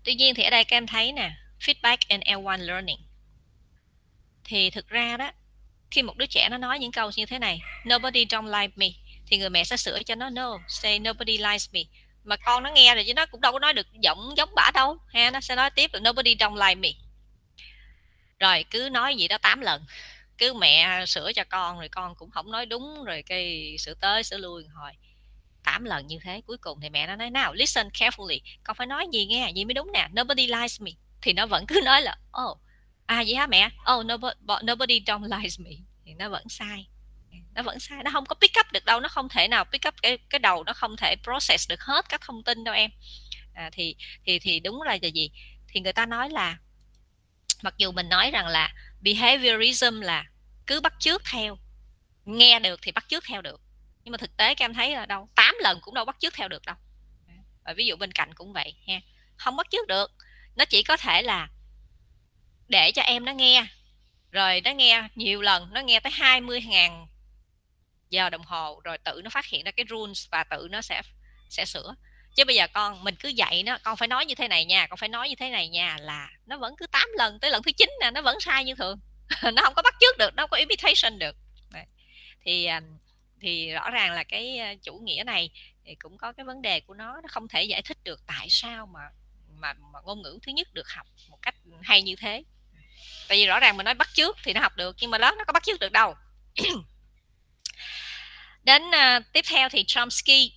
[SPEAKER 1] Tuy nhiên thì ở đây các em thấy nè, feedback and L1 learning. Thì thực ra đó, khi một đứa trẻ nó nói những câu như thế này, nobody don't like me, thì người mẹ sẽ sửa cho nó, no, say nobody likes me. Mà con nó nghe rồi chứ nó cũng đâu có nói được giọng giống bả đâu ha, nó sẽ nói tiếp là nobody don't like me. Rồi cứ nói gì đó 8 lần, cứ mẹ sửa cho con rồi con cũng không nói đúng, rồi cái sửa tới sửa lui hồi 8 lần như thế. Cuối cùng thì mẹ nó nói, now listen carefully, con phải nói gì nghe, gì mới đúng nè, nobody likes me. Thì nó vẫn cứ nói là vậy hả mẹ, nobody don't like me, thì nó vẫn sai. Nó không có pick up được đâu, nó không thể nào pick up, cái đầu nó không thể process được hết các thông tin đâu em. Thì đúng là gì, thì người ta nói là mặc dù mình nói rằng là behaviorism là cứ bắt chước theo, nghe được thì bắt chước theo được, nhưng mà thực tế các em thấy là đâu 8 lần cũng đâu bắt chước theo được đâu. Và ví dụ bên cạnh cũng vậy ha, không bắt chước được. Nó chỉ có thể là để cho em nó nghe, rồi nó nghe nhiều lần, nó nghe tới 20.000 giờ đồng hồ, rồi tự nó phát hiện ra cái rules và tự nó sẽ sửa. Chứ bây giờ mình cứ dạy nó, con phải nói như thế này nha, con phải nói như thế này nha, là nó vẫn cứ 8 lần, tới lần thứ 9 nè nó vẫn sai như thường. Nó không có bắt chước được, nó không có imitation được. Đấy. Thì rõ ràng là cái chủ nghĩa này thì cũng có cái vấn đề của nó không thể giải thích được tại sao mà ngôn ngữ thứ nhất được học một cách hay như thế. Tại vì rõ ràng mình nói bắt chước thì nó học được, nhưng mà nó có bắt chước được đâu. Đến tiếp theo thì Chomsky.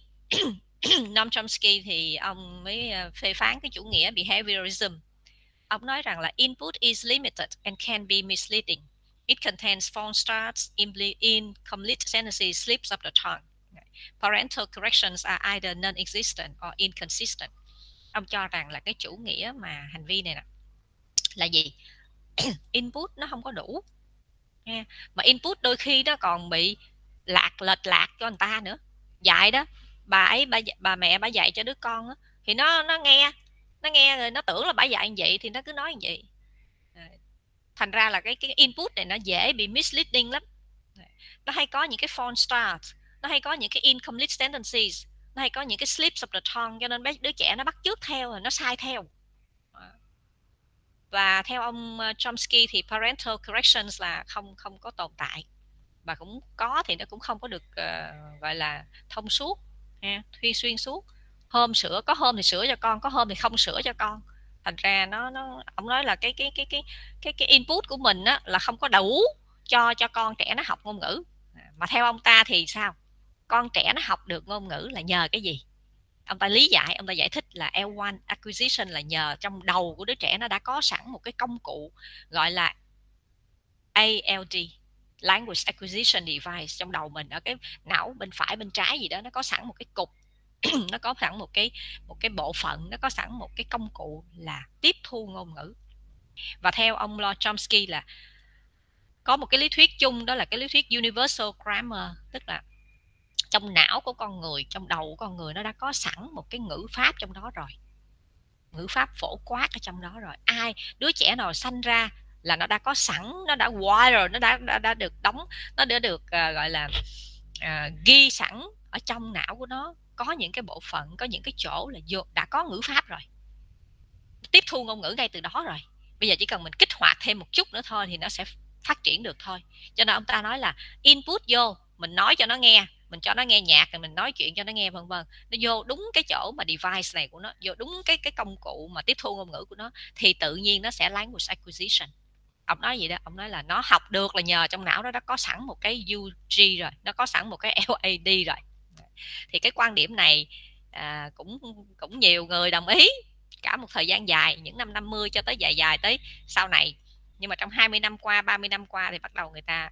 [SPEAKER 1] Noam Chomsky thì ông mới phê phán cái chủ nghĩa behaviorism. Ông nói rằng là input is limited and can be misleading. It contains false starts, incomplete sentences, slips of the tongue. Parental corrections are either non-existent or inconsistent. Ông cho rằng là cái chủ nghĩa mà hành vi này nè là gì? Input nó không có đủ, mà input đôi khi nó còn bị lệch lạc cho người ta nữa. Dạy đó, bà mẹ bà dạy cho đứa con đó, thì nó nghe rồi nó tưởng là bà dạy như vậy thì nó cứ nói như vậy. Thành ra là cái input này nó dễ bị misleading lắm. Nó hay có những cái false start, nó hay có những cái incomplete sentences, nó hay có những cái slips of the tongue, cho nên đứa trẻ nó bắt chước theo rồi nó sai theo. Và theo ông Chomsky thì parental corrections là không có tồn tại, và cũng có thì nó cũng không có được gọi là thông suốt, xuyên suốt. Hôm sửa, có hôm thì sửa cho con, có hôm thì không sửa cho con. Thành ra ông nói là cái input của mình á, là không có đủ cho con trẻ nó học ngôn ngữ. Mà theo ông ta thì sao? Con trẻ nó học được ngôn ngữ là nhờ cái gì? Ông ta giải thích là L1 acquisition là nhờ trong đầu của đứa trẻ nó đã có sẵn một cái công cụ gọi là ALD, Language Acquisition Device. Trong đầu mình ở cái não bên phải bên trái gì đó, nó có sẵn một cái cục nó có sẵn một cái bộ phận, nó có sẵn một cái công cụ là tiếp thu ngôn ngữ. Và theo ông Chomsky là có một cái lý thuyết chung, đó là cái lý thuyết Universal Grammar, tức là trong não của con người, trong đầu của con người nó đã có sẵn một cái ngữ pháp trong đó rồi, ngữ pháp phổ quát ở trong đó rồi. Đứa trẻ nào sanh ra là nó đã có sẵn, nó đã wired, nó đã được đóng, nó đã được gọi là ghi sẵn ở trong não của nó, có những cái bộ phận, có những cái chỗ là đã có ngữ pháp rồi, tiếp thu ngôn ngữ ngay từ đó rồi. Bây giờ chỉ cần mình kích hoạt thêm một chút nữa thôi thì nó sẽ phát triển được thôi. Cho nên ông ta nói là input vô, mình nói cho nó nghe, mình cho nó nghe nhạc, rồi mình nói chuyện cho nó nghe vân vân, nó vô đúng cái chỗ mà device này của nó, vô đúng cái công cụ mà tiếp thu ngôn ngữ của nó, thì tự nhiên nó sẽ language acquisition. Ông nói gì đó, ông nói là nó học được là nhờ trong não nó đã có sẵn một cái UG rồi, nó có sẵn một cái LAD rồi. Thì cái quan điểm này cũng nhiều người đồng ý cả một thời gian dài, những năm 50 cho tới dài tới sau này. Nhưng mà trong 20 năm qua, 30 năm qua thì bắt đầu người ta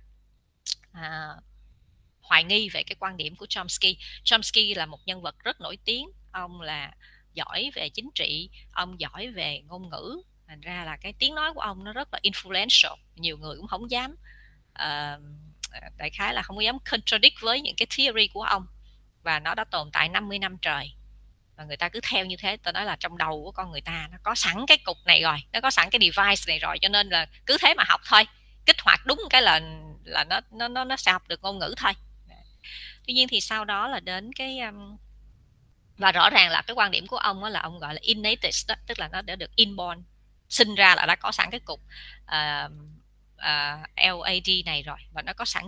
[SPEAKER 1] hoài nghi về cái quan điểm của Chomsky. Chomsky là một nhân vật rất nổi tiếng, ông là giỏi về chính trị, ông giỏi về ngôn ngữ, thành ra là cái tiếng nói của ông nó rất là influential, nhiều người cũng không dám đại khái là không có dám contradict với những cái theory của ông, và nó đã tồn tại 50 năm trời và người ta cứ theo như thế. Tôi nói là trong đầu của con người ta nó có sẵn cái cục này rồi, nó có sẵn cái device này rồi, cho nên là cứ thế mà học thôi, kích hoạt đúng cái là nó sẽ học được ngôn ngữ thôi. Tuy nhiên thì sau đó là đến cái và rõ ràng là cái quan điểm của ông là ông gọi là innate đó, tức là nó đã được inborn, sinh ra là đã có sẵn cái cục LAD này rồi, và nó có sẵn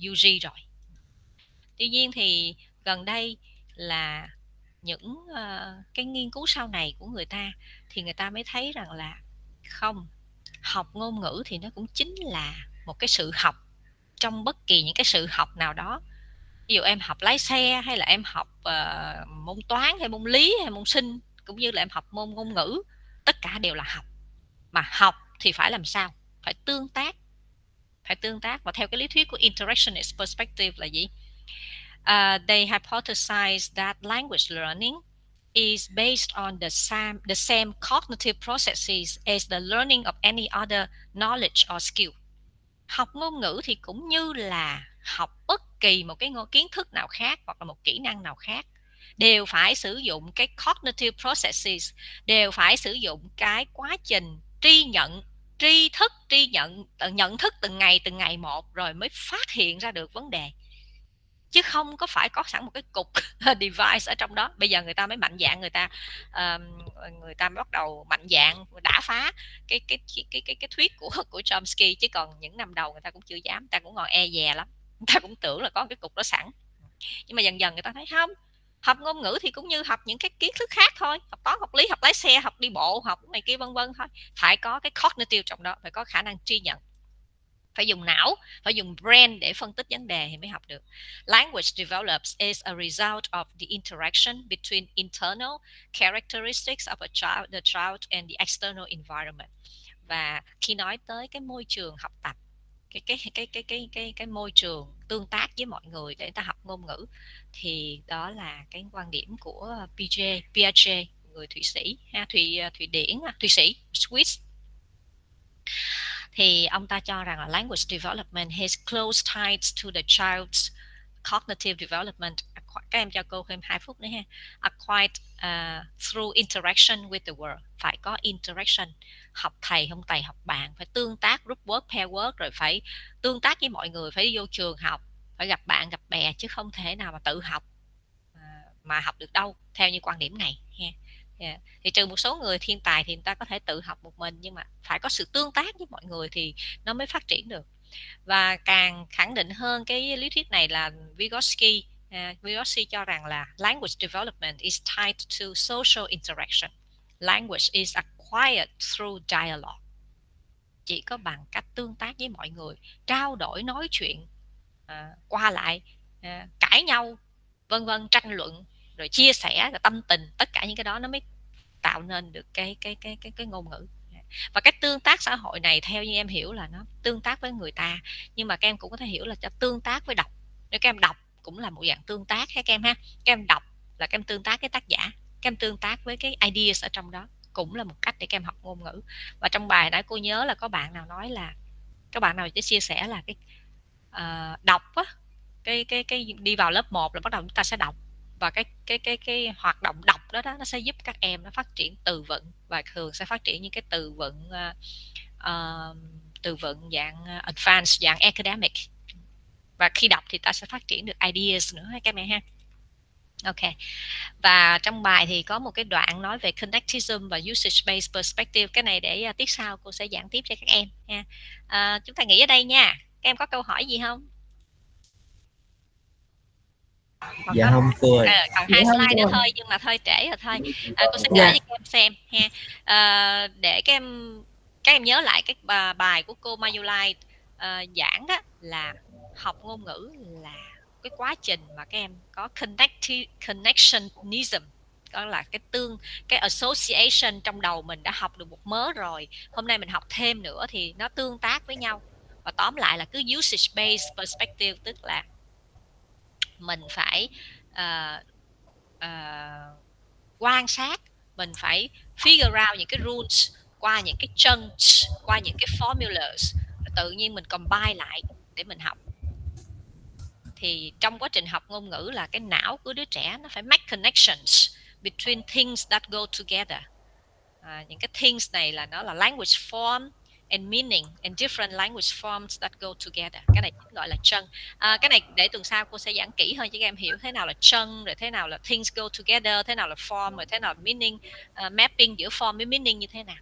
[SPEAKER 1] UG rồi. Tuy nhiên thì gần đây là những cái nghiên cứu sau này của người ta thì người ta mới thấy rằng là không, học ngôn ngữ thì nó cũng chính là một cái sự học trong bất kỳ những cái sự học nào đó. Ví dụ em học lái xe, hay là em học môn toán hay môn lý hay môn sinh, cũng như là em học môn ngôn ngữ, tất cả đều là học. Mà học thì phải làm sao? Phải tương tác. Và theo cái lý thuyết của Interactionist perspective là gì? They hypothesize that language learning is based on the same cognitive processes as the learning of any other knowledge or skill. Học ngôn ngữ thì cũng như là học bất kỳ một cái kiến thức nào khác hoặc là một kỹ năng nào khác, đều phải sử dụng cái cognitive processes, đều phải sử dụng cái quá trình nhận thức từng ngày một, rồi mới phát hiện ra được vấn đề, chứ không có phải có sẵn một cái cục device ở trong đó. Bây giờ người ta mới mạnh dạn, người ta mới bắt đầu mạnh dạn đả phá cái thuyết của Chomsky, chứ còn những năm đầu người ta cũng chưa dám, người ta cũng còn e dè lắm, người ta cũng tưởng là có cái cục đó sẵn. Nhưng mà dần dần người ta thấy không, học ngôn ngữ thì cũng như học những cái kiến thức khác thôi, học toán, học lý, học lái xe, học đi bộ, học này kia vân vân thôi, phải có cái cognitive trong đó, phải có khả năng tri nhận, phải dùng não, phải dùng brain để phân tích vấn đề thì mới học được. Language develops is a result of the interaction between internal characteristics of the child and the external environment. Và khi nói tới cái môi trường học tập, cái môi trường tương tác với mọi người để ta học ngôn ngữ, thì đó là cái quan điểm của Piaget, người Thụy Sĩ, Thụy Sĩ, Swiss. Thì ông ta cho rằng là language development has close ties to the child's cognitive development. Các em cho cô thêm 2 phút nữa ha. Acquired through interaction with the world. Phải có interaction, học thầy không thầy, học bạn, phải tương tác, group work, pair work, rồi phải tương tác với mọi người, phải đi vô trường học, phải gặp bạn gặp bè, chứ không thể nào mà tự học mà học được đâu, theo như quan điểm này ha. Yeah. Thì trừ một số người thiên tài thì người ta có thể tự học một mình, nhưng mà phải có sự tương tác với mọi người thì nó mới phát triển được. Và càng khẳng định hơn cái lý thuyết này là Vygotsky cho rằng là language development is tied to social interaction. Language is acquired through dialogue. Chỉ có bằng cách tương tác với mọi người, trao đổi, nói chuyện, qua lại, cãi nhau, vân vân, tranh luận, rồi chia sẻ, rồi tâm tình, tất cả những cái đó nó mới tạo nên được cái ngôn ngữ. Và cái tương tác xã hội này theo như em hiểu là nó tương tác với người ta, nhưng mà các em cũng có thể hiểu là cho tương tác với đọc. Nếu các em đọc cũng là một dạng tương tác ha các em ha. Các em đọc là các em tương tác với tác giả, các em tương tác với cái ideas ở trong đó, cũng là một cách để các em học ngôn ngữ. Và trong bài nãy cô nhớ là có bạn nào nói là, các bạn nào chia sẻ là cái đọc á, cái đi vào lớp 1 là bắt đầu chúng ta sẽ đọc, và cái hoạt động đọc đó nó sẽ giúp các em nó phát triển từ vựng, và thường sẽ phát triển những cái từ vựng dạng advanced, dạng academic. Và khi đọc thì ta sẽ phát triển được ideas nữa các em ha. Ok. Và trong bài thì có một cái đoạn nói về connectism và usage based perspective. Cái này để tiết sau cô sẽ giảng tiếp cho các em ha. Chúng ta nghỉ ở đây nha. Các em có câu hỏi gì không?
[SPEAKER 3] Dạ không cô ơi.
[SPEAKER 1] Còn 2 slide nữa thôi, nhưng mà thôi trễ rồi thôi. Cô sẽ kể cho các em xem ha. Để các em nhớ lại cái bài của cô Mayulai giảng đó, là học ngôn ngữ là cái quá trình mà các em có connectionism, đó là cái association trong đầu mình đã học được một mớ rồi, hôm nay mình học thêm nữa thì nó tương tác với nhau. Và tóm lại là cứ usage based perspective, tức là mình phải quan sát, mình phải figure out những cái rules qua những cái chunks, qua những cái formulas, tự nhiên mình combine lại để mình học. thì trong quá trình học ngôn ngữ là cái não của đứa trẻ nó phải make connections between things that go together. Những cái things này là nó là language form and meaning and different language forms that go together. Cái này gọi là chân. Cái này để tuần sau cô sẽ giảng kỹ hơn cho các em hiểu thế nào là chân, rồi thế nào là things go together, thế nào là form, rồi thế nào là meaning, mapping giữa form với meaning như thế nào.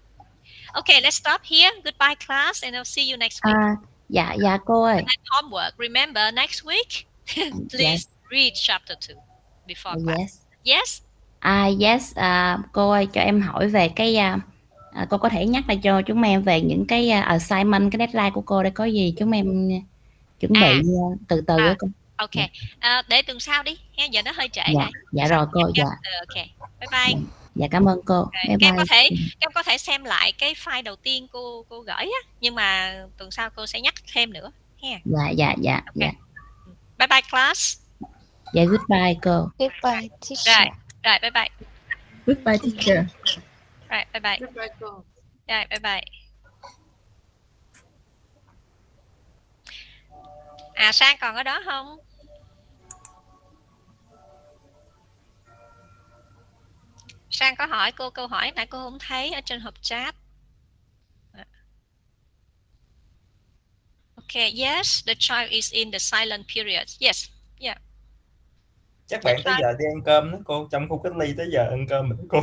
[SPEAKER 1] Okay, let's stop here. Goodbye class and I'll see you next week.
[SPEAKER 9] Dạ cô ơi.
[SPEAKER 1] And homework. Remember next week, please read chapter 2 before class. Yes.
[SPEAKER 9] Yes. Cô ơi, cho em hỏi về cái cô có thể nhắc lại cho chúng em về những cái assignment, cái deadline của cô để có gì chúng em chuẩn bị từ từ đó cô.
[SPEAKER 1] Ok. Để tuần sau đi. Giờ nó hơi trễ rồi.
[SPEAKER 9] Dạ rồi cô. Dạ.
[SPEAKER 1] Ok. Bye bye.
[SPEAKER 9] Dạ cảm ơn cô. Bye bye.
[SPEAKER 1] Em có thể xem lại cái file đầu tiên cô gửi á, nhưng mà tuần sau cô sẽ nhắc thêm nữa ha.
[SPEAKER 9] Dạ.
[SPEAKER 1] Bye bye class.
[SPEAKER 9] Dạ goodbye cô.
[SPEAKER 17] Goodbye teacher.
[SPEAKER 1] Rồi bye bye.
[SPEAKER 8] Goodbye teacher.
[SPEAKER 1] Right, bye bye.
[SPEAKER 6] Goodbye cô.
[SPEAKER 1] Right, bye bye. Sang còn ở đó không? Sang có hỏi cô câu hỏi nãy cô không thấy ở trên hộp chat. Okay, yes, the child is in the silent period. Yes, yeah.
[SPEAKER 18] Chắc bạn tới giờ đi ăn cơm đó cô, trong khu cách ly tới giờ ăn cơm mình cô.